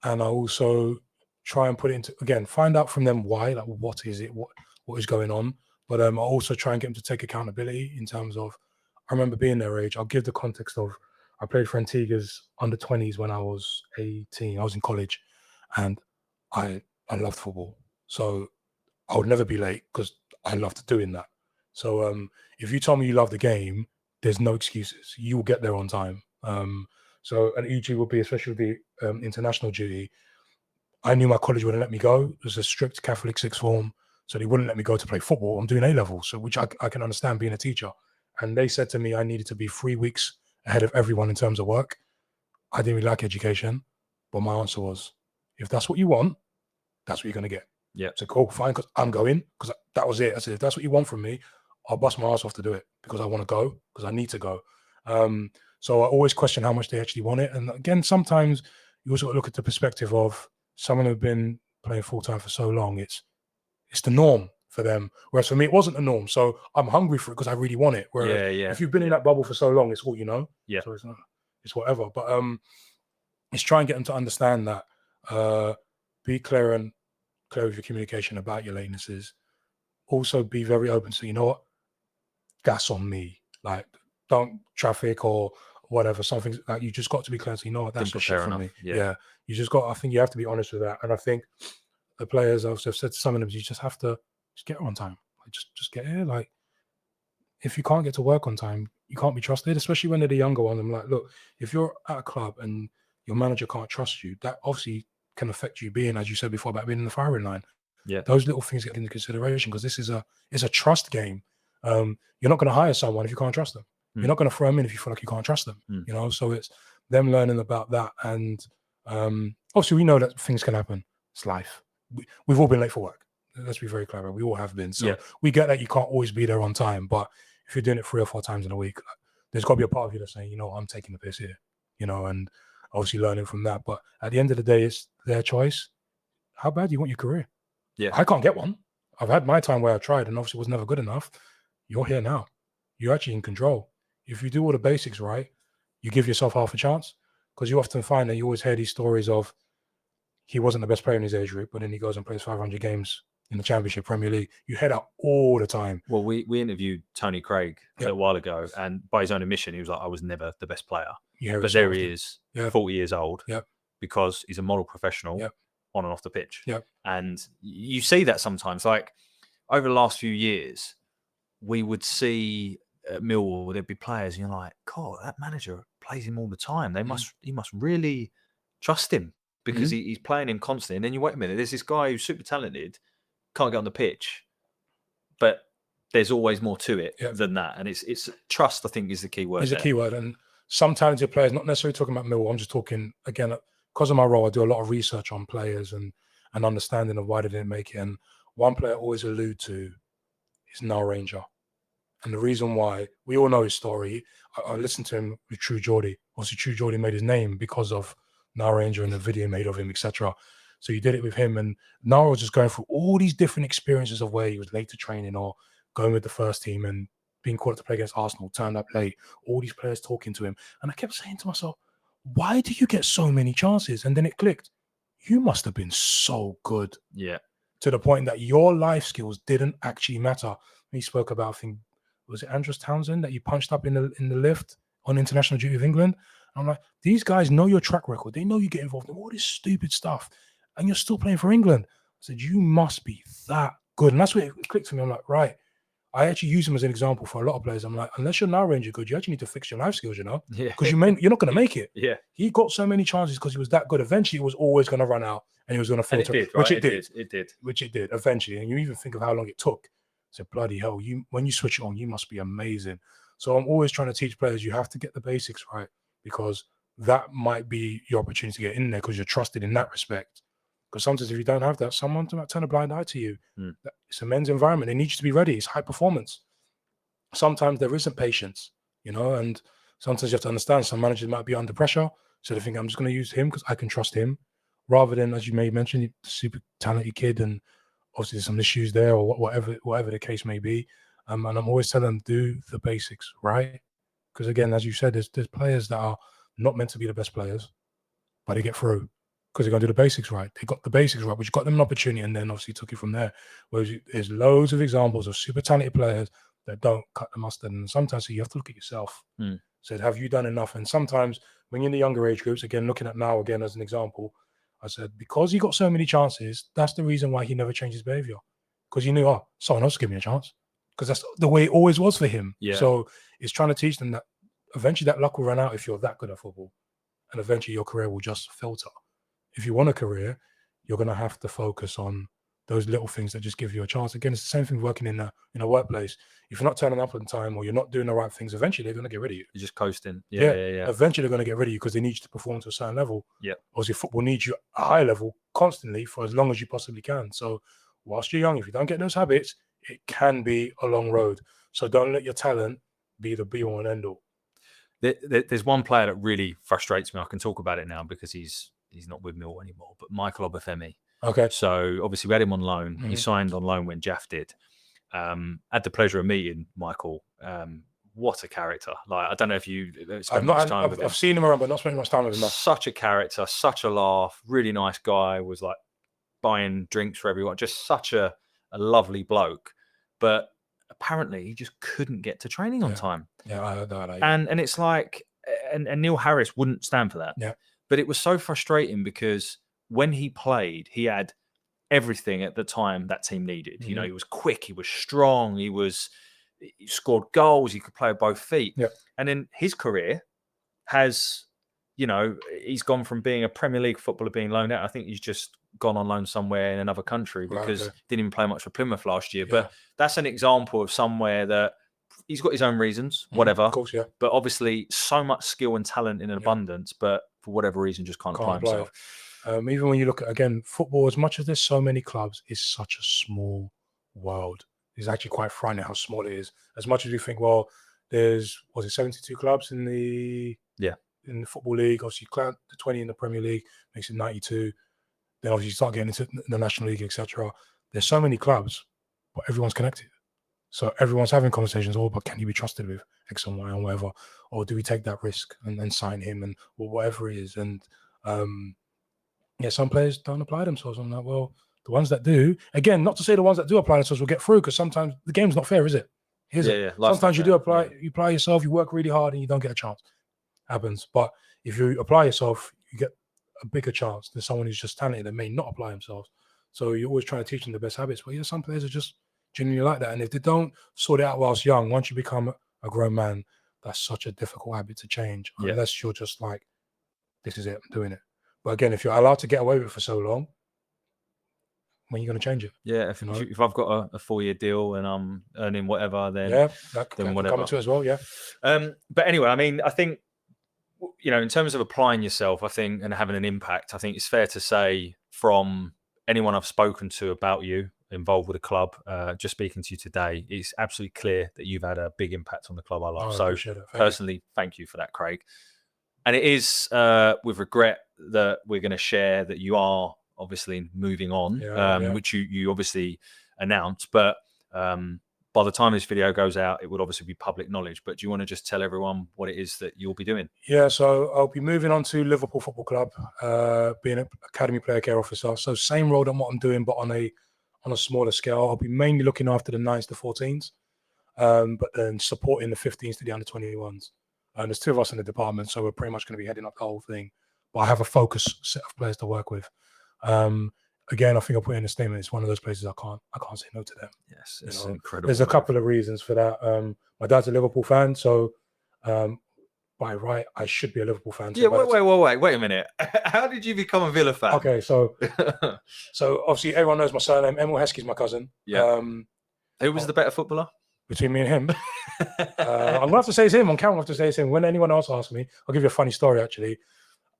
Speaker 2: I also try and put it into, again, find out from them why, like what is it, what is going on. But I also try and get them to take accountability in terms of, I remember being their age. I'll give the context of, I played for Antigua's under 20s when I was 18. I was in college and I loved football. So I would never be late because I loved doing that. So if you tell me you love the game, there's no excuses. You will get there on time. So an EG would be, especially with the international duty, I knew my college wouldn't let me go. It was a strict Catholic sixth form, so they wouldn't let me go to play football. I'm doing A-level, so which I can understand being a teacher. And they said to me I needed to be 3 weeks ahead of everyone in terms of work. I didn't really like education, but my answer was, if that's what you want, that's what you're going to get.
Speaker 1: Yeah.
Speaker 2: So cool, fine, because I'm going, because that was it. I said, if that's what you want from me, I'll bust my ass off to do it because I want to go, because I need to go. So I always question how much they actually want it. And again, sometimes you also look at the perspective of someone who's been playing full time for so long. It's the norm for them. Whereas for me, it wasn't the norm. So I'm hungry for it because I really want it. Whereas if you've been in that bubble for so long, it's all you know.
Speaker 1: Yeah.
Speaker 2: So it's whatever. But it's try and get them to understand that be clear with your communication about your latenesses. Also be very open. So you know what? That's on me. Like don't traffic or whatever. Something like you just got to be clear. So you know what? That's just shit for me. Yeah. You just got. I think you have to be honest with that. And I think the players I've said to some of them, you just have to just get on time. Like just get here. Like if you can't get to work on time, you can't be trusted, especially when they're the younger ones. I'm like, look, if you're at a club and your manager can't trust you, that obviously can affect you being, as you said before, about being in the firing line.
Speaker 1: Yeah.
Speaker 2: Those little things get into consideration because this is a trust game. You're not going to hire someone if you can't trust them. You're not going to throw them in if you feel like you can't trust them. You know, so it's them learning about that. And obviously we know that things can happen. It's life. We've all been late for work. Let's be very clear. We all have been. So we get that you can't always be there on time. But if you're doing it 3 or 4 times in a week, there's got to be a part of you that's saying, you know, I'm taking the piss here, you know, and obviously learning from that. But at the end of the day, it's their choice. How bad do you want your career?
Speaker 1: Yeah.
Speaker 2: I can't get one. I've had my time where I tried and obviously was never good enough. You're here now. You're actually in control. If you do all the basics right, you give yourself half a chance because you often find that you always hear these stories of he wasn't the best player in his age group, but then he goes and plays 500 games in the Championship, Premier League. You head out all the time.
Speaker 1: Well, we interviewed Tony Craig a little while ago, and by his own admission, he was like, I was never the best player. But there he is, 40 years old, because he's a model professional on and off the pitch. And you see that sometimes. Like, over the last few years, we would see at Millwall, there'd be players, and you're like, God, that manager plays him all the time. He must really trust him because he's playing him constantly. And then you wait a minute, there's this guy who's super talented, can't get on the pitch, but there's always more to it than that. And it's trust, I think, is the key word.
Speaker 2: It's a key word. And some talented players, not necessarily talking about Millwall, I'm just talking, again, because of my role, I do a lot of research on players and understanding of why they didn't make it. And one player I always allude to is Now Ranger. And the reason why, we all know his story. I listened to him with True Geordie. Obviously, True Geordie made his name because of Now Ranger and the video made of him, etc. So you did it with him. And Nara was just going through all these different experiences of where he was late to training or going with the first team and being called up to play against Arsenal, turned up late, all these players talking to him. And I kept saying to myself, why do you get so many chances? And then it clicked. You must have been so good.
Speaker 1: Yeah.
Speaker 2: To the point that your life skills didn't actually matter. He spoke about, I think, was it Andros Townsend that you punched up in the lift on international duty of England? And I'm like, these guys know your track record. They know you get involved in all this stupid stuff. And you're still playing for England. I said, you must be that good. And that's where it clicked for me. I'm like, right. I actually use him as an example for a lot of players. I'm like, unless you're Now Ranger good, you actually need to fix your life skills, you know? Because you're not going to make it.
Speaker 1: Yeah.
Speaker 2: He got so many chances because he was that good. Eventually, it was always going to run out and he was going to filter.
Speaker 1: Which it did.
Speaker 2: Which it did, eventually. And you even think of how long it took. I said, bloody hell, when you switch it on, you must be amazing. So I'm always trying to teach players, you have to get the basics right because that might be your opportunity to get in there because you're trusted in that respect. Because sometimes if you don't have that, someone might turn a blind eye to you. It's a men's environment. They need you to be ready. It's high performance. Sometimes there isn't patience, you know, and sometimes you have to understand some managers might be under pressure. So they think, I'm just going to use him because I can trust him. Rather than, as you may mention, super talented kid and obviously there's some issues there or whatever the case may be. And I'm always telling them, do the basics, right? Because again, as you said, there's players that are not meant to be the best players, but they get through because they're going to do the basics right. They got the basics right, which got them an opportunity and then obviously took it from there. Whereas there's loads of examples of super talented players that don't cut the mustard. And sometimes you have to look at yourself. So have you done enough? And sometimes when you're in the younger age groups, again, looking at Now again as an example, I said, because he got so many chances, that's the reason why he never changed his behavior. Because he knew, someone else will give me a chance. Because that's the way it always was for him.
Speaker 1: Yeah.
Speaker 2: So it's trying to teach them that eventually that luck will run out if you're that good at football. And eventually your career will just filter. If you want a career, you're going to have to focus on those little things that just give you a chance. Again, it's the same thing working in a workplace. If you're not turning up on time or you're not doing the right things, eventually they're going to get rid of you.
Speaker 1: You're just coasting. Yeah.
Speaker 2: Eventually they're going to get rid of you because they need you to perform to a certain level.
Speaker 1: Yeah.
Speaker 2: Obviously, football needs you at a high level constantly for as long as you possibly can. So whilst you're young, if you don't get those habits, it can be a long road. So don't let your talent be the be-all and end-all.
Speaker 1: There's one player that really frustrates me. I can talk about it now because he's not with Millwall anymore. But Michael Obafemi.
Speaker 2: Okay.
Speaker 1: So obviously we had him on loan. He signed on loan when Jaff did. Had the pleasure of meeting Michael. What a character! Like, I don't know if you spent much time with him.
Speaker 2: I've seen him around, but not spent much time with him.
Speaker 1: Such a character, such a laugh, really nice guy. Was like buying drinks for everyone. Just such a lovely bloke. But apparently he just couldn't get to training on time.
Speaker 2: Yeah, I heard that.
Speaker 1: And it's like, and Neil Harris wouldn't stand for that.
Speaker 2: Yeah.
Speaker 1: But it was so frustrating because when he played, he had everything at the time that team needed. You know, he was quick, he was strong, he scored goals, he could play with both feet.
Speaker 2: Yeah.
Speaker 1: And then his career has, you know, he's gone from being a Premier League footballer being loaned out. I think he's just gone on loan somewhere in another country because didn't even play much for Plymouth last year. Yeah. But that's an example of somewhere that he's got his own reasons, whatever. Of
Speaker 2: course, yeah.
Speaker 1: But obviously so much skill and talent in abundance, but for whatever reason just can't apply himself.
Speaker 2: Even when you look at, again, football, as much as there's so many clubs, is such a small world. It's actually quite frightening how small it is. As much as you think, well, there's, 72 clubs in the Football League. Obviously, the 20 in the Premier League makes it 92. Then obviously you start getting into the National League, etc. There's so many clubs, but everyone's connected. So everyone's having conversations, but can you be trusted with X and Y and whatever? Or do we take that risk and then sign him and whatever it is? And some players don't apply themselves. I'm like, well, the ones that do, again, not to say the ones that do apply themselves will get through, because sometimes the game's not fair, is it? Sometimes you do apply, you apply yourself, you work really hard and you don't get a chance. Happens. But if you apply yourself, you get a bigger chance than someone who's just talented and may not apply themselves. So you're always trying to teach them the best habits. But some players are just genuinely like that. And if they don't sort it out whilst young, once you become a grown man, that's such a difficult habit to change. Unless you're just like, this is it, I'm doing it. But again, if you're allowed to get away with it for so long, when are you going to change it?
Speaker 1: Yeah, if I've got a 4-year deal and I'm earning whatever, then
Speaker 2: that
Speaker 1: then whatever.
Speaker 2: Come into it as well. Yeah.
Speaker 1: But anyway, I mean, I think, you know, in terms of applying yourself, I think, and having an impact, I think it's fair to say from anyone I've spoken to about you involved with the club, just speaking to you today, it's absolutely clear that you've had a big impact on the club I love. So personally, thank you for that, Craig. And it is with regret that we're going to share that you are obviously moving on, which you obviously announced. But by the time this video goes out, it would obviously be public knowledge. But do you want to just tell everyone what it is that you'll be doing?
Speaker 2: Yeah, so I'll be moving on to Liverpool Football Club, being an academy player care officer. So same role than what I'm doing, but on a smaller scale. I'll be mainly looking after the 9s to 14s, but then supporting the 15s to the under 21s. And there's 2 of us in the department, so we're pretty much going to be heading up the whole thing. But I have a focused set of players to work with. Again, I think I'll put in a statement. It's one of those places I can't say no to them.
Speaker 1: Yes, it's incredible.
Speaker 2: There's a couple of reasons for that. My dad's a Liverpool fan, so by right, I should be a Liverpool fan.
Speaker 1: Yeah, wait a minute. How did you become a Villa fan?
Speaker 2: Okay, so obviously everyone knows my surname. Emil Heskey is my cousin.
Speaker 1: Yeah. Who was the better footballer?
Speaker 2: Between me and him. I'm going to have to say it's him. On camera, I have to say it's him. When anyone else asks me, I'll give you a funny story, actually.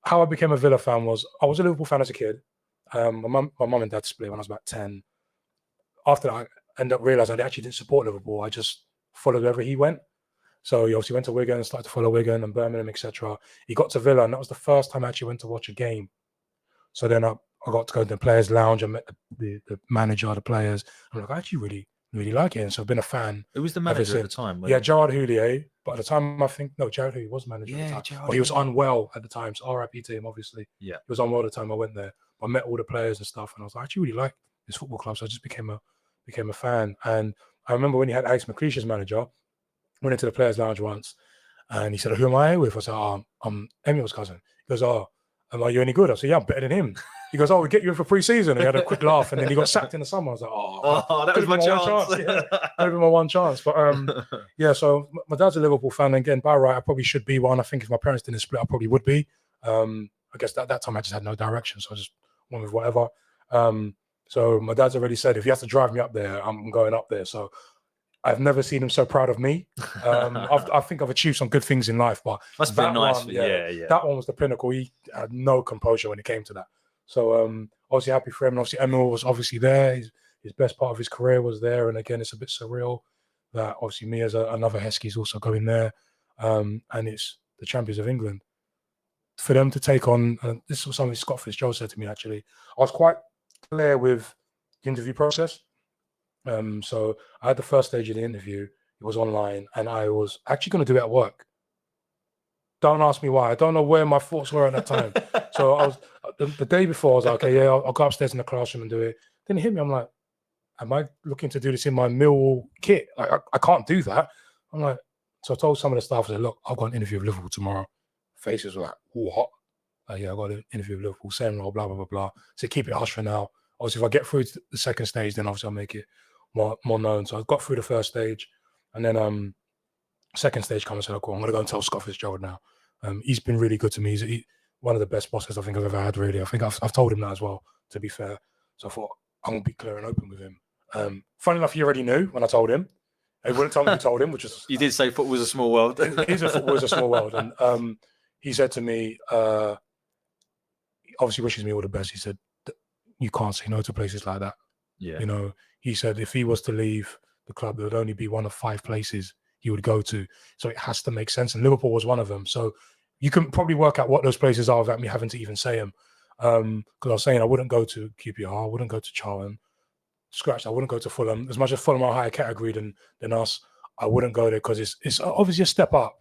Speaker 2: How I became a Villa fan was, I was a Liverpool fan as a kid. My mum and dad split when I was about 10. After that, I ended up realising I actually didn't support Liverpool. I just followed wherever he went. So he obviously went to Wigan and started to follow Wigan and Birmingham, etc. He got to Villa, and that was the first time I actually went to watch a game. So then I got to go to the players' lounge and met the manager, the players. I'm like, I actually really like it. And so I've been a fan.
Speaker 1: Who was the manager at the time?
Speaker 2: Yeah, Gerard Houllier. But at the time, Gerard Houllier was manager at the time. Gerard, but he was unwell at the time. So RIP to him, obviously. Yeah. He was unwell at the time I went there. I met all the players and stuff. And I was like, I actually really like this football club. So I just became a fan. And I remember when he had Alex McLeish as manager, went into the players' lounge once. And he said, who am I here with? I said, I'm Emil's cousin. He goes, are you any good? I said, yeah, I'm better than him. He goes, we get you in for pre-season. And he had a quick laugh, and then he got sacked in the summer. I was like,
Speaker 1: that was my chance.
Speaker 2: That would be my one chance. But so my dad's a Liverpool fan. And again, by right, I probably should be one. I think if my parents didn't split, I probably would be. I guess at that time I just had no direction, so I just went with whatever. So my dad's already said, if he has to drive me up there, I'm going up there. So I've never seen him so proud of me. I think I've achieved some good things in life, but
Speaker 1: must be nice. That
Speaker 2: one was the pinnacle. He had no composure when it came to that. So obviously happy for him. And obviously Emil was obviously there. His best part of his career was there. And again, it's a bit surreal that obviously me as another Heskey is also going there. And it's the champions of England. For them to take on, this was something Scott Fitzgerald said to me, actually. I was quite clear with the interview process. So I had the first stage of the interview. It was online, and I was actually going to do it at work. Don't ask me why. I don't know where my thoughts were at that time. So I was the day before. I was like, okay, yeah, I'll go upstairs in the classroom and do it. Then it hit me. I'm like, am I looking to do this in my Millwall kit? Like, I can't do that. I'm like, so I told some of the staff, I said, look, I've got an interview with Liverpool tomorrow. Faces were like, what? Yeah, I've got an interview with Liverpool, same role, blah, blah, blah, blah. So keep it hush for now. Obviously, if I get through to the second stage, then obviously I'll make it more known. So I got through the first stage, and then second stage comes and said, oh, cool, I'm going to go and tell Scott Fitzgerald now. He's been really good to me. He's one of the best bosses I think I've ever had, really. I think I've told him that as well, to be fair. So I thought, I'm going to be clear and open with him. Funny enough, he already knew when I told him. He wouldn't tell me who told him, which is...
Speaker 1: You did say football was a small world.
Speaker 2: Football was a small world. And he said to me, obviously wishes me all the best. He said, you can't say no to places like that.
Speaker 1: Yeah.
Speaker 2: You know, he said if he was to leave the club, there would only be one of 5 places he would go to. So it has to make sense. And Liverpool was one of them. So you can probably work out what those places are without me having to even say them. Because I was saying I wouldn't go to QPR, I wouldn't go to Charlton. I wouldn't go to Fulham. As much as Fulham are higher category than us, I wouldn't go there because it's obviously a step up,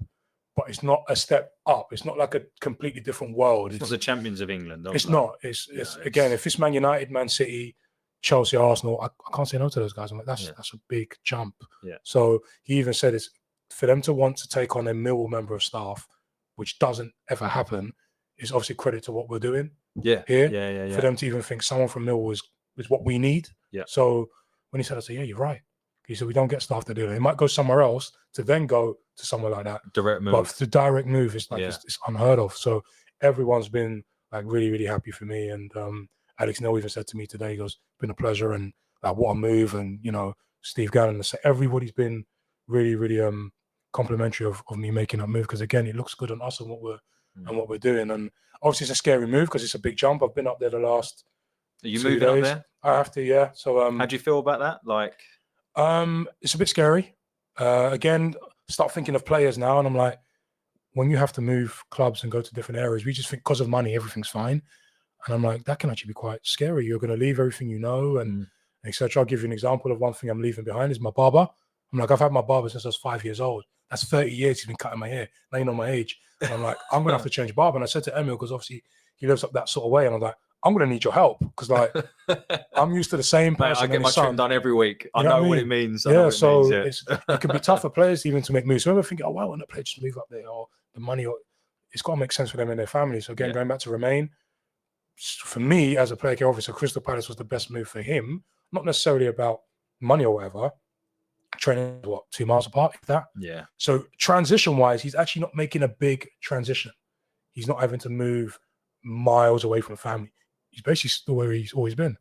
Speaker 2: but it's not a step up. It's not like a completely different world.
Speaker 1: It's not the champions of England.
Speaker 2: It's not. It's again, if it's Man United, Man City, Chelsea, Arsenal, I can't say no to those guys. I'm like, that's a big jump.
Speaker 1: Yeah.
Speaker 2: So he even said it's for them to want to take on a Millwall member of staff, which doesn't ever happen, is obviously credit to what we're doing.
Speaker 1: Yeah.
Speaker 2: Here.
Speaker 1: Yeah.
Speaker 2: For them to even think someone from Millwall is what we need.
Speaker 1: Yeah.
Speaker 2: So when he said, I said, yeah, you're right. He said, we don't get staff to do that. They might go somewhere else to then go to somewhere like that.
Speaker 1: Direct move.
Speaker 2: But the direct move is like it's unheard of. So everyone's been like really, really happy for me. And Alex Neil even said to me today, he goes, it's been a pleasure and like what a move. And you know, Steve Gannon, everybody's been really, really complimentary of me making that move because again, it looks good on us and what we're doing. And obviously it's a scary move because it's a big jump. I've been up there the last
Speaker 1: Are you
Speaker 2: 2
Speaker 1: moving
Speaker 2: days.
Speaker 1: up there?
Speaker 2: I have to, yeah. So
Speaker 1: how do you feel about that? Like
Speaker 2: it's a bit scary. Again, start thinking of players now, and I'm like, when you have to move clubs and go to different areas, we just think because of money, everything's fine. And I'm like, that can actually be quite scary. You're going to leave everything you know and etc. I'll give you an example of one thing I'm leaving behind is my barber. I'm like, I've had my barber since I was 5 years old. That's 30 years he's been cutting my hair. Now you know my age. And I'm like, I'm going to have to change barber. And I said to Emil, because obviously he lives up that sort of way. And I'm like, I'm going to need your help because like I'm used to the same person.
Speaker 1: Mate, I get my trim done every week. I know what it means.
Speaker 2: It can be tough for players even to make moves. So whoever think, oh, why wouldn't a player just move up there or the money? Or it's got to make sense for them and their family. So again, going back to Romain, for me as a player care officer, Crystal Palace was the best move for him. Not necessarily about money or whatever. Training 2 miles apart, if that.
Speaker 1: Yeah.
Speaker 2: So transition-wise, he's actually not making a big transition. He's not having to move miles away from family. He's basically still where he's always been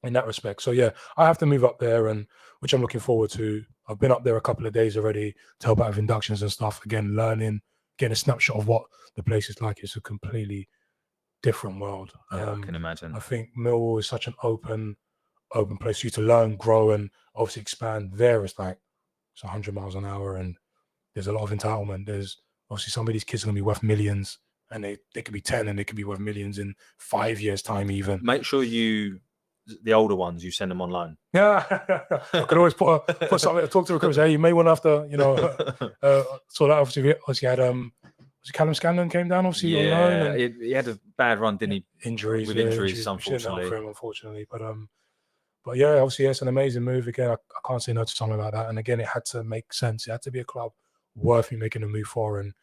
Speaker 2: in that respect. So yeah, I have to move up there, and which I'm looking forward to. I've been up there a couple of days already to help out with inductions and stuff. Again, learning, getting a snapshot of what the place is like. It's a completely different world.
Speaker 1: Yeah, I can imagine.
Speaker 2: I think Millwall is such an open place for you to learn, grow, and obviously expand. There, it's 100 miles an hour, and there's a lot of entitlement. There's obviously some of these kids are going to be worth millions. And they could be 10 and they could be worth millions in 5 years' time even.
Speaker 1: Make sure the older ones, you send them on loan.
Speaker 2: Yeah. I could always put something to talk to recruiters. Hey, you may want to have to, so that obviously had, Callum Scanlon came down obviously on loan.
Speaker 1: And he had a bad run, didn't he?
Speaker 2: Injuries,
Speaker 1: unfortunately.
Speaker 2: But yeah, obviously it's an amazing move. Again, I can't say no to something like that. And again, it had to make sense. It had to be a club worth me making a move for. And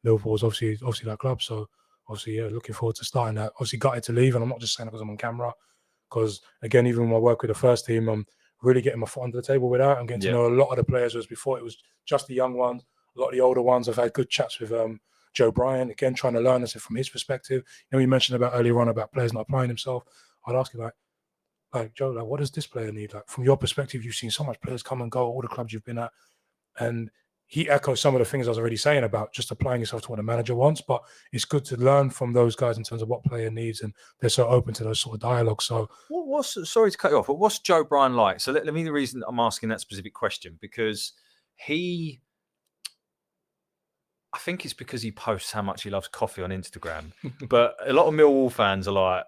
Speaker 2: Liverpool was obviously that club. So obviously, yeah, looking forward to starting that. Obviously gutted to leave, and I'm not just saying it because I'm on camera. Because again, even when I work with the first team, I'm really getting my foot under the table with that. I'm getting to know a lot of the players. Whereas before it was just the young ones, a lot of the older ones. I've had good chats with Joe Bryant, again, trying to learn this from his perspective. You know, you mentioned about earlier on about players not applying himself. I'd ask him like Joe, what does this player need? Like from your perspective, you've seen so much players come and go, all the clubs you've been at, and he echoes some of the things I was already saying about just applying yourself to what a manager wants. But it's good to learn from those guys in terms of what player needs, and they're so open to those sort of dialogues. So,
Speaker 1: sorry to cut you off, but what's Joe Bryan like? So let me the reason I'm asking that specific question because I think it's because he posts how much he loves coffee on Instagram. But a lot of Millwall fans are like,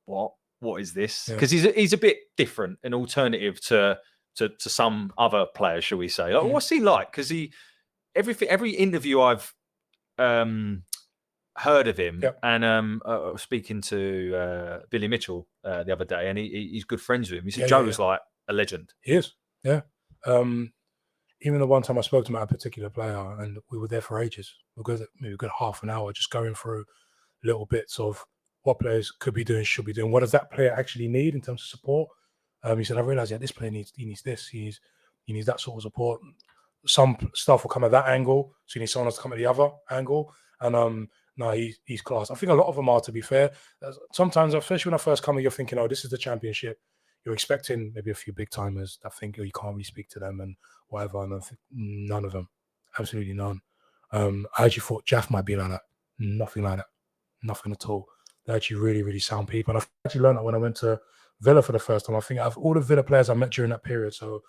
Speaker 1: what? what is this? Because he's a bit different, an alternative to some other players, shall we say? Like, what's he like? Because every interview I've heard of him, and I was speaking to Billy Mitchell the other day, and he's good friends with him. He said Joe was like a legend.
Speaker 2: He is, even the one time I spoke to him about a particular player, and we were there for ages. We were maybe a good half an hour just going through little bits of what players could be doing, should be doing. What does that player actually need in terms of support? He said, I realized, this player needs this. He needs that sort of support. Some stuff will come at that angle, so you need someone else to come at the other angle. And no, he's class. I think a lot of them are, to be fair. Sometimes, especially when I first come in, you're thinking, oh, this is the championship. You're expecting maybe a few big timers that think, oh, you can't really speak to them and whatever. And I think none of them, absolutely none. I actually thought Jaff might be like that. Nothing like that. Nothing at all. They're actually really, really sound people. And I actually learned that when I went to Villa for the first time. I think out of all the Villa players I met during that period, so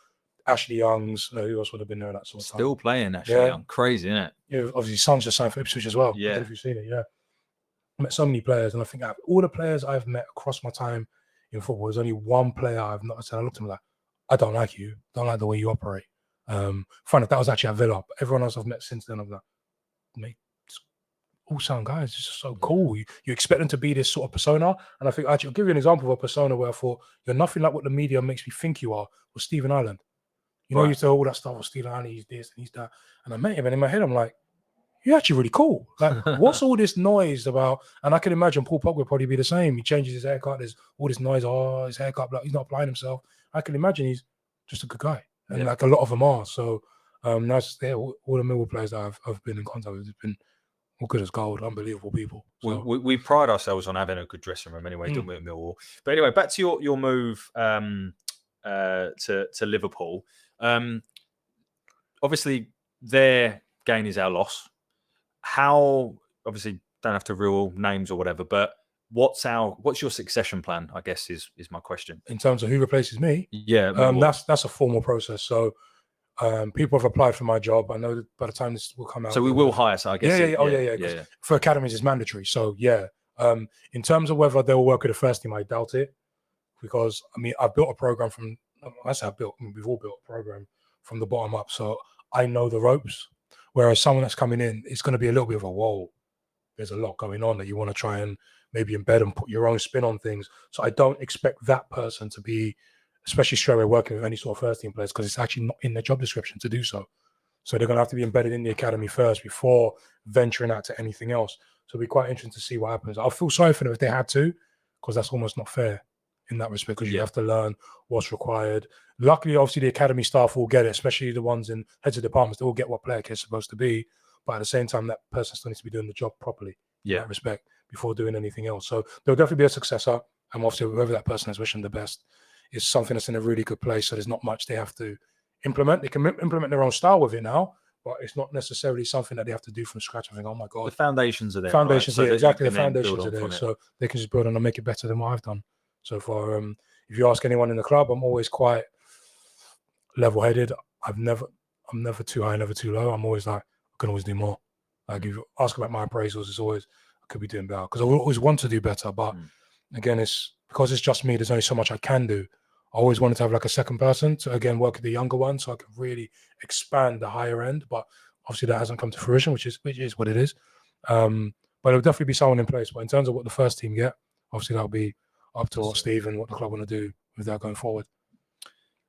Speaker 2: Ashley Young's, who else would have been there at that sort of time?
Speaker 1: Still playing, Ashley Young. Crazy, isn't it?
Speaker 2: Yeah, obviously, Son's just signed for Ipswich as well.
Speaker 1: Yeah.
Speaker 2: I don't know if you've seen it, I met so many players, and I think out of all the players I've met across my time in football, there's only one player I've not said. I looked at him like, I don't like you. Don't like the way you operate. Funny enough, that was actually at Villa. Everyone else I've met since then, I'm like, mate, all sound guys, it's just so cool. You expect them to be this sort of persona. And I think actually, I'll give you an example of a persona where I thought, you're nothing like what the media makes me think you are, was Stephen Ireland. You know, you say all that stuff, with Stephen Ireland, he's this and he's that. And I met him, and in my head, I'm like, you're actually really cool. Like, what's all this noise about? And I can imagine Paul Pogba would probably be the same. He changes his haircut. There's all this noise. Oh, his haircut, like, he's not applying himself. I can imagine he's just a good guy. And like a lot of them are. So that's all the Millwall players that I've been in contact with have been all good as gold, unbelievable people. So.
Speaker 1: We pride ourselves on having a good dressing room anyway, don't we, at Millwall? But anyway, back to your move to Liverpool. Obviously, their gain is our loss. How, obviously, don't have to rule names or whatever, but what's your succession plan, I guess, is my question.
Speaker 2: In terms of who replaces me?
Speaker 1: Yeah.
Speaker 2: That's a formal process. So people have applied for my job. I know that by the time this will come out.
Speaker 1: So we will hire, so I guess.
Speaker 2: Yeah. For academies, it's mandatory. So, in terms of whether they'll work with the first team, I doubt it. Because, I mean, I've built a program we've all built a program from the bottom up. So I know the ropes. Whereas someone that's coming in, it's going to be a little bit of a whoa. There's a lot going on that you want to try and maybe embed and put your own spin on things. So I don't expect that person to be, especially straight away, working with any sort of first team players, because it's actually not in their job description to do so. So they're going to have to be embedded in the academy first before venturing out to anything else. So it'll be quite interesting to see what happens. I'll feel sorry for them if they had to, because that's almost not fair in that respect, because you have to learn what's required. Luckily, obviously, the academy staff will get it, especially the ones in heads of departments. They will get what player care is supposed to be. But at the same time, that person still needs to be doing the job properly in that respect before doing anything else. So there'll definitely be a successor. And obviously, whoever that person is, wishing the best. Is something that's in a really good place. So there's not much they have to implement. They can implement their own style with it now, but it's not necessarily something that they have to do from scratch. I think, oh my God.
Speaker 1: The foundations are there.
Speaker 2: Foundations,
Speaker 1: right?
Speaker 2: so exactly. The foundations are there. So they can just build on and make it better than what I've done so far. If you ask anyone in the club, I'm always quite level-headed. I'm never too high, never too low. I'm always like, I can always do more. Like, if you ask about my appraisals, it's always, I could be doing better. Because I always want to do better. But again, it's because it's just me, there's only so much I can do. I always wanted to have like a second person to, again, work with the younger one so I could really expand the higher end. But obviously that hasn't come to fruition, which is what it is. But there'll definitely be someone in place. But in terms of what the first team get, obviously that'll be up to what Steve and what the club want to do with that going forward.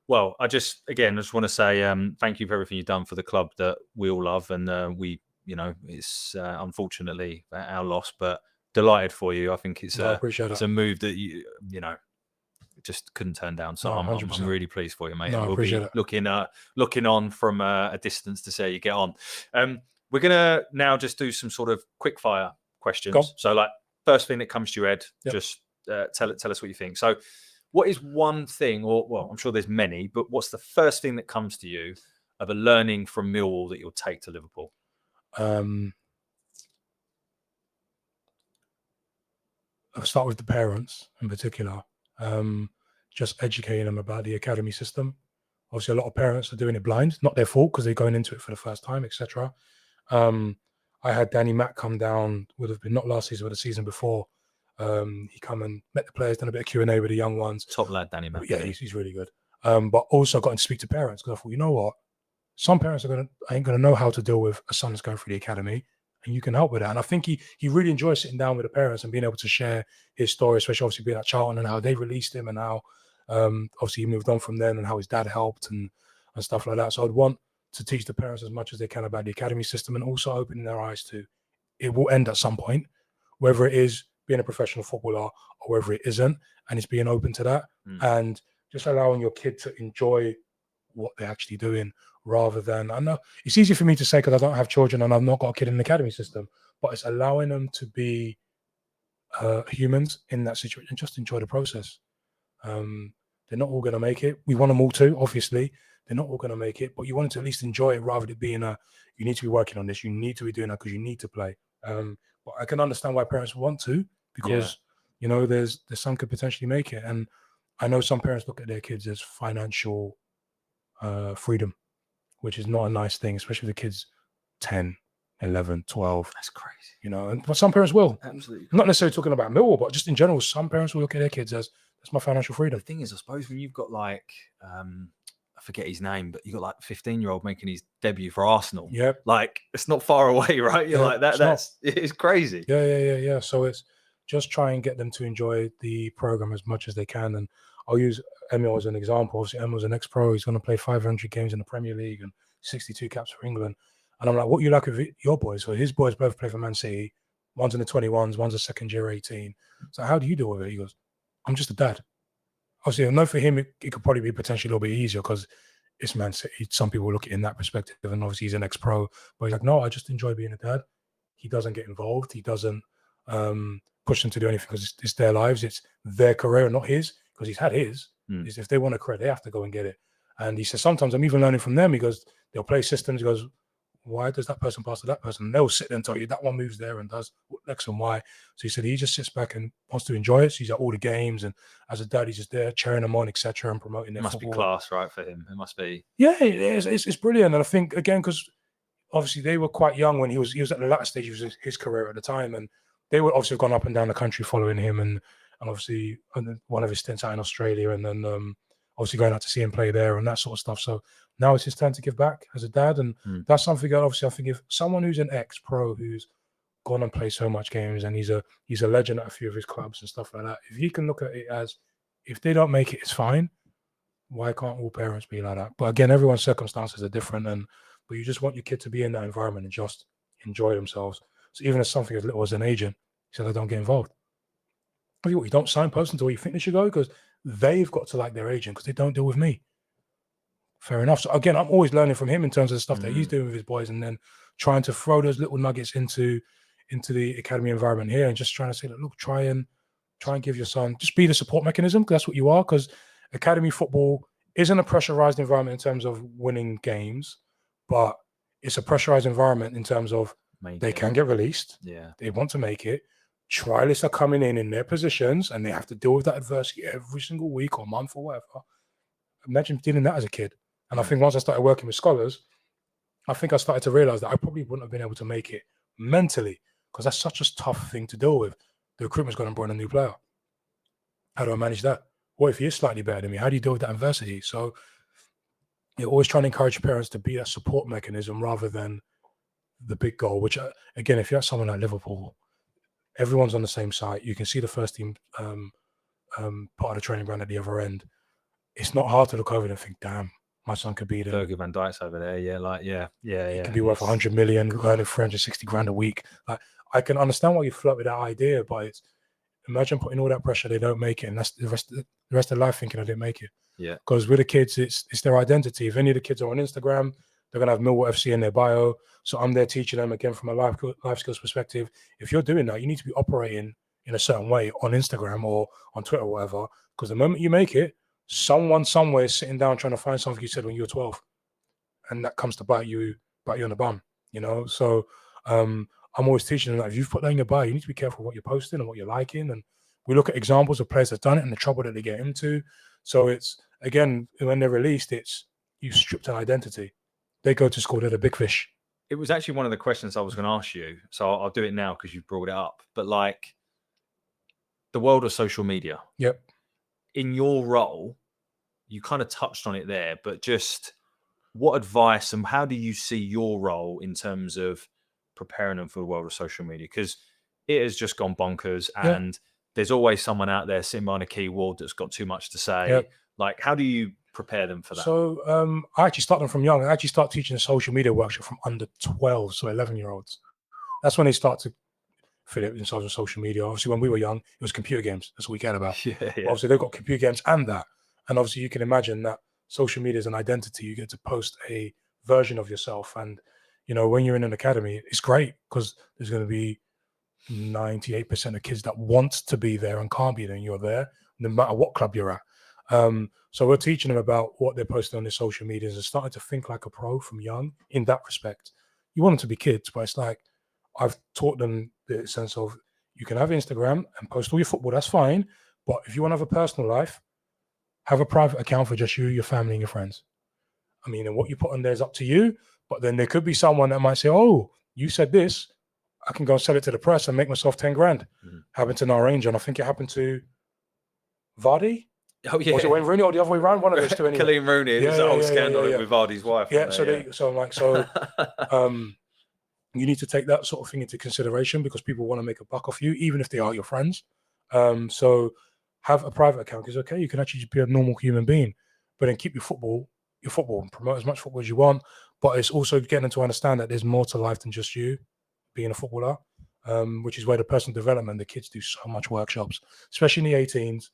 Speaker 1: Well, I just want to say thank you for everything you've done for the club that we all love. And it's unfortunately our loss, but delighted for you. I think it's a move that you just couldn't turn down. So I'm really pleased for you, mate.
Speaker 2: No,
Speaker 1: we'll be looking on from a distance to see how you get on. We're gonna now just do some sort of quick fire questions. So, like, first thing that comes to your head, just tell us what you think. So, what is one thing, or I'm sure there's many, but what's the first thing that comes to you of a learning from Millwall that you'll take to Liverpool?
Speaker 2: I'll start with the parents in particular. Just educating them about the academy system. Obviously, a lot of parents are doing it blind. Not their fault because they're going into it for the first time, etc. I had Danny Mack come down, would have been not last season, but the season before, He come and met the players, done a bit of Q&A with the young ones.
Speaker 1: Top lad, Danny, man.
Speaker 2: Yeah, he's really good. But also got to speak to parents, because I thought, you know what? Some parents ain't gonna know how to deal with a son that's going through the academy, and you can help with that. And I think he really enjoys sitting down with the parents and being able to share his story, especially obviously being at Charlton and how they released him and how obviously he moved on from then and how his dad helped and stuff like that. So I'd want to teach the parents as much as they can about the academy system, and also opening their eyes to it will end at some point, whether it is being a professional footballer or whether it isn't, and it's being open to that and just allowing your kid to enjoy what they're actually doing, rather than, I know it's easy for me to say because I don't have children and I've not got a kid in the academy system, but it's allowing them to be humans in that situation and just enjoy the process. They're not all going to make it. We want them all to, obviously. They're not all going to make it, but you want them to at least enjoy it, rather than being you need to be working on this, you need to be doing that because you need to play. But I can understand why parents want to, because you know there's some could potentially make it, and I know some parents look at their kids as financial freedom, which is not a nice thing, especially with the kids 10, 11, 12.
Speaker 1: That's crazy.
Speaker 2: You know, but some parents will.
Speaker 1: Absolutely.
Speaker 2: Not necessarily talking about Millwall, but just in general, some parents will look at their kids as, that's my financial freedom.
Speaker 1: The thing is, I suppose when you've got like, I forget his name, but you got like 15-year-old making his debut for Arsenal.
Speaker 2: Yeah.
Speaker 1: Like, it's not far away, right? You're like, it's crazy.
Speaker 2: Yeah. So it's just try and get them to enjoy the program as much as they can. And I'll use Emil as an example. Obviously, Emil's an ex-pro. He's going to play 500 games in the Premier League and 62 caps for England. And I'm like, what you like with your boys? So his boys both play for Man City. One's in the 21s, one's a second year 18. So how do you deal with it? He goes, I'm just a dad. Obviously, I know for him, it could probably be potentially a little bit easier because it's Man City. Some people look at it in that perspective, and obviously he's an ex-pro. But he's like, no, I just enjoy being a dad. He doesn't get involved. He doesn't push them to do anything because it's their lives. It's their career, not his, because he's had his. If they want a career, they have to go and get it. And he says, sometimes I'm even learning from them. He goes, they'll play systems. He goes, why does that person pass to that person? And they'll sit there and tell you that one moves there and does X and Y. So he said he just sits back and wants to enjoy it. So he's at all the games, and as a dad, he's just there cheering them on, etc., and promoting their
Speaker 1: football. It must be class, right, for him. It must be.
Speaker 2: Yeah, it is. It's brilliant. And I think, again, because obviously they were quite young when he was at the latter stage of his career at the time, and they would obviously have gone up and down the country following him, and obviously one of his stints out in Australia, and then obviously going out to see him play there and that sort of stuff. So now it's his turn to give back as a dad, and that's something that obviously I think if someone who's an ex-pro who's gone and played so much games and he's a legend at a few of his clubs and stuff like that, if he can look at it as, if they don't make it, it's fine. Why can't all parents be like that? But again, everyone's circumstances are different, but you just want your kid to be in that environment and just enjoy themselves. So even as something as little as an agent, he said, I don't get involved. You don't signpost until you think they should go, because they've got to like their agent because they don't deal with me. Fair enough. So again, I'm always learning from him in terms of the stuff that he's doing with his boys, and then trying to throw those little nuggets into the academy environment here, and just trying to say, look, try and give your son, just be the support mechanism, because that's what you are. Because academy football isn't a pressurized environment in terms of winning games, but it's a pressurized environment in terms of they can get released.
Speaker 1: Yeah,
Speaker 2: they want to make it. Trialists are coming in their positions, and they have to deal with that adversity every single week or month or whatever. Imagine dealing that as a kid. And I think once I started working with scholars, I think I started to realize that I probably wouldn't have been able to make it mentally, because that's such a tough thing to deal with. The recruitment's going to bring a new player. How do I manage that? What if he is slightly better than me? How do you deal with that adversity? So you're always trying to encourage parents to be that support mechanism rather than the big goal, which, again, if you're at someone like Liverpool, everyone's on the same site. You can see the first team part of the training ground at the other end. It's not hard to look over and think, damn, my son could be there.
Speaker 1: Virgil van Dijk's over there. Yeah.
Speaker 2: He could be worth 100 million, earning 360 grand a week. Like, I can understand why you flirt with that idea, but it's, imagine putting all that pressure, they don't make it, and that's the rest of their life thinking I didn't make it.
Speaker 1: Yeah.
Speaker 2: Because with the kids, it's their identity. If any of the kids are on Instagram, they're going to have Millwall FC in their bio. So I'm there teaching them, again, from a life skills perspective. If you're doing that, you need to be operating in a certain way on Instagram or on Twitter or whatever. Because the moment you make it, someone somewhere is sitting down trying to find something you said when you were 12. And that comes to bite you on the bum, you know? So I'm always teaching them that if you've put that in your bio, you need to be careful what you're posting and what you're liking. And we look at examples of players that have done it and the trouble that they get into. So it's, again, when they're released, it's you stripped an identity. They go to school, they're the big fish.
Speaker 1: It was actually one of the questions I was going to ask you. So I'll do it now because you've brought it up. But like, the world of social media.
Speaker 2: Yep.
Speaker 1: In your role, you kind of touched on it there, but just what advice and how do you see your role in terms of preparing them for the world of social media? Because it has just gone bonkers, and there's always someone out there sitting behind a keyboard that's got too much to say.
Speaker 2: Yep.
Speaker 1: Like, how do you prepare them for that?
Speaker 2: So I actually start them from young. I actually start teaching a social media workshop from under 12, so 11-year-olds. That's when they start to fit it themselves on social media. Obviously, when we were young, it was computer games. That's what we cared about.
Speaker 1: Yeah.
Speaker 2: Obviously, they've got computer games and that. And obviously, you can imagine that social media is an identity. You get to post a version of yourself. And, when you're in an academy, it's great because there's going to be 98% of kids that want to be there and can't be there, and you're there, no matter what club you're at. So we're teaching them about what they're posting on their social medias and starting to think like a pro from young in that respect. You want them to be kids, but it's like I've taught them the sense of you can have Instagram and post all your football, that's fine. But if you want to have a personal life, have a private account for just you, your family, and your friends. I mean, and what you put on there is up to you. But then there could be someone that might say, oh, you said this, I can go and sell it to the press and make myself 10 grand. Happened to Naranja, and I think it happened to Vardy.
Speaker 1: Oh, yeah.
Speaker 2: Was it Wayne Rooney or the other way around? One of those two anyway.
Speaker 1: Killian Rooney. There's that whole scandal with Vardy's wife.
Speaker 2: Yeah, so you need to take that sort of thing into consideration because people want to make a buck off you, even if they are your friends. So have a private account because, okay, you can actually just be a normal human being, but then keep your football, and promote as much football as you want. But it's also getting them to understand that there's more to life than just you being a footballer, which is where the personal development, the kids do so much workshops, especially in the 18s.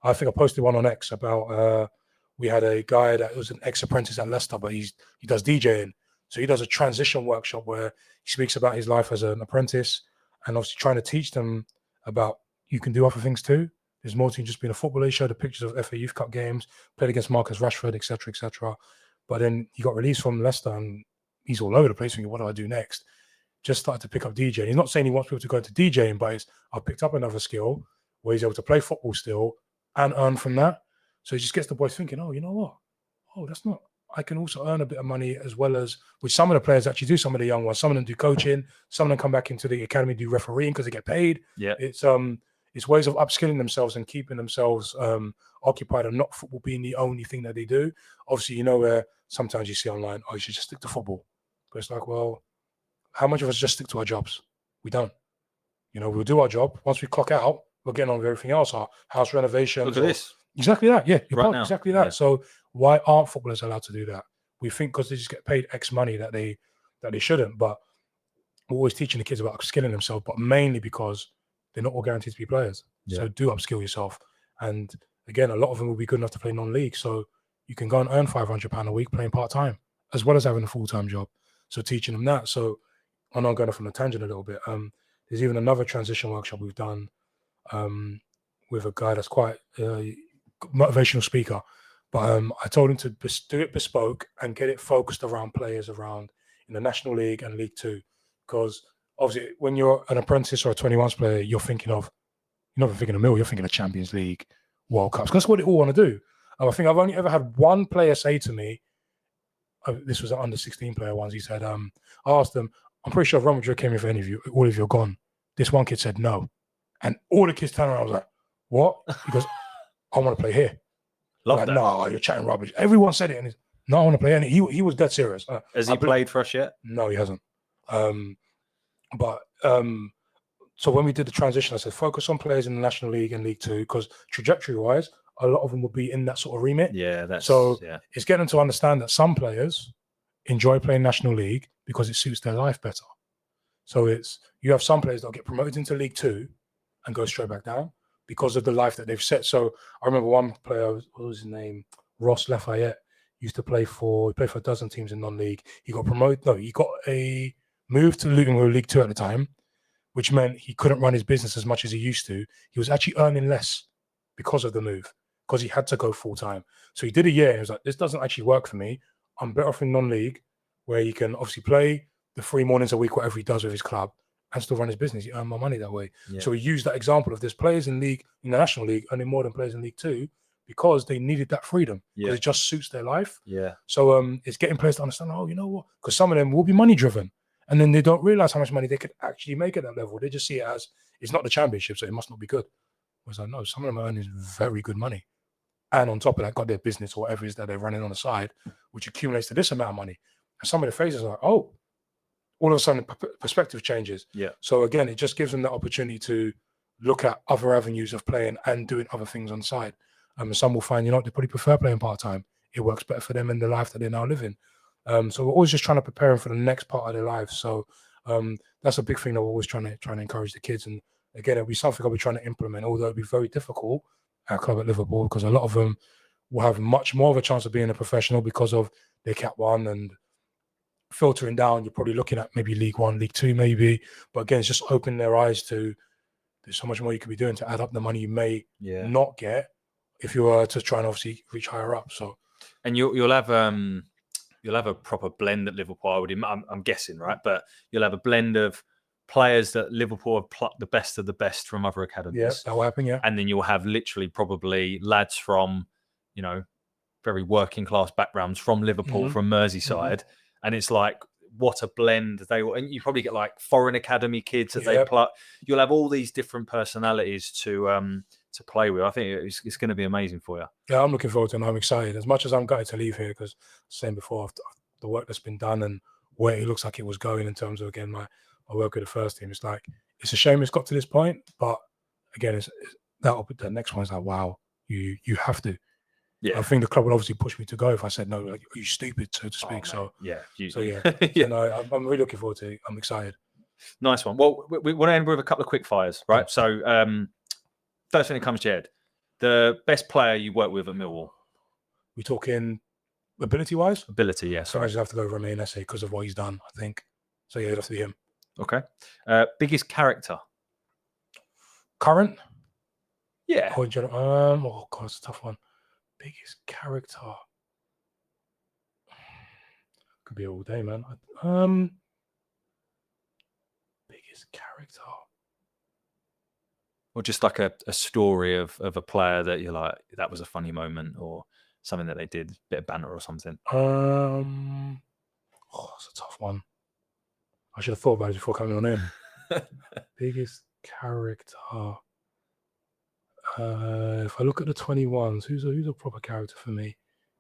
Speaker 2: I think I posted one on X about we had a guy that was an ex-apprentice at Leicester, but he does DJing. So he does a transition workshop where he speaks about his life as an apprentice and obviously trying to teach them about you can do other things too. There's more to just being a footballer. He showed the pictures of FA Youth Cup games, played against Marcus Rashford, etc., etc. But then he got released from Leicester and he's all over the place thinking, what do I do next? Just started to pick up DJing. He's not saying he wants people to go into DJing, but I've picked up another skill where he's able to play football still and earn from that. So he just gets the boys thinking, oh, you know what? Oh, that's not, I can also earn a bit of money as well as, which some of the players actually do, some of the young ones, some of them do coaching, some of them come back into the academy, do refereeing because they get paid.
Speaker 1: Yeah.
Speaker 2: It's ways of upskilling themselves and keeping themselves occupied and not football being the only thing that they do. Obviously, where sometimes you see online, oh, you should just stick to football. But it's like, well, how much of us just stick to our jobs? We don't. We'll do our job. Once we clock out, we're getting on with everything else, our house renovations.
Speaker 1: Look at this.
Speaker 2: Exactly that. Yeah,
Speaker 1: right now.
Speaker 2: Exactly that.
Speaker 1: Yeah.
Speaker 2: So why aren't footballers allowed to do that? We think because they just get paid X money that they shouldn't. But we're always teaching the kids about upskilling themselves, but mainly because they're not all guaranteed to be players. Yeah. So do upskill yourself. And again, a lot of them will be good enough to play non-league. So you can go and earn £500 a week playing part-time, as well as having a full-time job. So teaching them that. So I'm not going off on a tangent a little bit. There's even another transition workshop we've done with a guy that's quite motivational speaker. But I told him to do it bespoke and get it focused around players around in the National League and League Two. Because obviously when you're an apprentice or a 21s player, you're not even thinking of Mill, you're thinking of Champions League, World Cups. That's what they all want to do. And I think I've only ever had one player say to me, this was an under 16 player once, he said, I asked them, I'm pretty sure if Real Madrid came here for any of you, all of you are gone. This one kid said no. And all the kids turned around, I was like, what? He goes, I want to play here.
Speaker 1: Love
Speaker 2: like,
Speaker 1: that.
Speaker 2: No, you're chatting rubbish. Everyone said it. And no, I want to play. And he was dead serious.
Speaker 1: Has he played for us yet?
Speaker 2: No, he hasn't. So when we did the transition, I said, focus on players in the National League and League Two, because trajectory-wise, a lot of them will be in that sort of remit.
Speaker 1: Yeah,
Speaker 2: it's getting them to understand that some players enjoy playing National League because it suits their life better. So you have some players that get promoted into League Two and go straight back down because of the life that they've set. So I remember one player, what was his name? Ross Lafayette, used to play for a dozen teams in non-league. He got promoted. No, he got a move to Luton, who were League Two at the time, which meant he couldn't run his business as much as he used to. He was actually earning less because of the move, because he had to go full-time. So he did a year and he was like, this doesn't actually work for me. I'm better off in non-league, where he can obviously play the 3 mornings a week, whatever he does with his club, and still run his business. He earned more money that way. Yeah. So he used that example of there's players in the National League earning more than players in League Two because they needed that freedom. Because it just suits their life.
Speaker 1: Yeah.
Speaker 2: So it's getting players to understand, oh, you know what? Because some of them will be money driven. And then they don't realize how much money they could actually make at that level. They just see it as, it's not the championship, so it must not be good. I was like, no, some of them are earning very good money. And on top of that, got their business or whatever it is that they're running on the side, which accumulates to this amount of money. And some of the faces are like, oh, all of a sudden perspective changes.
Speaker 1: Yeah.
Speaker 2: So again, it just gives them the opportunity to look at other avenues of playing and doing other things on the side. And some will find, they probably prefer playing part-time. It works better for them in the life that they're now living. So we're always just trying to prepare them for the next part of their lives. So that's a big thing that we're always trying to encourage the kids. And again, it'll be something I'll be trying to implement, although it'll be very difficult at club at Liverpool, because a lot of them will have much more of a chance of being a professional because of their Cat 1 and filtering down. You're probably looking at maybe League 1, League 2 maybe. But again, it's just opening their eyes to there's so much more you could be doing to add up the money you may not get if you were to try and obviously reach higher up. So,
Speaker 1: and you'll have a proper blend at Liverpool. I'm guessing, right? But you'll have a blend of players that Liverpool have plucked the best of the best from other academies.
Speaker 2: Yeah, that will happen. Yeah,
Speaker 1: and then you'll have literally probably lads from very working class backgrounds from Liverpool, from Merseyside, and it's like, what a blend and you probably get like foreign academy kids that they pluck. You'll have all these different personalities to play with. I think it's going to be amazing for you.
Speaker 2: Yeah, I'm looking forward to it, and I'm excited. As much as I'm gutted to leave here, because saying before, the work that's been done and where it looks like it was going in terms of, again, my work with the first team, it's like, it's a shame it's got to this point, but again, the next one's like, wow, you have to. Yeah, I think the club would obviously push me to go if I said no. Like, are you stupid, so to speak? I'm really looking forward to it. I'm excited.
Speaker 1: Nice one. Well, we want to end with a couple of quick fires, right? So, first thing that comes to your head, the best player you work with at Millwall.
Speaker 2: We talking ability-wise?
Speaker 1: Ability, yes.
Speaker 2: So I just have to go Romain Esse because of what he's done, I think. So yeah, it'd have to be him.
Speaker 1: Okay. Biggest character.
Speaker 2: Current?
Speaker 1: Yeah.
Speaker 2: Oh God, it's a tough one. Biggest character could be all day, man. Biggest character,
Speaker 1: or just like a story of a player that you're like, that was a funny moment, or something that they did, a bit of banter or something.
Speaker 2: It's a tough one. I should have thought about it before coming on in. Biggest character. If I look at the 21s, who's a proper character for me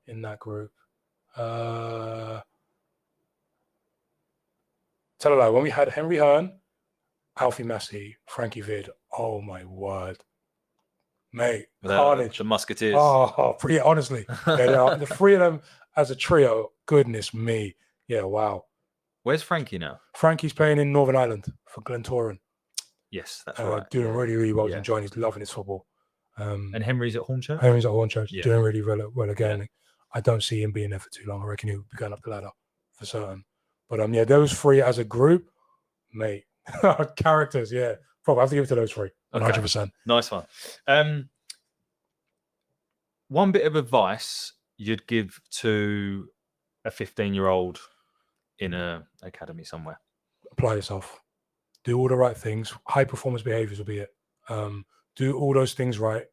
Speaker 2: in that group? Tell a lie. When we had Henry Hearn, Alfie Massey, Frankie Vid, oh my word, mate, carnage.
Speaker 1: The Musketeers.
Speaker 2: Oh, honestly, the three of them as a trio. Goodness me, yeah, wow.
Speaker 1: Where's Frankie now?
Speaker 2: Frankie's playing in Northern Ireland for Glentoran.
Speaker 1: Yes, that's right.
Speaker 2: Doing really, really well. He's enjoying. He's loving his football.
Speaker 1: And Henry's at Hornchurch?
Speaker 2: Henry's at Hornchurch, doing really well again. Yeah. I don't see him being there for too long. I reckon he'll be going up the ladder for certain. But those three as a group, mate, characters, yeah. Probably I have to give it to those three, 100%.
Speaker 1: Nice one. One bit of advice you'd give to a 15-year-old in an academy somewhere?
Speaker 2: Apply yourself. Do all the right things. High performance behaviors will be it. Do all those things right.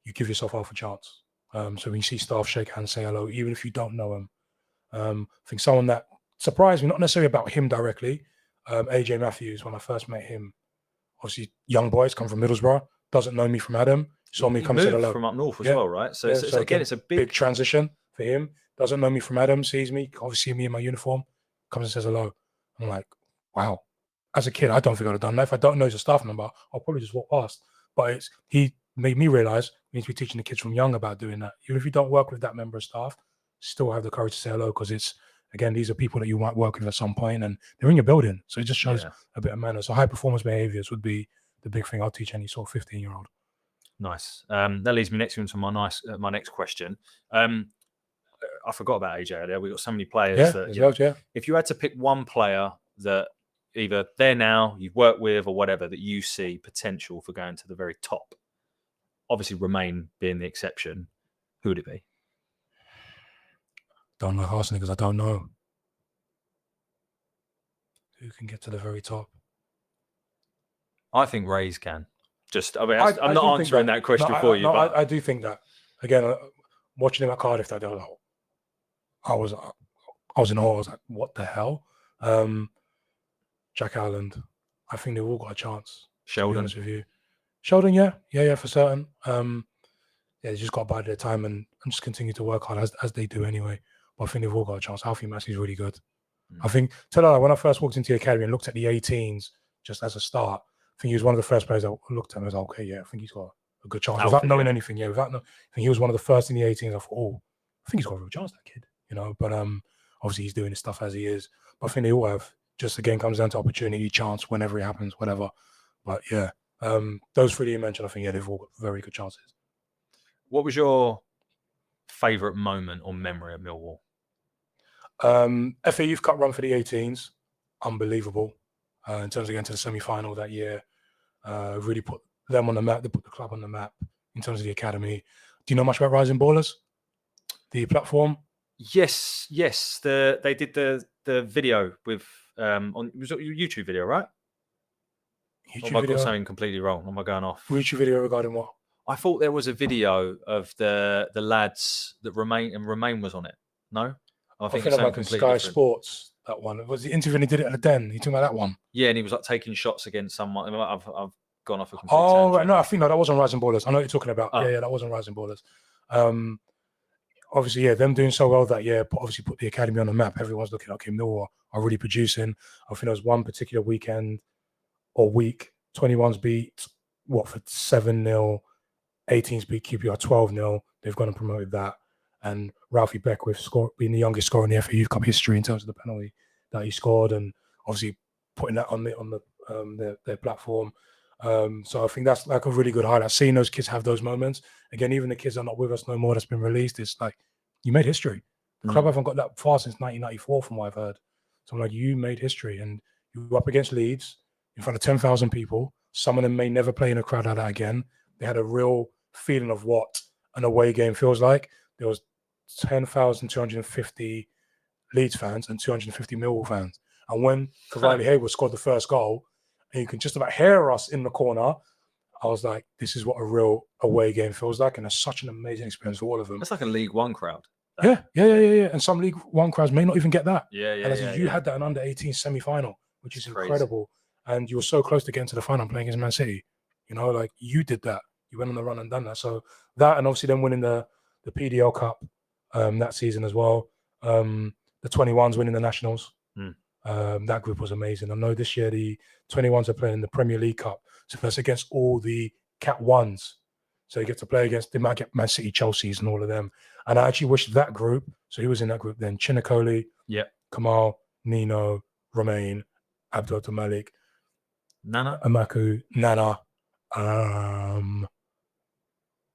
Speaker 2: You give yourself half a chance. So when you see staff shake hands, say hello, even if you don't know them. I think someone that surprised me, not necessarily about him directly, AJ Matthews, when I first met him, obviously young boys, come from Middlesbrough, doesn't know me from Adam, saw me come and said hello.
Speaker 1: From up north as well, right? So, so again, it's a big
Speaker 2: transition for him. Doesn't know me from Adam, sees me, obviously me in my uniform, comes and says hello. I'm like, wow. As a kid, I don't think I'd have done that. If I don't know his staff number, I'll probably just walk past. But he made me realize we need to be teaching the kids from young about doing that. Even if you don't work with that member of staff, still have the courage to say hello, because it's, again, these are people that you might work with at some point and they're in your building. So it just shows a bit of manners. So high performance behaviors would be the big thing I'll teach any sort of 15-year-old.
Speaker 1: Nice. That leads me next into my next question. I forgot about AJ earlier. We've got so many players if you had to pick one player that either there now, you've worked with or whatever, that you see potential for going to the very top, obviously Romain being the exception, who would it be?
Speaker 2: Don't like asking because I don't know. Who can get to the very top?
Speaker 1: I think Rays can. I'm not answering that question for you. But
Speaker 2: I do think that. Again, watching him at Cardiff that day, I was in awe. I was like, what the hell? Jack Allen, I think they've all got a chance.
Speaker 1: Sheldon.
Speaker 2: To be honest with you. Sheldon, yeah, for certain. They just got to bide their time and just continue to work hard as they do anyway. But I think they've all got a chance. Alfie Massey's really good. I think, when I first walked into the academy and looked at the 18s just as a start, I think he was one of the first players I looked at and I was like, okay, yeah, I think he's got a good chance. Without knowing anything, I think he was one of the first in the 18s. I thought, I think he's got a real chance, that kid. But obviously he's doing his stuff as he is. But I think they all have. Just again comes down to opportunity, chance, whenever it happens, whatever. But yeah, those three that you mentioned, I think they've all got very good chances.
Speaker 1: What was your favourite moment or memory at Millwall?
Speaker 2: FA Youth Cup run for the 18s, unbelievable. In terms of getting to the semi-final that year, really put them on the map. They put the club on the map in terms of the academy. Do you know much about Rising Ballers, the platform?
Speaker 1: Yes. They did the video with it was a YouTube video, right?
Speaker 2: YouTube
Speaker 1: I
Speaker 2: video?
Speaker 1: got something completely wrong? Am I going off?
Speaker 2: YouTube video regarding what?
Speaker 1: I thought there was a video of the lads that Remain was on it. No,
Speaker 2: I think about the Sky different. Sports. That one. It was the interview and he did it at the Den. You talking about that one?
Speaker 1: Yeah, and he was like taking shots against someone. I've gone off a complete
Speaker 2: tangent.
Speaker 1: Right.
Speaker 2: No, I think that wasn't Rising Ballers. I know what you're talking about. Oh. Yeah, that wasn't Rising Ballers. Obviously, them doing so well that year, obviously put the academy on the map. Everyone's looking, okay, Millwall are really producing. I think there was one particular weekend or week, 21s beat Watford 7-0, 18s beat QPR 12-0. They've gone and promoted that. And Ralphie Beckwith being the youngest scorer in the FA Youth Cup history in terms of the penalty that he scored, and obviously putting that on their platform. So I think that's like a really good highlight. Seeing those kids have those moments. Again, even the kids that are not with us no more that's been released, it's like, you made history. The club haven't got that far since 1994 from what I've heard. So I'm like, you made history, and you were up against Leeds in front of 10,000 people. Some of them may never play in a crowd like that again. They had a real feeling of what an away game feels like. There was 10,250 Leeds fans and 250 Millwall fans. And when Cavani Hayward scored the first goal, and you can just about hear us in the corner, I was like, this is what a real away game feels like. And it's such an amazing experience for all of them.
Speaker 1: It's like a League One crowd.
Speaker 2: Yeah. And some League One crowds may not even get that.
Speaker 1: You
Speaker 2: had that in under 18 semi-final, which is incredible. And you were so close to getting to the final playing against Man City. Like you did that. You went on the run and done that. So that, and obviously then winning the PDL Cup that season as well. The 21s winning the Nationals. That group was amazing. I know this year the 21s are playing in the Premier League Cup. So that's against all the Cat 1s. So you get to play against, they might get Man City, Chelsea's and all of them. And I actually wish that group, so he was in that group then, Chinakoli, Kamal, Nino, Romain, Abdul Malik,
Speaker 1: Nana,
Speaker 2: Amaku, Nana,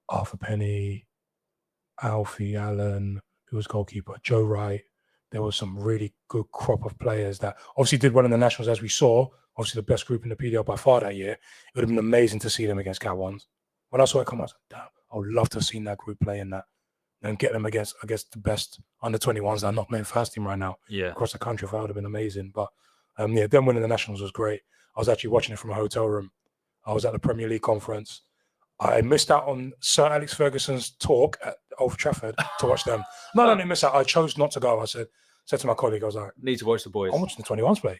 Speaker 2: Arthur Penny, Alfie Allen, who was goalkeeper, Joe Wright. There was some really good crop of players that obviously did well in the Nationals, as we saw. Obviously, the best group in the PDL by far that year. It would have been amazing to see them against Cat 1s. When I saw it come, I was like, damn, I would love to have seen that group play in that and get them against, I guess, the best under 21s that are not playing first team right now across the country. That would have been amazing. But them winning the Nationals was great. I was actually watching it from a hotel room. I was at the Premier League conference. I missed out on Sir Alex Ferguson's talk at Old Trafford to watch them. No, I didn't miss out. I chose not to go. I said to my colleague, I was like,
Speaker 1: need to watch the boys.
Speaker 2: I'm watching the 21s play.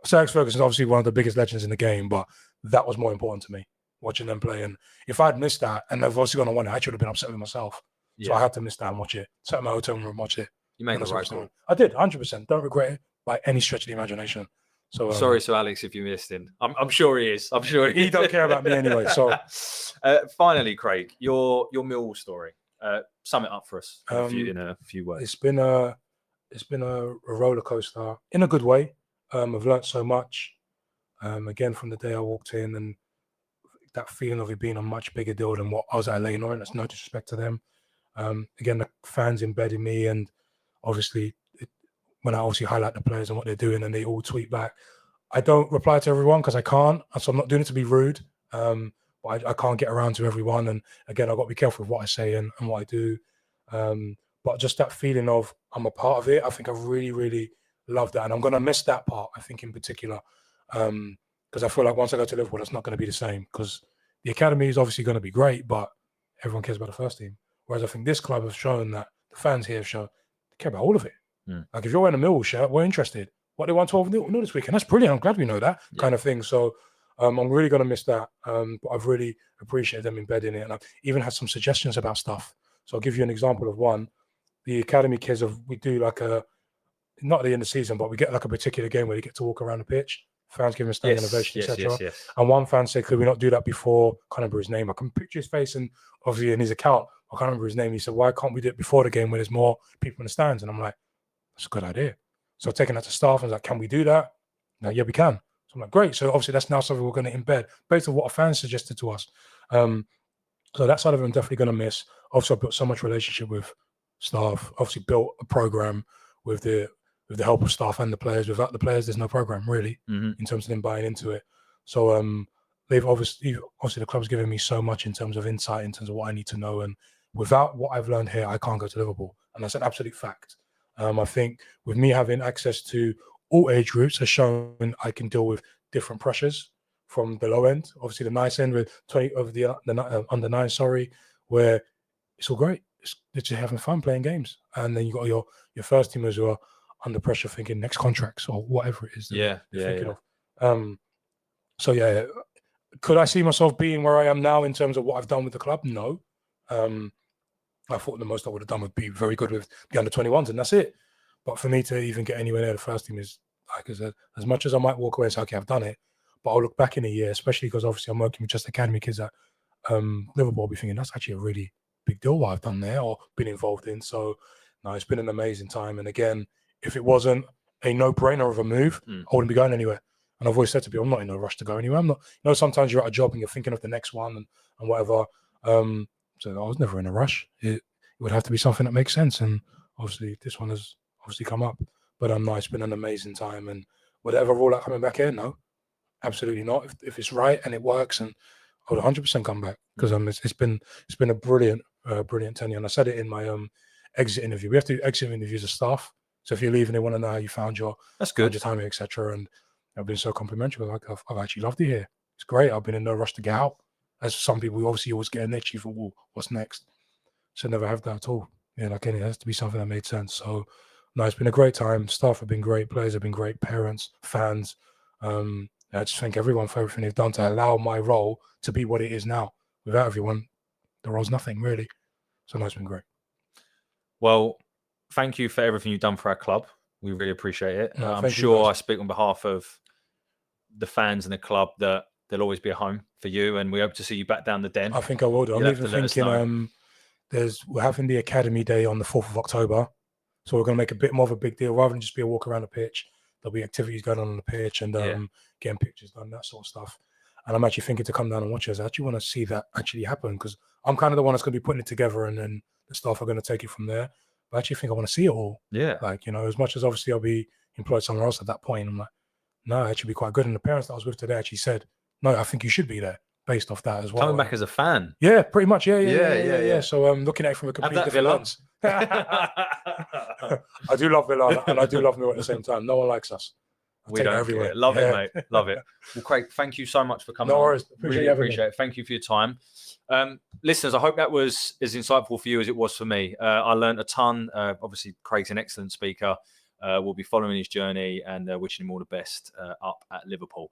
Speaker 2: Sir Alex Ferguson is obviously one of the biggest legends in the game, but that was more important to me, watching them play. And if I'd missed that, and they've obviously gone on one, I should have been upset with myself. So I had to miss that and watch it. Sat in my hotel room and watch it.
Speaker 1: You made the right call.
Speaker 2: I did, 100%. Don't regret it by any stretch of the imagination. So
Speaker 1: sorry, Sir Alex, if you missed him. I'm sure he is. I'm sure
Speaker 2: he don't care about me anyway. So
Speaker 1: finally, Craig, your Millwall story. Sum it up for us in a few words.
Speaker 2: It's been a roller coaster in a good way. I've learned so much. Again, from the day I walked in, and that feeling of it being a much bigger deal than what I was at Leyland, and that's no disrespect to them. Again, the fans embedded me, and obviously, when I obviously highlight the players and what they're doing, and they all tweet back. I don't reply to everyone because I can't, so I'm not doing it to be rude. But I can't get around to everyone, and again, I've got to be careful with what I say and what I do. But just that feeling of I'm a part of it, I think I really, really love that, and I'm going to miss that part. I think in particular, because I feel like once I go to Liverpool, it's not going to be the same. Because the academy is obviously going to be great, but everyone cares about the first team. Whereas I think this club has shown that the fans here have shown they care about all of it. Like if you're wearing a Millwall shirt, we're interested. What they won 12-0 this weekend, that's brilliant. I'm glad we know that kind of thing. So I'm really going to miss that. But I've really appreciated them embedding it. And I've even had some suggestions about stuff. So I'll give you an example of one. The academy kids, we do like not at the end of the season, but we get like a particular game where they get to walk around the pitch. Fans give them a standing ovation, etc.
Speaker 1: Yes.
Speaker 2: And one fan said, could we not do that before? I can't remember his name. I can picture his face and obviously in his account, I can't remember his name. He said, why can't we do it before the game where there's more people in the stands? And I'm like, that's a good idea. So I've taken that to staff and I was like, can we do that? No, yeah, we can. So I'm like, great. So obviously that's now something we're going to embed based on what a fan suggested to us. So that side of it I'm definitely going to miss. Obviously, I've built so much relationship with staff. Obviously, built a program with the help of staff and the players. Without the players, there's no program really in terms of them buying into it. So they've obviously the club's given me so much in terms of insight, in terms of what I need to know. And without what I've learned here, I can't go to Liverpool, and that's an absolute fact. I think with me having access to all age groups has shown I can deal with different pressures from the low end, obviously the nice end with 20 of the under 9, where it's all great. It's just having fun playing games, and then you got your first teamers who are under pressure thinking next contracts or whatever it is. They're thinking of. So yeah, could I see myself being where I am now in terms of what I've done with the club? No. I thought the most I would have done would be very good with the under 21s, and that's it. But for me to even get anywhere near the first team is, like I said, as much as I might walk away and say, okay, I've done it, but I'll look back in a year, especially because obviously I'm working with just academy kids at Liverpool, I'll be thinking that's actually a really big deal what I've done there or been involved in. So no, it's been an amazing time. And again, if it wasn't a no-brainer of a move, I wouldn't be going anywhere. And I've always said to people, I'm not in no rush to go anywhere. I'm not, sometimes you're at a job and you're thinking of the next one and whatever. So I was never in a rush. It would have to be something that makes sense. And obviously this one has obviously come up. But no, it's been an amazing time. And would I ever rule out coming back here? No, absolutely not. If it's right and it works, and I would 100% come back, because it's been a brilliant tenure. And I said it in my exit interview. We have to do exit interviews as staff. So if you're leaving, they want to know how you found your time here, etc. And I've been so complimentary. Like I've actually loved it here. It's great. I've been in no rush to get out. As some people, we obviously always get an itchy for, well, what's next? So never have that at all. Yeah, like it has to be something that made sense. So no, it's been a great time. Staff have been great. Players have been great. Parents, fans. I just thank everyone for everything they've done to allow my role to be what it is now. Without everyone, the role's nothing really. So no, it's been great.
Speaker 1: Well, thank you for everything you've done for our club. We really appreciate it.
Speaker 2: No,
Speaker 1: I'm sure I speak on behalf of the fans and the club that there'll always be a home for you, and we hope to see you back down the Den.
Speaker 2: I think I will do. I'm even thinking we're having the Academy Day on the 4th of October. So we're going to make a bit more of a big deal rather than just be a walk around the pitch. There'll be activities going on the pitch and getting pictures done, that sort of stuff. And I'm actually thinking to come down and watch it. I actually want to see that actually happen, because I'm kind of the one that's going to be putting it together, and then the staff are going to take it from there. But I actually think I want to see it all.
Speaker 1: Yeah.
Speaker 2: Like, as much as obviously I'll be employed somewhere else at that point, I'm like, no, it should be quite good. And the parents that I was with today actually said, no, I think you should be there based off that as well.
Speaker 1: Coming back as a fan.
Speaker 2: Yeah, pretty much. Yeah. So I'm looking at it from a completely different lens. I do love Villa and I do love Millwall at the same time. No one likes us.
Speaker 1: We don't everywhere. Love it, mate. Love it. Well, Craig, thank you so much for coming.
Speaker 2: No worries.
Speaker 1: Really appreciate it. Thank you for your time. Listeners, I hope that was as insightful for you as it was for me. I learned a ton. Obviously, Craig's an excellent speaker. We'll be following his journey and wishing him all the best up at Liverpool.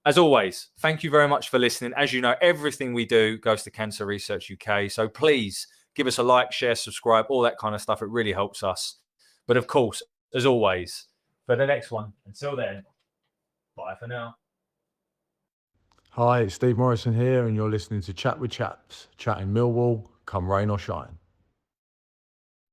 Speaker 1: As always, thank you very much for listening. As you know, everything we do goes to Cancer Research UK. So please give us a like, share, subscribe, all that kind of stuff. It really helps us. But of course, as always, for the next one, until then, bye for now.
Speaker 3: Hi, it's Steve Morrison here, and you're listening to Chat with Chaps, chatting Millwall, come rain or shine.